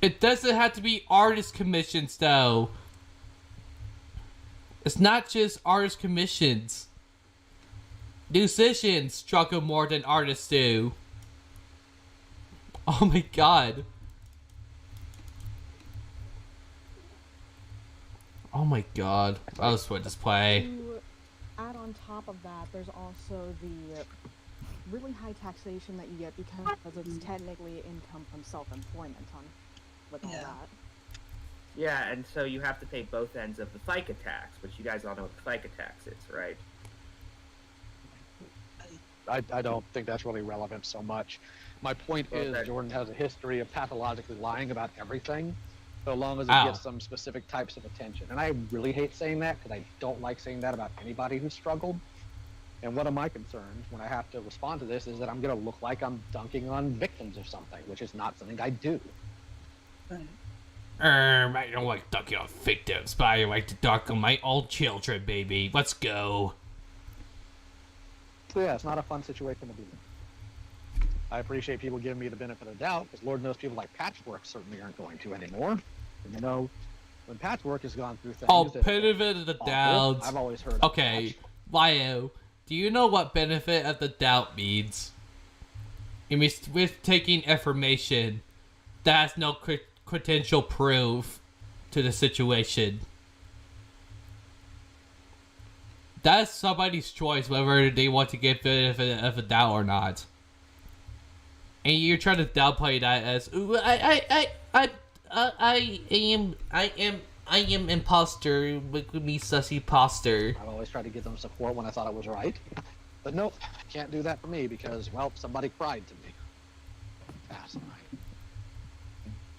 It doesn't have to be artist commissions, though. It's not just artist commissions. Musicians struggle more than artists do. Oh my god. Oh my god. I was going to play. To add on top of that, there's also the really high taxation that you get because it's technically income from self-employment with all that. Yeah, and so you have to pay both ends of the FICA tax, which you guys all know what the FICA tax is, right? I don't think that's really relevant so much. My point is Jordan has a history of pathologically lying about everything, so long as it gets some specific types of attention. And I really hate saying that because I don't like saying that about anybody who's struggled. And one of my concerns when I have to respond to this is that I'm going to look like I'm dunking on victims or something, which is not something I do. I don't like dunking on victims, but I like to dunk on my own children, baby. Let's go. So yeah, it's not a fun situation to be in. I appreciate people giving me the benefit of the doubt, because Lord knows people like Patchwork certainly aren't going to anymore. And you know, when Patchwork has gone through things... Oh, benefit of the doubt. I've always heard Okay, Lio, do you know what benefit of the doubt means? It means with taking information that has no potential proof to the situation. That's somebody's choice whether they want to get benefit of a doubt or not. And you're trying to downplay that as I am imposter with me sussy poster. I've always tried to give them support when I thought it was right. But nope, can't do that for me because, well, somebody cried to me. That's right.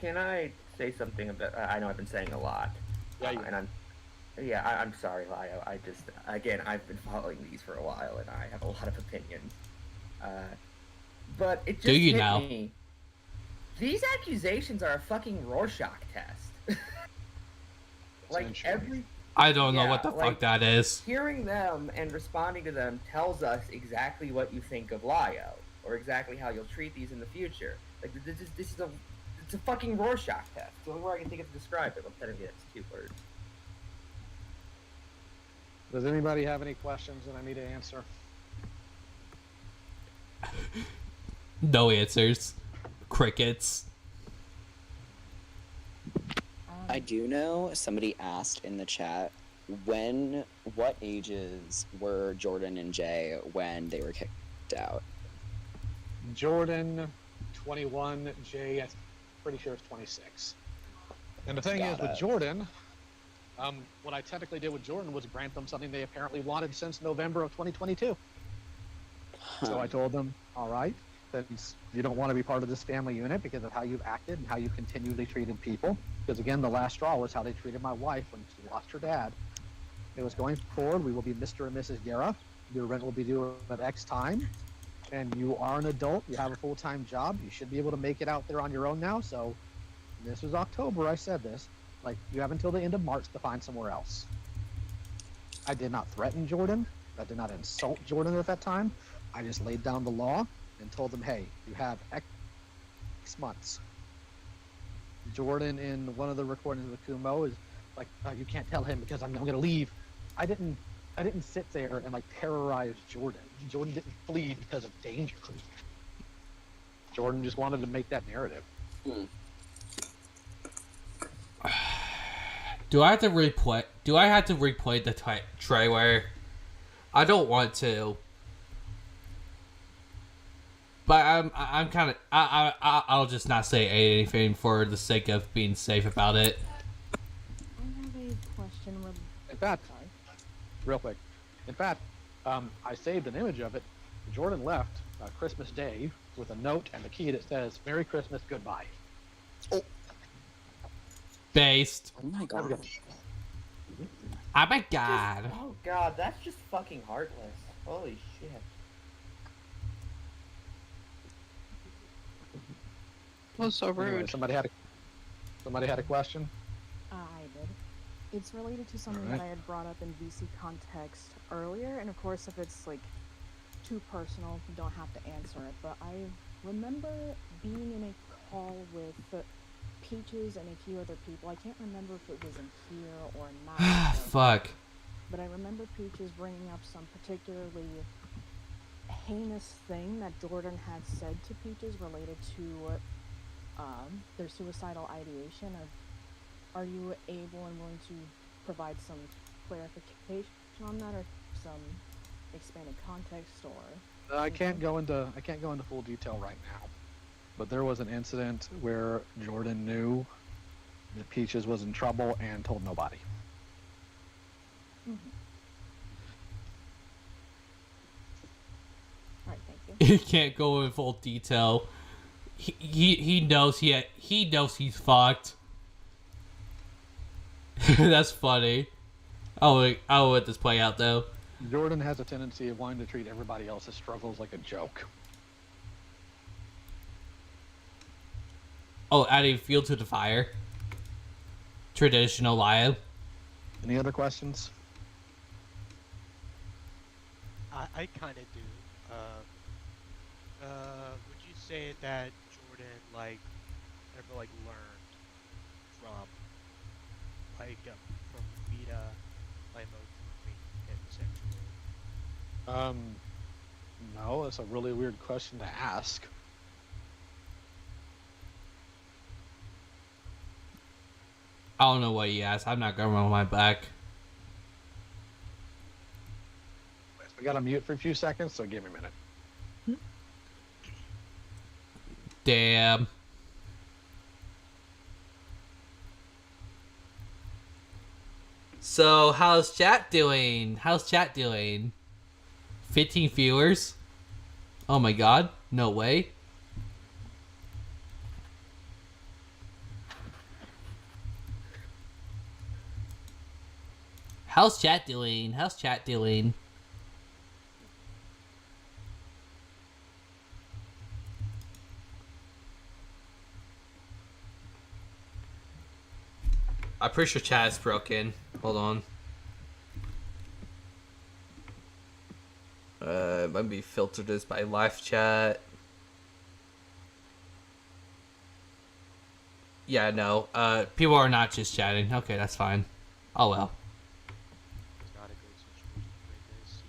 Can I say something about? I know I've been saying a lot, I'm sorry, Lio. I've been following these for a while, and I have a lot of opinions. But it just hit me. These accusations are a fucking Rorschach test. I don't know what the fuck that is. Hearing them and responding to them tells us exactly what you think of Lio, or exactly how you'll treat these in the future. Like this is it's a fucking Rorschach test. It's the only way I can think of to describe it. Well, technically, it's 2 words. Does anybody have any questions that I need to answer? No answers. Crickets. I do know somebody asked in the chat what ages were Jordan and Jay when they were kicked out? Jordan, 21, Jay, I'm pretty sure it's 26. And the thing is, with Jordan, what I technically did with Jordan was grant them something they apparently wanted since November of 2022. So I told them, all right, since you don't want to be part of this family unit because of how you've acted and how you continually treated people, because again, the last straw was how they treated my wife when she lost her dad. It was going forward, we will be Mr. and Mrs. Guerra. Your rent will be due at X time. And you are an adult, you have a full-time job, you should be able to make it out there on your own now. So this was October, I said this. Like, you have until the end of March to find somewhere else. I did not threaten Jordan. I did not insult Jordan at that time. I just laid down the law and told them, hey, you have X months. Jordan, in one of the recordings with Kumo, is like, you can't tell him because I'm going to leave. I didn't sit there and like terrorize Jordan. Jordan didn't flee because of danger. Jordan just wanted to make that narrative. Do I have to replay? Do I have to replay the trailer? I don't want to, but I'm kind of I'll just not say anything for the sake of being safe about it. I have a question. In fact, real quick. In fact, I saved an image of it. Jordan left Christmas Day with a note and a key that says "Merry Christmas, goodbye." Oh. Based. Oh my god. Oh my god. Oh god, that's just fucking heartless. Holy shit. Well, so rude. Anyway, somebody had a question. I did. It's related to something Alright. that I had brought up in VC context earlier, and of course, if it's like too personal, you don't have to answer it. But I remember being in a call with Peaches and a few other people. I can't remember if it was in here or not. Fuck. But I remember Peaches bringing up some particularly heinous thing that Jordan had said to Peaches related to their suicidal ideation. Are you able and willing to provide some clarification on that, or some expanded context, or? I can't go into full detail right now, but there was an incident where Jordan knew that Peaches was in trouble and told nobody. Mm-hmm. All right, thank you. He can't go in full detail. He knows he knows he's fucked. That's funny. I'll let this play out though. Jordan has a tendency of wanting to treat everybody else's struggles like a joke. Oh, adding fuel to the fire. Traditional Lyle. Any other questions? I kind of do. Would you say that Jordan ever learned from from Vita, Limo and essentially? No, that's a really weird question to ask. I don't know what he asked. I'm not gonna run my back. We got to mute for a few seconds, so give me a minute. Damn. So, how's chat doing? 15 viewers? Oh my god. No way. How's chat doing? I'm pretty sure chat is broken. Hold on. Let me filter this by live chat. Yeah, no. People are not just chatting. Okay, that's fine. Oh well. It's not a good situation like this,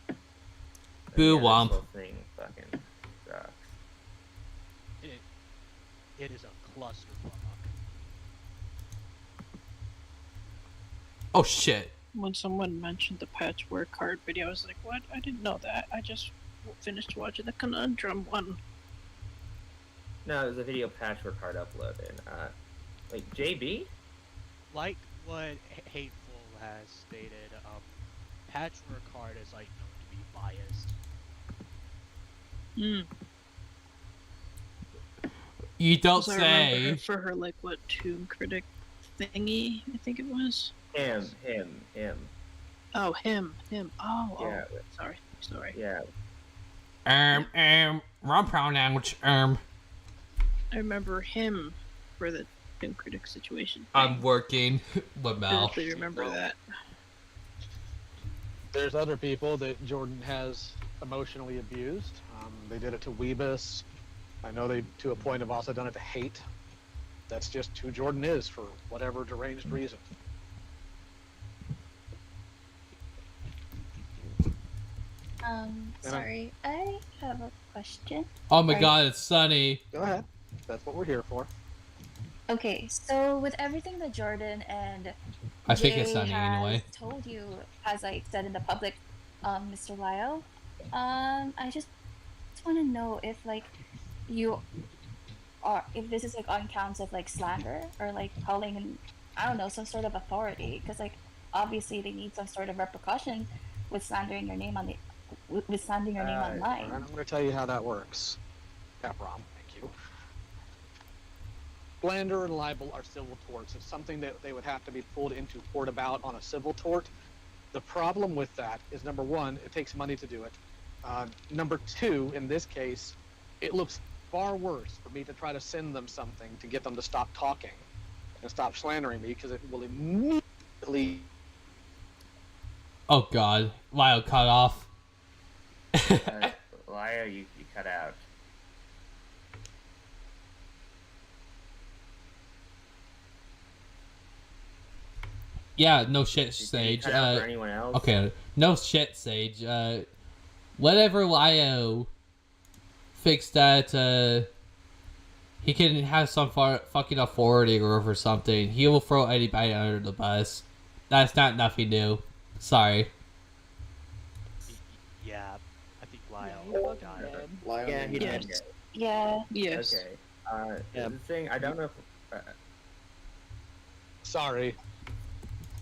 yeah. Boo Yeah, womp. this whole thing fucking sucks. It is a clusterfuck. Oh shit. When someone mentioned the patchwork card video, I was like, what? I didn't know that. I just finished watching the Conundrum one. No, there's a video patchwork card uploaded. Wait, JB? Like what Hateful has stated, Patchwork Card is known to be biased. You don't I say. remember her for her what Tomb Critic thingy, I think it was. Him. Oh, him. Oh, Yeah. oh. Sorry. Yeah. Wrong pronouns. I remember him for the Tomb Critic situation. I'm working with Mel. I remember that. There's other people that Jordan has emotionally abused. They did it to Weebus. I know they, to a point, have also done it to Hate. That's just who Jordan is for whatever deranged reason. Sorry, I have a question. Oh my god, it's Sunny. Go ahead. That's what we're here for. Okay, so with everything that Jordan and I think it's Jay Sunny has anyway. told you, has said in the public, Mr. Lyle, I just want to know if you are, if this is on counts of slander or calling in, I don't know, some sort of authority, because obviously they need some sort of repercussion with slandering your name on the with slandering your name online. I'm going to tell you how that works. Caprom, thank you. Slander and libel are civil torts. It's something that they would have to be pulled into court about on a civil tort. The problem with that is, number one, it takes money to do it. Number two, in this case, it looks far worse for me to try to send them something to get them to stop talking and stop slandering me because it will immediately. Oh God, Lyle cut off. Lyle, you cut out. Yeah, no shit, Sage. cut out for anyone else? Okay, no shit, Sage. Whatever Lio thinks that he can have some fucking authority over something, he will throw anybody under the bus. That's not nothing new. Sorry. Yeah, I think Lyle died. Yeah, he did. Yeah. Yes. Okay. The thing, I don't know if... Sorry.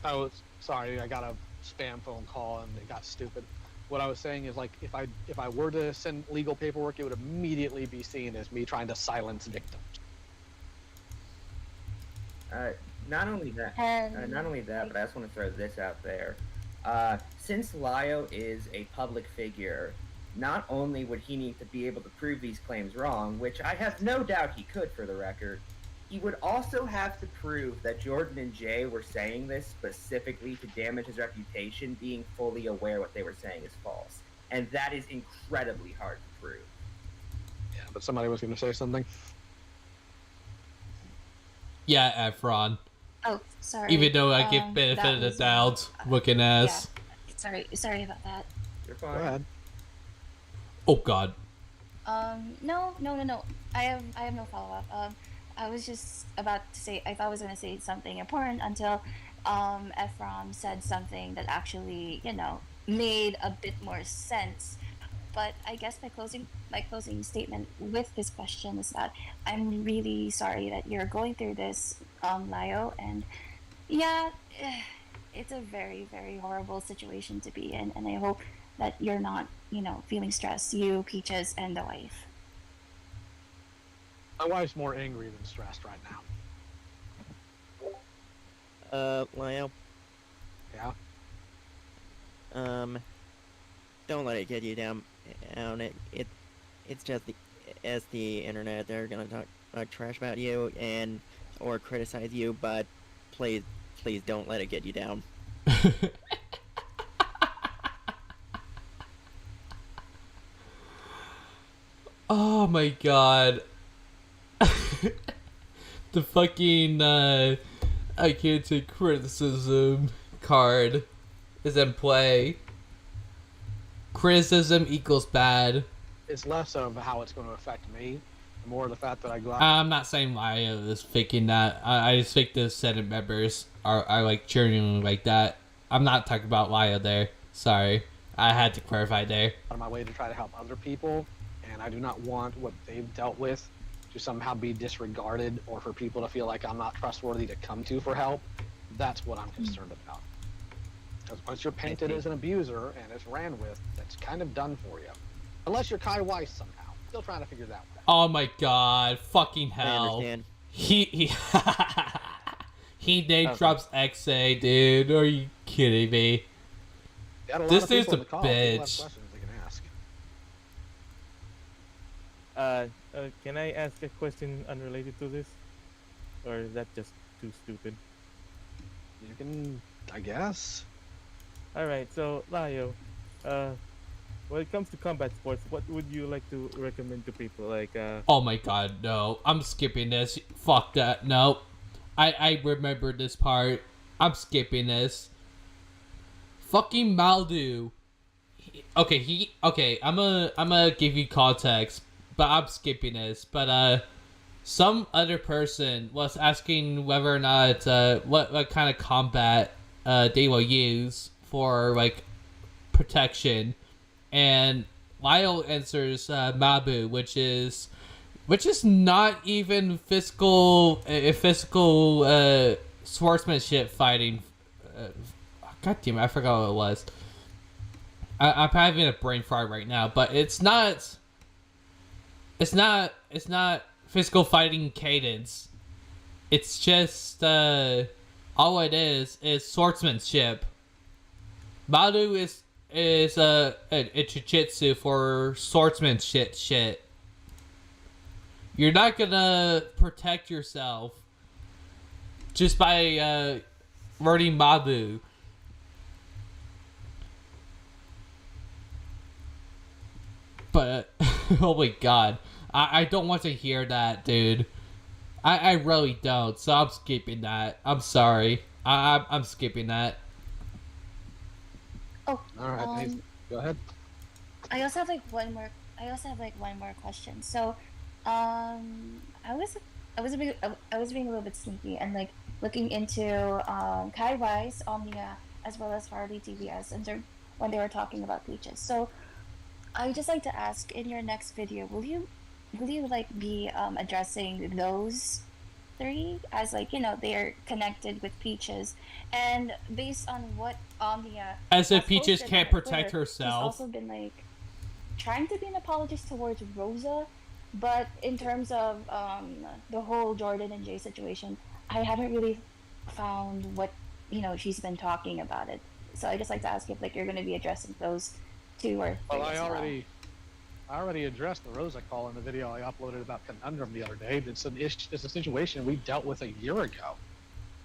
I was sorry. I got a spam phone call and it got stupid. What I was saying is, like, if I were to send legal paperwork, it would immediately be seen as me trying to silence victims. Not only that, but I just want to throw this out there. Since Lio is a public figure, not only would he need to be able to prove these claims wrong, which I have no doubt he could for the record, he would also have to prove that Jordan and Jay were saying this specifically to damage his reputation, being fully aware what they were saying is false. And that is incredibly hard to prove. Yeah, but somebody was going to say something. Yeah, Efron. Oh, sorry. Even though I give benefit of the doubt, looking ass. Yeah. Sorry about that. You're fine. Go ahead. Oh God. No. I have no follow up. I was just about to say, I thought I was going to say something important until Ephraim said something that actually, made a bit more sense. But I guess my closing statement with this question is that I'm really sorry that you're going through this, Lio, and yeah, it's a very, very horrible situation to be in, and I hope that you're not, feeling stressed, you, Peaches, and the wife. My wife's more angry than stressed right now. Lyle. Yeah? Don't let it get you down. It's just the internet. They're gonna talk trash about you or criticize you, but please don't let it get you down. Oh my God. The fucking I can't take criticism card is in play. Criticism equals bad. It's less of how it's going to affect me, more the fact that I go out. I'm not saying Lio is faking that. I just think the Senate members are like genuinely like that. I'm not talking about Lio there. Sorry. I had to clarify there. Out of my way to try to help other people, and I do not want what they've dealt with to somehow be disregarded or for people to feel like I'm not trustworthy to come to for help. That's what I'm concerned about. Because once you're painted as an abuser and it's ran with, that's kind of done for you. Unless you're Kai Weiss somehow. Still trying to figure that out. Oh my God. Fucking hell. I understand. He name drops XA, dude. Are you kidding me? This dude's a bitch. Can I ask a question unrelated to this? Or is that just too stupid? You can, I guess. Alright, so, Lio, when it comes to combat sports, what would you like to recommend to people? Oh my God, no. I'm skipping this. Fuck that. No. I remember this part. I'm skipping this. Fucking Maldu. Okay, I'm gonna give you context, but I'm skipping this. But some other person was asking whether or not what kind of combat they will use for like protection, and Lyle answers Mabu, which is not even physical swordsmanship fighting. God damn it, I forgot what it was. I'm having a brain fart right now, but it's not physical fighting cadence. It's just all it is swordsmanship. Maru is a jiu-jitsu for swordsmanship shit. You're not gonna protect yourself just by learning Mabu. But oh my god, I don't want to hear that, dude. I really don't. So I'm skipping that. I'm sorry. I'm skipping that. Oh, All right, go ahead. I also have like one more. I also have like one more question. So, I was being a little bit sneaky and like looking into Kai Weiss, Omnia, as well as Harley TVS, and when they were talking about Peaches. So, I would just like to ask, in your next video, will you like be addressing those three as like, you know, they're connected with Peaches, and based on what Omnia As if has Peaches posted can't on her protect Twitter, she's herself. also been like trying to be an apologist towards Rosa, but in terms of the whole Jordan and Jay situation, I haven't really found what, you know, she's been talking about it. So I just like to ask if like you're going to be addressing those two or three Well, as well. I already addressed the Rosa call in the video I uploaded about Conundrum the other day. It's a situation we dealt with a year ago.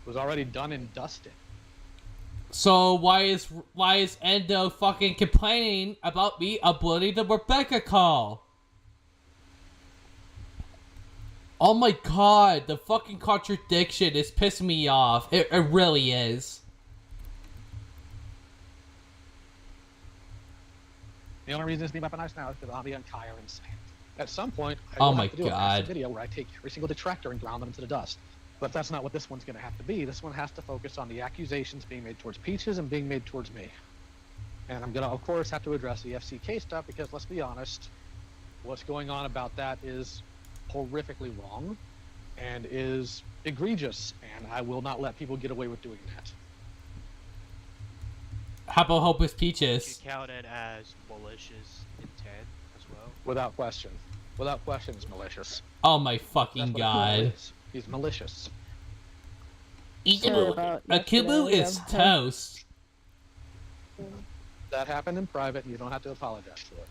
It was already done and dusted. So why is Endo fucking complaining about me uploading the Rebecca call? Oh my god, the fucking contradiction is pissing me off. It really is. The only reason it's being weaponized now is because Omnia and Kai are insane. At some point, I Oh will my have to do a God. massive video where I take every single detractor and ground them into the dust. But that's not what this one's going to have to be. This one has to focus on the accusations being made towards Peaches and being made towards me. And I'm going to, of course, have to address the FCK stuff because, let's be honest, what's going on about that is horrifically wrong and is egregious, and I will not let people get away with doing that. How about Hopeless Peaches? You count it as malicious intent as well. Without question. Without question, it's malicious. Oh my fucking That's what god. Akumu is. He's malicious. Akumu is toast. That happened in private, and you don't have to apologize for it.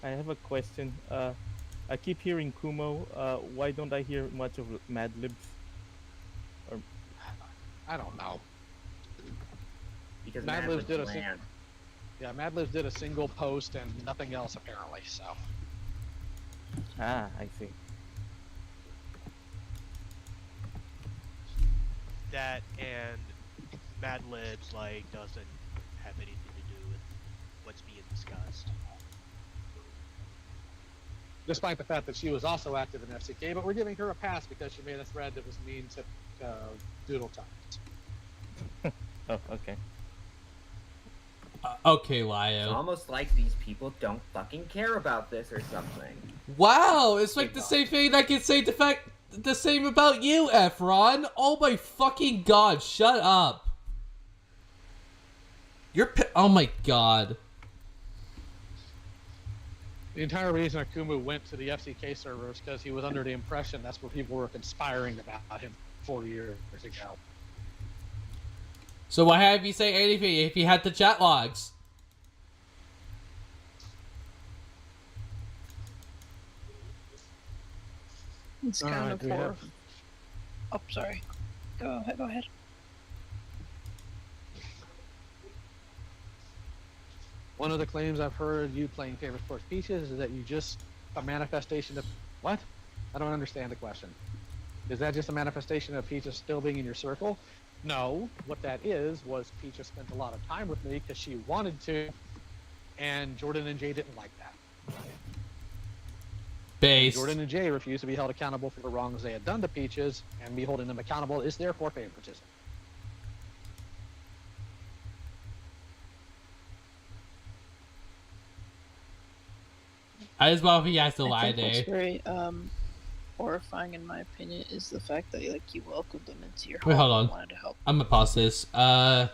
I have a question. I keep hearing Kumo. Why don't I hear much of Mad Libs? Or I don't know. Because Mad Mad Libs did a bland. Yeah, Mad Libs did a single post and nothing else apparently. So I see. That and Mad Libs like doesn't have anything to do with what's being discussed. despite the fact that she was also active in FCK, but we're giving her a pass because she made a thread that was mean to Doodle Times. Oh, okay. Okay, It's Lio. almost like these people don't fucking care about this or something. Wow, it's like the same thing I can say the same about you, Efron. Oh my fucking god, shut up. Oh my god. The entire reason Akumu went to the FCK server is because he was under the impression that's where people were conspiring about him 4 years ago. So why have you say anything if you had the chat logs? It's All kind right, of do we have- Oh, sorry. Go ahead. One of the claims I've heard you playing Favorite Sports Peaches is that you just a manifestation of what? I don't understand the question. Is that just a manifestation of Peaches still being in your circle? No, what that is was Peaches spent a lot of time with me because she wanted to, and Jordan and Jay didn't like that. Based. Jordan and Jay refused to be held accountable for the wrongs they had done to Peaches, and me holding them accountable is therefore favoritism. I just want if he has to lie I think what's there. very horrifying in my opinion is the fact that like you welcomed them into your home Wait, hold and on. wanted to help. I'm gonna pause this. Oh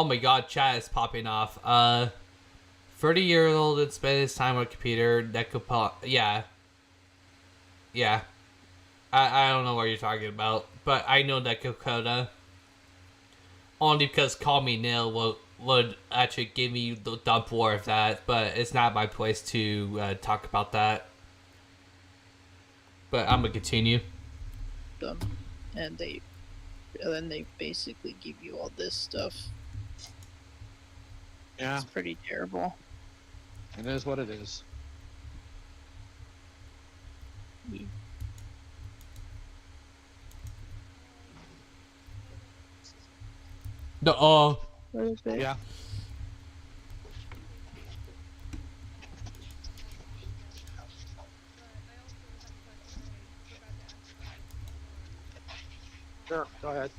my god, chat is popping off. 30-year-old that spent his time on a computer. Yeah. Yeah. I don't know what you're talking about, but I know that Dakota. Only because Call Me Nil would actually give me the dump war of that, but it's not my place to talk about that. But I'm gonna continue. Them, and then they basically give you all this stuff. Yeah. It's pretty terrible. It is what it is. No. Yeah. Sure, go ahead.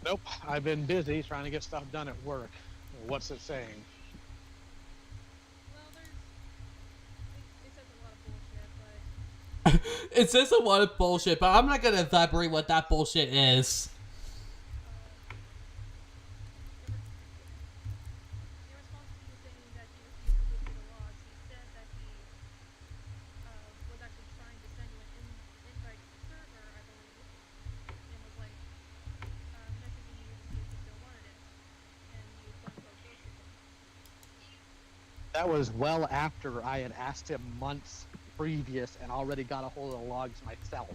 Nope, I've been busy trying to get stuff done at work. What's it saying? It says a lot of bullshit, but I'm not gonna elaborate what that bullshit is. That was well after I had asked him months previous and already got a hold of the logs myself.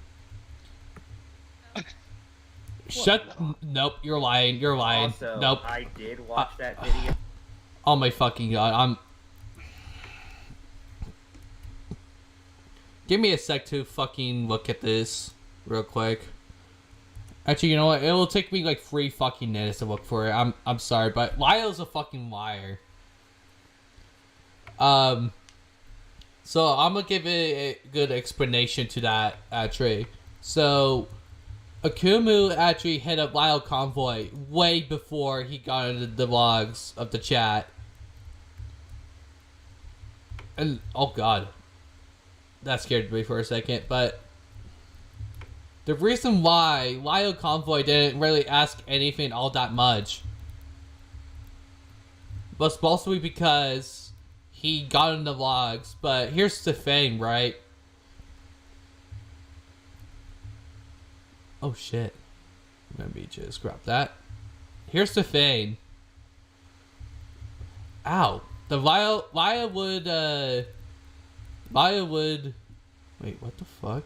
Nope, you're lying. You're lying. Also, Nope. I did watch that video. Oh my fucking god, Give me a sec to fucking look at this real quick. Actually, you know what? It will take me like 3 fucking minutes to look for it. I'm sorry, but Lyle's a fucking liar. So I'm gonna give it a good explanation to that, actually. So, Akumu actually hit up Lyle Convoy way before he got into the logs of the chat. And, oh god. That scared me for a second, but the reason why Lyle Convoy didn't really ask anything all that much was mostly because he got in the logs, but here's the thing, right? Oh shit. Let me just grab that. Here's the thing. Ow. The Lyle would, wait, what the fuck?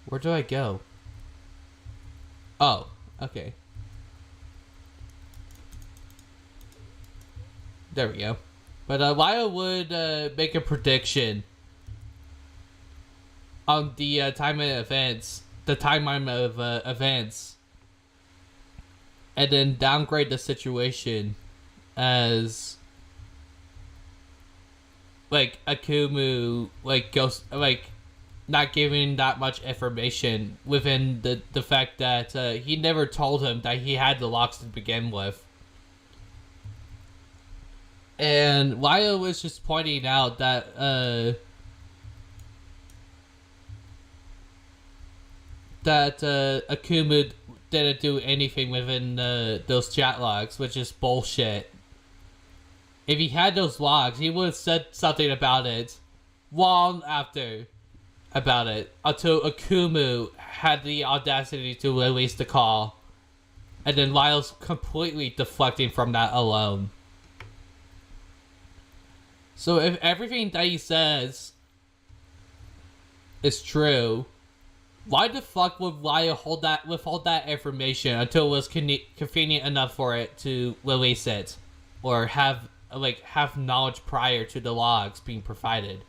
Where do I go? Oh, okay. There we go. But Lyle would make a prediction on the timeline of events, and then downgrade the situation as like Akumu goes not giving that much information within the fact that he never told him that he had the locks to begin with. And Lyle was just pointing out that Akumu didn't do anything within those chat logs, which is bullshit. If he had those logs, he would have said something about it long after about it, until Akumu had the audacity to release the call, and then Lyle's completely deflecting from that alone. So if everything that he says is true, why the fuck would Lyle withhold that information until it was convenient enough for it to release it, or have knowledge prior to the logs being provided?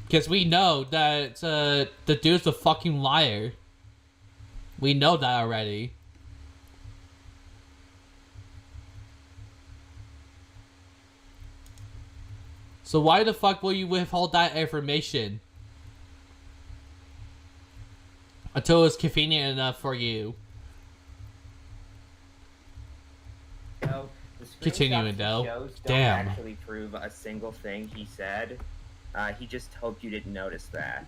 Because we know that the dude's a fucking liar. We know that already. So why the fuck will you withhold that information until it's convenient enough for you? The Continuing screenshots though. he shows don't Damn. actually prove a single thing he said. He just hoped you didn't notice that.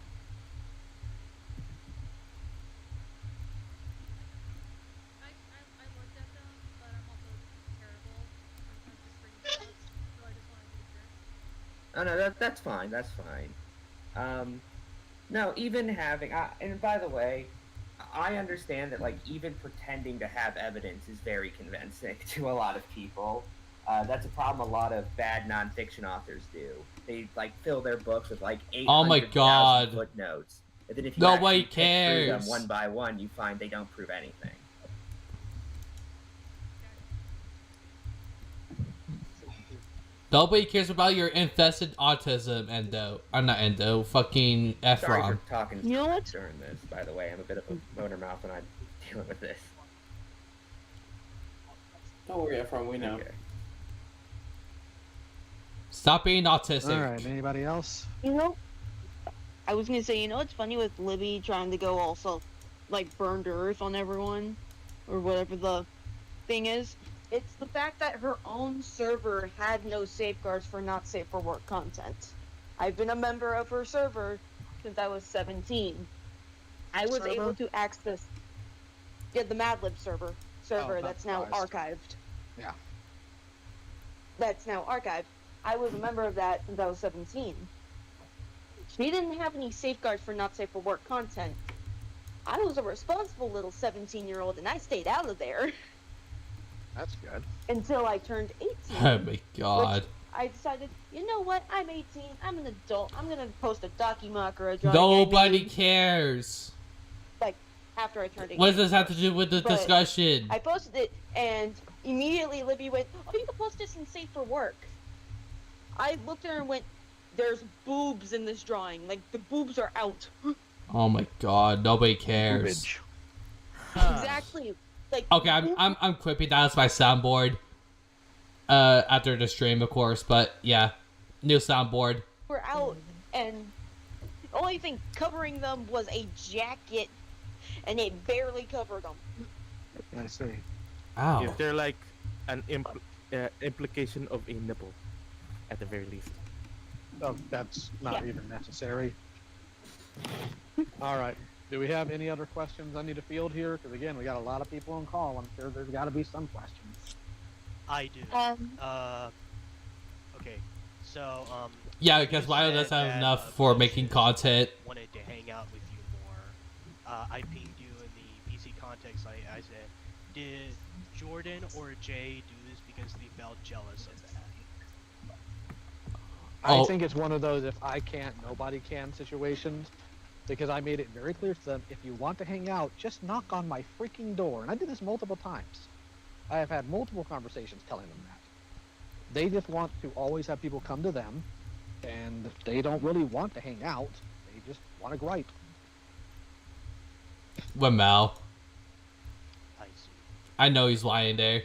no, that's fine. That's fine. No, even having, and by the way, I understand that like even pretending to have evidence is very convincing to a lot of people. That's a problem a lot of bad nonfiction authors do. They like fill their books with like 800,000 footnotes, and then if you Nobody actually pick through them cares. one by one, you find they don't prove anything. Nobody cares about your infested autism, Endo. I'm not Endo. Fucking Sorry Efron. for talking You know what? during this, by the way. I'm a bit of a motor mouth when I'm dealing with this. Don't worry, Efron, we know. Okay. Stop being autistic. All right. Anybody else? You know, I was gonna say, you know, it's funny with Libby trying to go also, like, burned earth on everyone, or whatever the thing is. It's the fact that her own server had no safeguards for not safe for work content. I've been a member of her server since I was 17. I was able to access, the Mad Lib server that's now archived. Yeah. That's now archived. I was a member of that since I was 17. She didn't have any safeguards for not safe for work content. I was a responsible little 17-year-old and I stayed out of there. That's good. Until I turned 18. Oh my god. I decided, you know what? I'm 18. I'm an adult. I'm gonna post a documock or a drawing. Nobody cares. Like after I turned 18. What does this have to do with the But discussion? I posted it, and immediately Libby went, "Oh, you can post this in Safe for Work." I looked at her and went, "There's boobs in this drawing. Like the boobs are out." Oh my god. Nobody cares. Exactly. Like Okay, I'm quipping. That's my soundboard. After the stream, of course. But yeah, new soundboard. were out, and the only thing covering them was a jacket, and it barely covered them. I see. Ow. If they're like an implication of a nipple, at the very least. Oh, that's not even necessary. All right. Do we have any other questions I need to field here? Because again, we got a lot of people on call. I'm sure there's got to be some questions. I do. Okay. So, Yeah, because Lyle doesn't have enough for making content. Wanted to hang out with you more. I pinged you in the PC context. I said, did Jordan or Jay do this because they felt jealous of that? I think it's one of those if I can't, nobody can situations. Because I made it very clear to them, if you want to hang out, just knock on my freaking door. And I did this multiple times. I have had multiple conversations telling them that. They just want to always have people come to them, and they don't really want to hang out. They just want to gripe. What Mal? I see. I know he's lying there.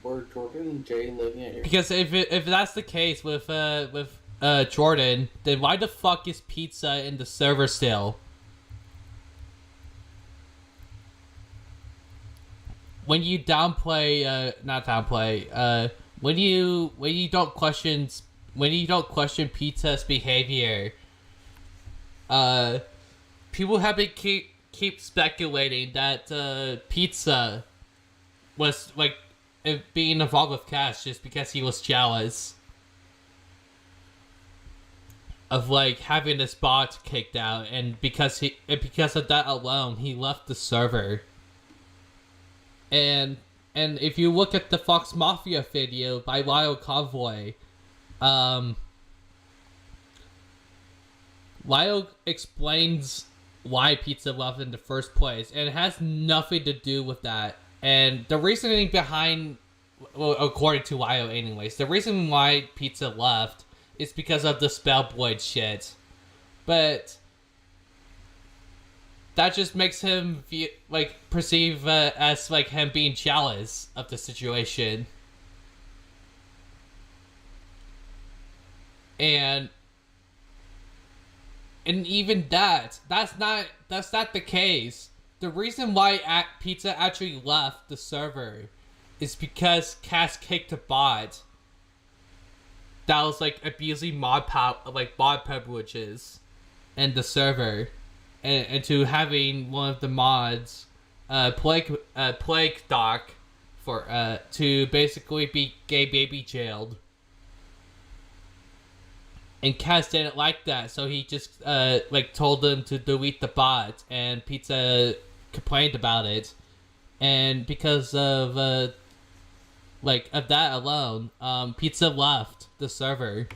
Were Jordan and Jay living at your... Because if that's the case with Jordan, then why the fuck is pizza in the server still? When you downplay, not downplay, when you don't question pizza's behavior, people have been keep speculating that pizza was like being involved with Cass just because he was jealous of like having his bot kicked out, and because of that alone he left the server. And if you look at the Fox Mafia video by Lyle Convoy, Lyle explains why pizza left in the first place, and it has nothing to do with that. And the reasoning behind, well, according to Lyle anyways, the reason why pizza left is because of the Spellboy shit. But that just makes him perceive as like him being jealous of the situation. And even that's not the case. The reason why Pizza actually left the server is because Cass kicked a bot that was like abusing mod privileges in the server, and to having one of the mods, Plague Doc, for to basically be gay baby jailed. And Kaz didn't like that, so he just like told them to delete the bot, and Pizza complained about it. And because of of that alone, Pizza left the server.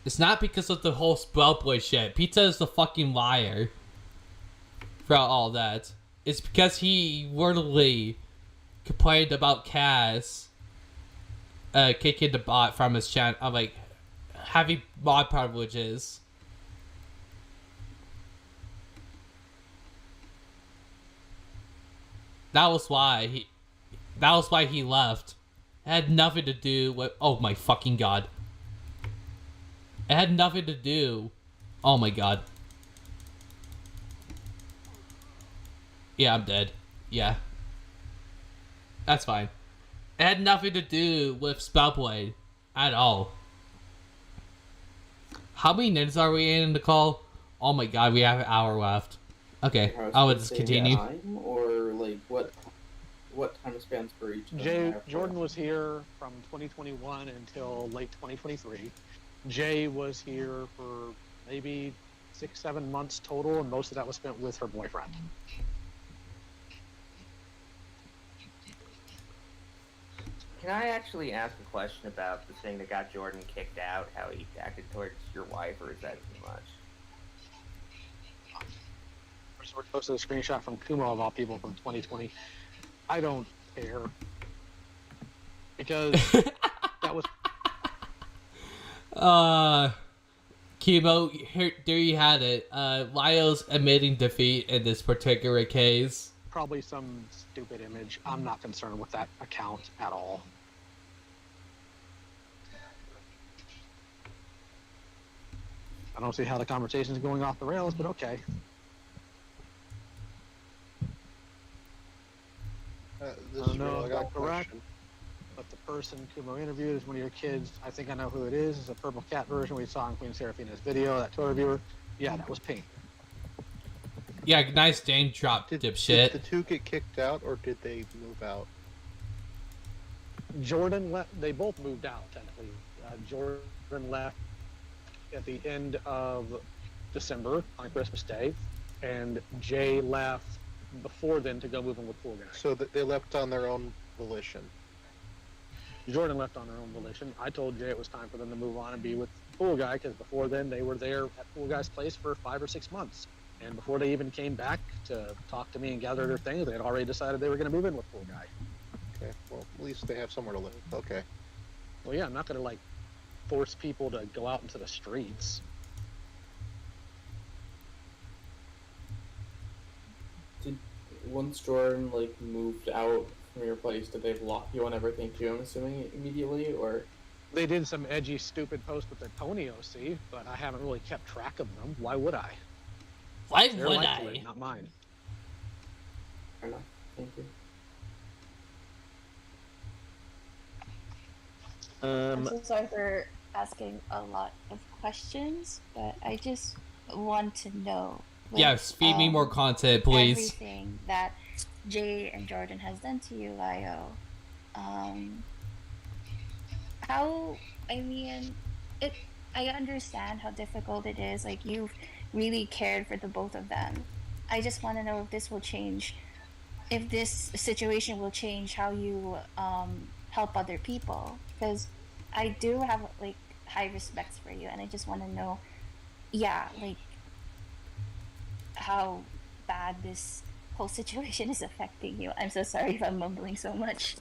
It's not because of the whole Sprout Boy shit. Pizza is the fucking liar throughout all that. It's because he wordily complained about Kaz kicking the bot from his channel, like having mod privileges. That was why he left. It had nothing to do with. Oh my fucking god. It had nothing to do. Oh my god. Yeah, I'm dead. Yeah. That's fine. It had nothing to do with Spoutblade at all. How many minutes are we in the call? Oh my god, we have an hour left. Okay, I will just continue. Time or like what time spans for each of them Jay there? Jordan was here from 2021 until late 2023. Jay was here for maybe 6-7 months total, and most of that was spent with her boyfriend. Can I actually ask a question about the thing that got Jordan kicked out, how he acted towards your wife, or is that too much? We're posted a screenshot from Kumo of all people from 2020. I don't care. Because that was... Kumo, here, there you had it. Lyle's admitting defeat in this particular case. Probably some stupid image. I'm not concerned with that account at all. I don't see how the conversation is going off the rails, but okay. This I is don't know really if that's correct, but the person Kumo interviewed is one of your kids. I think I know who it is. It's a purple cat version we saw in Queen Seraphina's video, that Twitter viewer. Yeah, that was pink. Yeah, nice name drop, dipshit. Did the two get kicked out, or did they move out? Jordan left. They both moved out, technically. Jordan left at the end of December on Christmas Day, and Jay left before then to go move in with Pool Guy. So they left on their own volition. Jordan left on their own volition. I told Jay it was time for them to move on and be with Pool Guy, because before then they were there at Pool Guy's place for 5 or 6 months. And before they even came back to talk to me and gather their things, they had already decided they were going to move in with Pool Guy. Okay, well, at least they have somewhere to live. Okay. Well, yeah, I'm not going to, like, force people to go out into the streets. Once Jordan like moved out from your place, did they block you on everything too? I'm assuming immediately, or They did some edgy, stupid posts with their pony OC, but I haven't really kept track of them. Why would I? Why Their would life to I? live, not mine. fair enough. Thank you. I'm so sorry for asking a lot of questions, but I just want to know. with, Yes, feed me more content, please. Everything that Jay and Jordan has done to you, Lio. How, I mean, I understand how difficult it is. Like, you've really cared for the both of them. I just want to know if this will change, if this situation will change how you help other people. Because I do have, like, high respects for you, and I just want to know, yeah, like, how bad this whole situation is affecting you. I'm so sorry if I'm mumbling so much.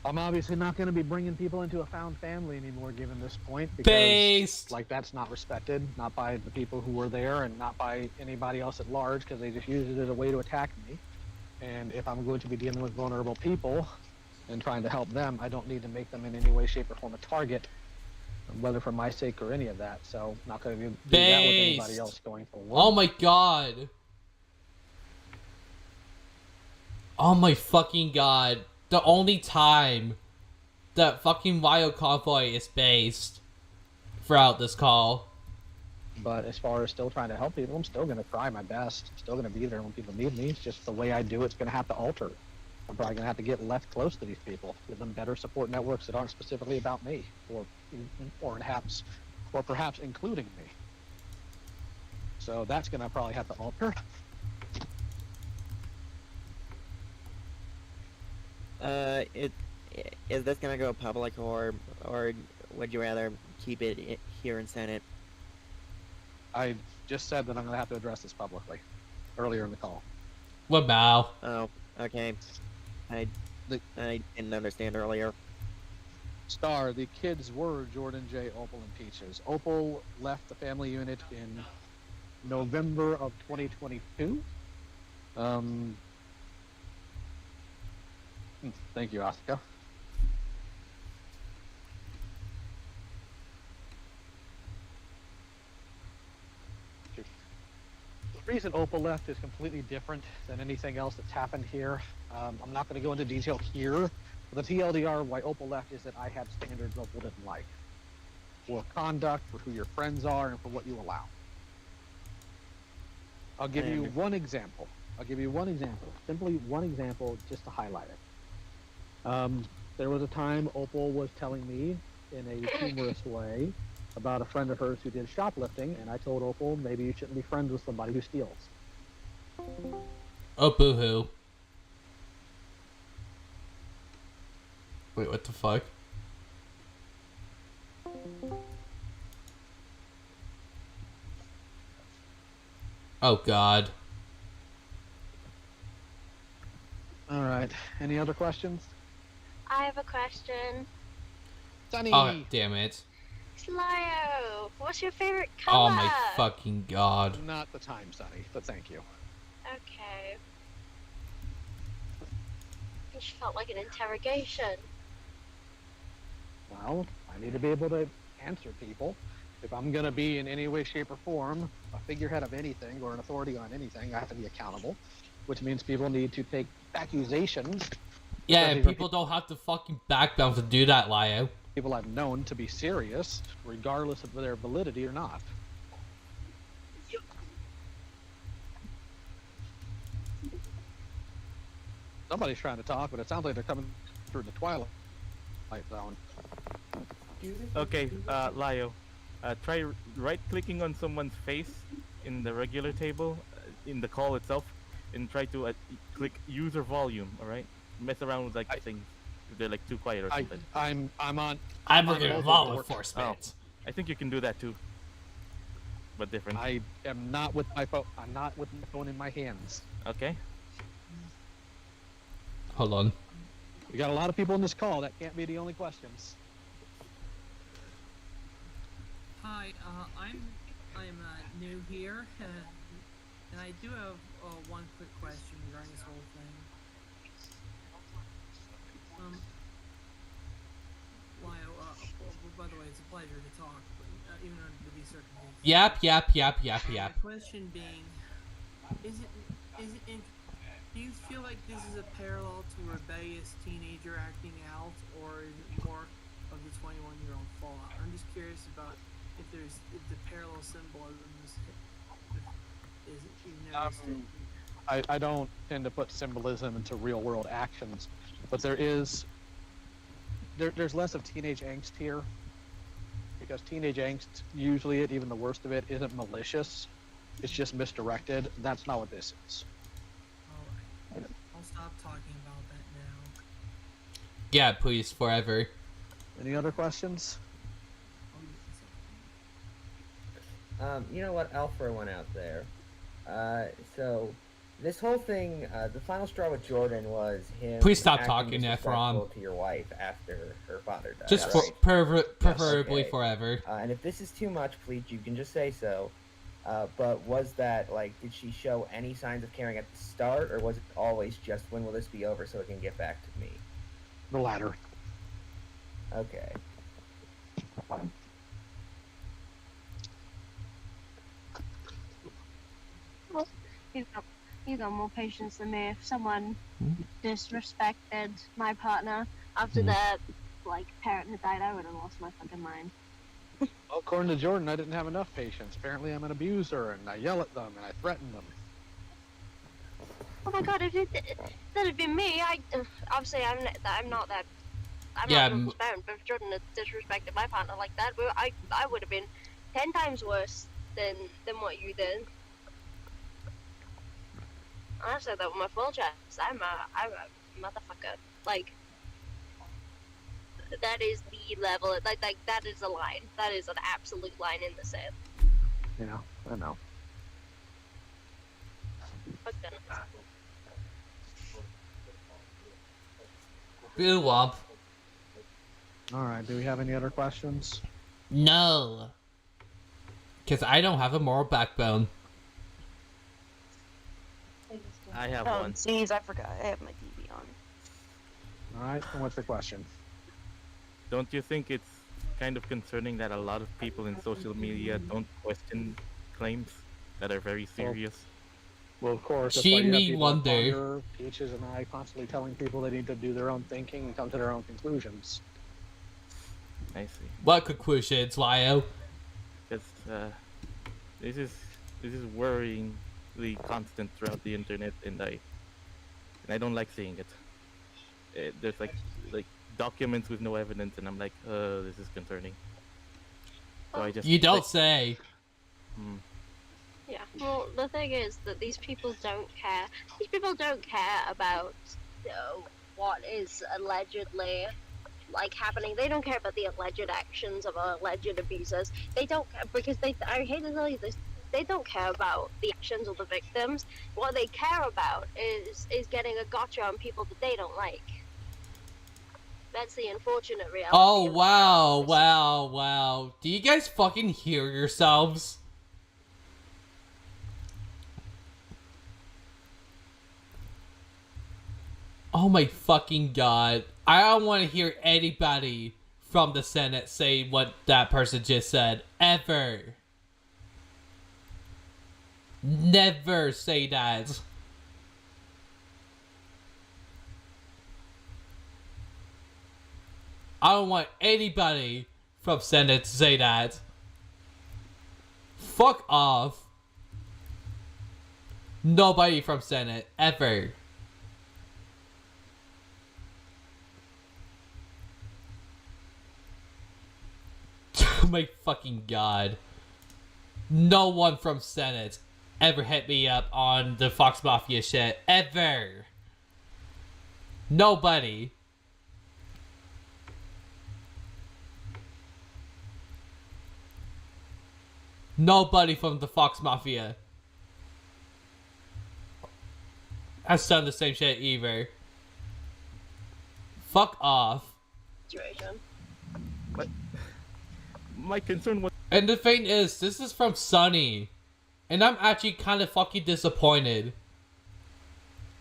I'm obviously not going to be bringing people into a found family anymore given this point, because Based. like, that's not respected, not by the people who were there and not by anybody else at large, because they just used it as a way to attack me. And if I'm going to be dealing with vulnerable people and trying to help them, I don't need to make them in any way, shape, or form a target, whether for my sake or any of that. So not going to do that with anybody Based. else going forward. Oh my god. Oh my fucking god. The only time that fucking Lio Convoy is based throughout this call. But as far as still trying to help people, I'm still going to try my best. Still going to be there when people need me. It's just the way I do it's going to have to alter. I'm probably going to have to get less close to these people, give them better support networks that aren't specifically about me, or perhaps including me. So that's going to probably have to alter. Is this gonna go public, or would you rather keep it here in Senate? I just said that I'm going to have to address this publicly earlier in the call. What about? Oh, okay. I didn't understand earlier. Star, the kids were Jordan, J, Opal, and Peaches. Opal left the family unit in November of 2022. Thank you, Asuka. The reason Opal left is completely different than anything else that's happened here. I'm not going to go into detail here. But the TLDR, why Opal left, is that I had standards Opal didn't like. For conduct, for who your friends are, and for what you allow. I'll give you one example. Simply one example, just to highlight it. There was a time Opal was telling me in a humorous way about a friend of hers who did shoplifting, and I told Opal, maybe you shouldn't be friends with somebody who steals. Oh, boo-hoo. Wait, what the fuck? Oh, God. All right. Any other questions? I have a question. Sunny! Oh, damn it. Slyo, what's your favorite color? Oh, my fucking God. Not the time, Sunny, but thank you. Okay. It just felt like an interrogation. Well, I need to be able to answer people. If I'm going to be in any way, shape, or form a figurehead of anything or an authority on anything, I have to be accountable, which means people need to take accusations. Yeah, and people don't have to fucking backbone to do that, Lio. People I've known to be serious, regardless of their validity or not. Somebody's trying to talk, but it sounds like they're coming through the twilight zone. Okay, Lio, try right-clicking on someone's face in the regular table, in the call itself, and try to click user volume. All right, mess around with like things if they're like too quiet or something. I'm on. I'm looking at law enforcement. I think you can do that too, but different. I am not with my phone. I'm not with my phone in my hands. Okay. Hold on. We got a lot of people in this call. That can't be the only questions. Hi, I'm new here, and I do have one quick question regarding this whole thing. Lio, by the way, it's a pleasure to talk, but even under these circumstances. Yep. My question being, do you feel like this is a parallel to a rebellious teenager acting out, or is it more of the 21-year-old fallout? I'm just curious about if the parallel symbolism is you've noticed it. I don't tend to put symbolism into real-world actions, but there's less of teenage angst here, because teenage angst, usually even the worst of it, isn't malicious. It's just misdirected. That's not what this is. Alright. I'll stop talking about that now. Yeah, please, forever. Any other questions? You know what? I'll throw one out there. So, this whole thing, the final straw with Jordan was him. Please stop acting talking, disrespectful Efron. to your wife after her father died. Just right? preferably Okay. forever. And if this is too much, please, you can just say so. But was that, like, did she show any signs of caring at the start, or was it always just, when will this be over so it can get back to me? The latter. Okay. You've got more patience than me. If someone disrespected my partner after their parent had died, I would have lost my fucking mind. Well, according to Jordan, I didn't have enough patience. Apparently, I'm an abuser, and I yell at them, and I threaten them. Oh my god, if that had been me, obviously I'm not that. I'm Yeah, not an uncle's parent, but if Jordan had disrespected my partner like that, I would have been 10 times worse than what you did. I said that with my full chest. I'm a motherfucker. Like, that is the level. Like that is a line. That is an absolute line in the sand. Yeah, I know. Boo womp. All right. Do we have any other questions? No. Because I don't have a moral backbone. I have Oh, one. jeez, I forgot. I have my TV on. All right. And what's the question? Don't you think it's kind of concerning that a lot of people in social media don't question claims that are very serious? Well, of course. That's She why you have me people one like day. Ponder, Peaches, and I constantly telling people they need to do their own thinking and come to their own conclusions. I see. What conclusions, Lio? Because this is worryingly constant throughout the internet, and I don't like seeing it. There's like documents with no evidence, and I'm like, this is concerning. So I just You don't say. Yeah. Well, the thing is that these people don't care. These people don't care about what is allegedly happening. They don't care about the alleged actions of alleged abusers. They don't care because I hate to tell you this. They don't care about the actions of the victims. What they care about is getting a gotcha on people that they don't like. That's the unfortunate reality. Oh, wow. Do you guys fucking hear yourselves? Oh my fucking god. I don't want to hear anybody from the Senate say what that person just said. Ever. Never say that. I don't want anybody from Senate to say that. Fuck off. Nobody from Senate, ever. Oh my fucking god. No one from Senate ever hit me up on the Fox Mafia shit. Ever. Nobody. Nobody from the Fox Mafia has done the same shit either. Fuck off. But my concern was... And the thing is, this is from Sunny. And I'm actually kind of fucking disappointed.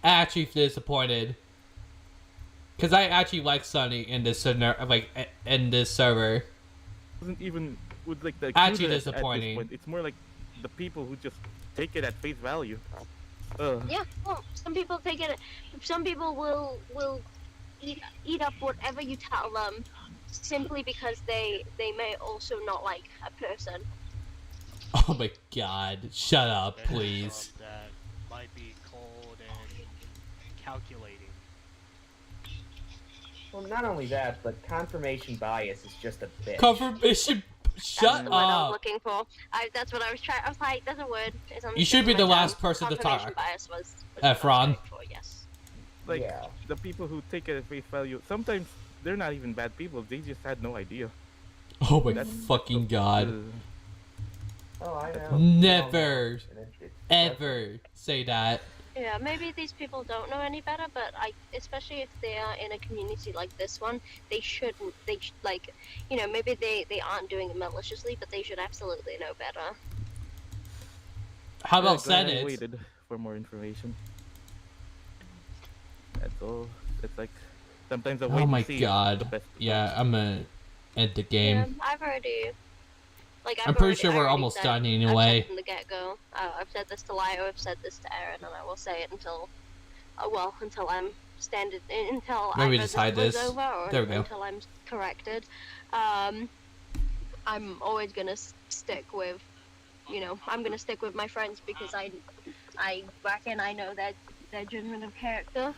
Actually disappointed. Because I actually like Sunny in this in this server. Wasn't even with the actually accuser disappointing. At this point. It's more like the people who just take it at face value. Yeah, well, some people take it. Some people will eat up whatever you tell them, simply because they may also not like a person. Oh my god! Shut up, please. That might be cold and calculating. Well, not only that, but confirmation bias is just a bitch. Confirmation. Shut That's the word I was up. looking for. That's what I was trying. I was like, there's a word. It's on You should be the last person to confirmation talk. bias was Efron. for, yes. Like, the people who take it at face value, sometimes they're not even bad people. They just had no idea. Oh my fucking god. Oh, I know. Never, ever say that. Yeah, maybe these people don't know any better, but especially if they are in a community like this one, they shouldn't. Maybe they aren't doing it maliciously, but they should absolutely know better. How about glad I Senate? waited for more information. That's all. It's like sometimes I wait Oh my and see. is the god. best Yeah, I'm gonna end the game. Yeah, I've already. I'm pretty sure we're almost done anyway. I've said from the get-go. I've said this to Lio. I've said this to Aaron, and I will say it until I'm standing until Maybe either just hide this this. is over or There we go. until I'm corrected. I'm always gonna stick with, I'm gonna stick with my friends because I reckon I know their judgment of character,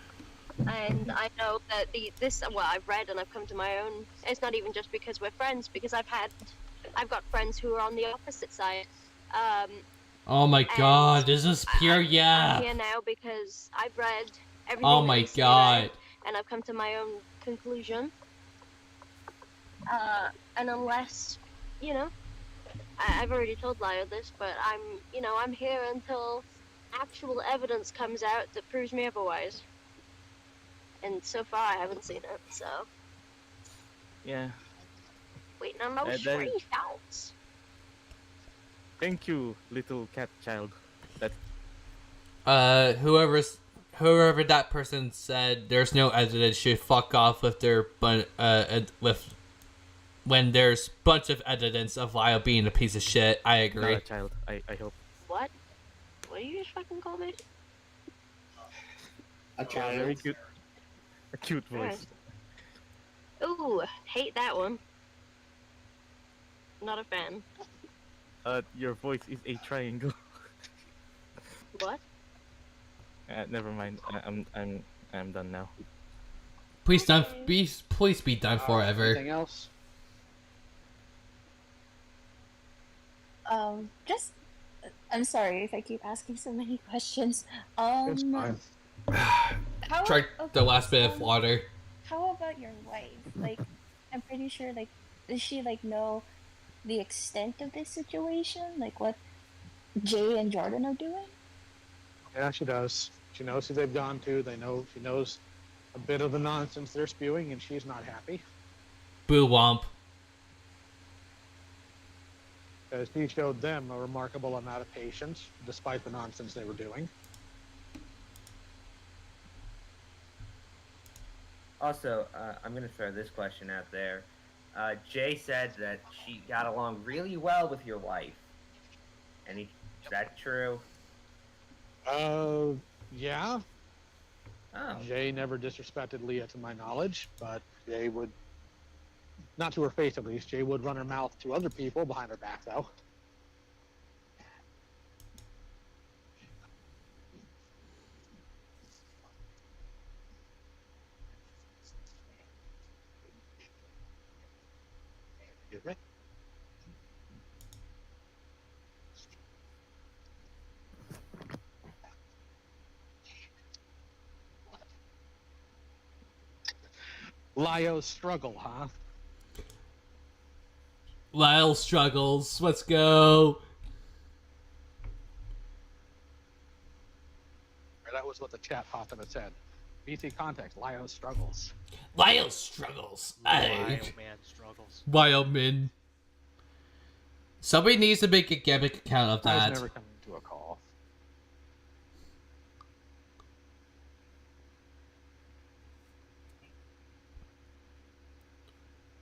and I know that I've read and I've come to my own. It's not even just because we're friends, because I've got friends who are on the opposite side. Oh my god, this is pure I'm yeah. here now because I've read everything Oh that my needs to be god. read, and I've come to my own conclusion. And unless, I've already told Lyle this, but I'm here until actual evidence comes out that proves me otherwise. And so far, I haven't seen it, so Yeah. waiting on those That is- screenshots. Thank you, little cat child. That Whoever that person said there's no evidence should fuck off with their with when there's bunch of evidence of Lyle being a piece of shit. I agree. not a child. I hope. What? What do you just fucking call me? A child. Very cute. A cute voice. Ooh, hate that one. Not a fan. Your voice is a triangle. What? Never mind. I'm done now. Please be done forever. Anything else? Just, I'm sorry if I keep asking so many questions. It's fine. Try the last bit of water. How about your wife? Like, I'm pretty sure, like, does she, like, know the extent of this situation? Like, what Jay and Jordan are doing? Yeah, she does. She knows who they've gone to. She knows a bit of the nonsense they're spewing, and she's not happy. Boo womp. Because he showed them a remarkable amount of patience, despite the nonsense they were doing. Also, I'm going to throw this question out there. Jay said that she got along really well with your wife. Is that true? Yeah. Oh. Jay never disrespected Leah to my knowledge, but Jay would, not to her face at least, Jay would run her mouth to other people behind her back, though. Excuse me. Lyo's struggle, huh? Lyle struggles. Let's go. That was what the chat popped in and said. BC context, Lyo struggles. Lyle struggles. Lyle man struggles. Lyle man. Somebody needs to make a gimmick account of that. I've never come to a call.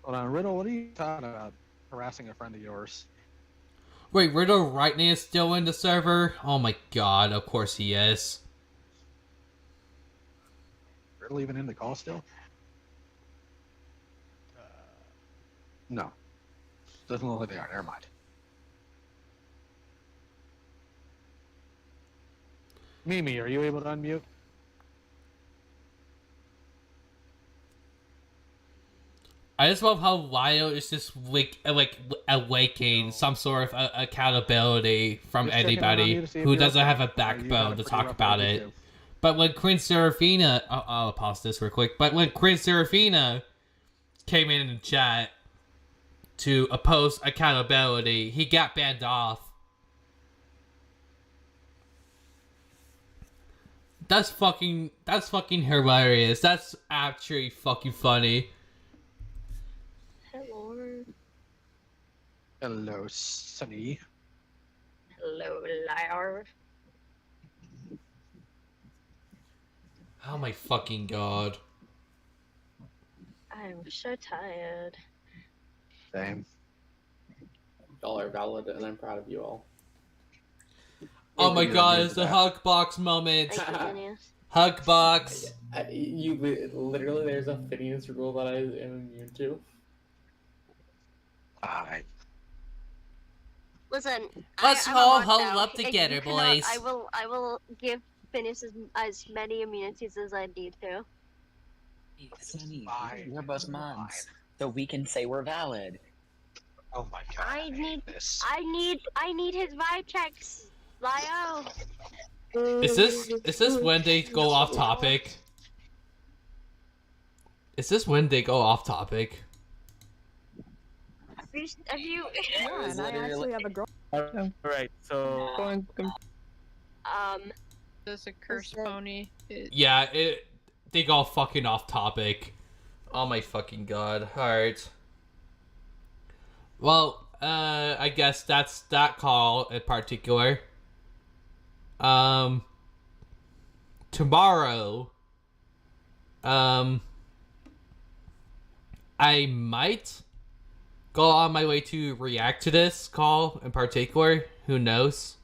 Hold on, Riddle, what are you talking about? Harassing a friend of yours. Wait, Riddle Rightney is still in the server? Oh my god, of course he is. Riddle even in the call still? No. Doesn't look like they are. Never mind. Mimi, are you able to unmute? I just love how Lyle is just like awakening some sort of accountability from Just checking in on anybody you to see if who you're doesn't okay. have a You got backbone a to pretty talk rough about day, it. too. But when Quinn Serafina, I'll pause this real quick. But when Quinn Serafina came in the chat to oppose accountability, he got banned off. That's fucking hilarious. That's actually fucking funny. Hello. Hello, Sunny. Hello, liar. Oh my fucking god. I'm so tired. Same. Y'all are valid, and I'm proud of you all. Oh my You're god, immune it's to the that. hug box moment. Thank you, Phineas. Hug box. Literally, there's a Phineas rule that I am immune to. Alright. Listen. Let's I'm a all mod huddle now. up together, You cannot- boys. I will give Phineas as many immunities as I need to. Sunny, we're both mods, so we can say we're valid. Oh my god! I need his vibe checks, Lio. Is this when they go off topic? Is this when they go off topic? Have you? Yeah, and I actually have a girl. Alright, so... There's a curse pony. Yeah, they go fucking off topic. Oh my fucking god. Alright. Well, I guess that's that call in particular. Tomorrow, I might go on my way to react to this call in particular. Who knows?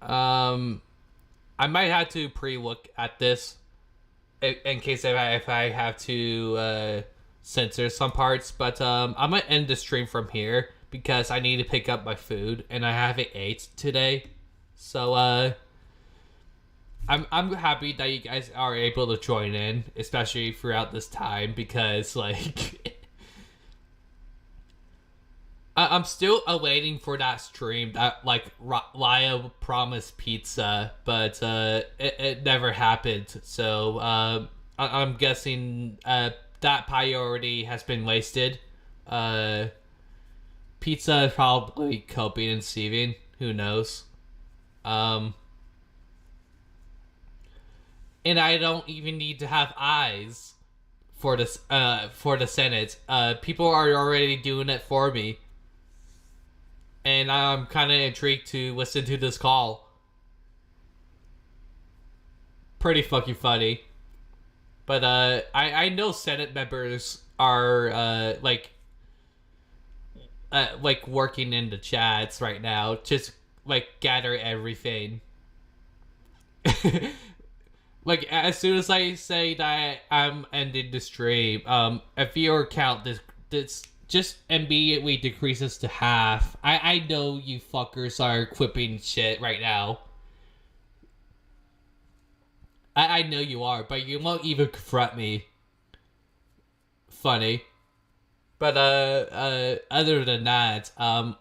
I might have to pre-look at this in case if I have to censor some parts, but I'm gonna end the stream from here because I need to pick up my food and I haven't ate today. So I'm happy that you guys are able to join in, especially throughout this time, because like I'm still awaiting for that stream that like Lio promised pizza, but it never happened. So I'm guessing that priority has been wasted. Pizza is probably coping and receiving. Who knows? And I don't even need to have eyes for this for the Senate. People are already doing it for me. And I'm kind of intrigued to listen to this call. Pretty fucking funny. But I know Senate members are like working in the chats right now, just like gather everything. Like as soon as I say that I'm ending the stream, a viewer count this just immediately decreases to half. I know you fuckers are equipping shit right now. I know you are, but you won't even confront me. Funny. But other than that, I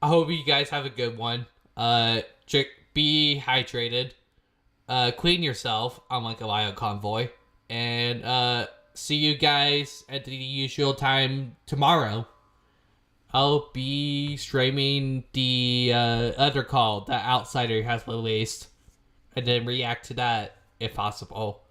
hope you guys have a good one. Be hydrated. Clean yourself, unlike a Lio convoy. And see you guys at the usual time tomorrow. I'll be streaming the other call that Outsider has released, and then react to that if possible.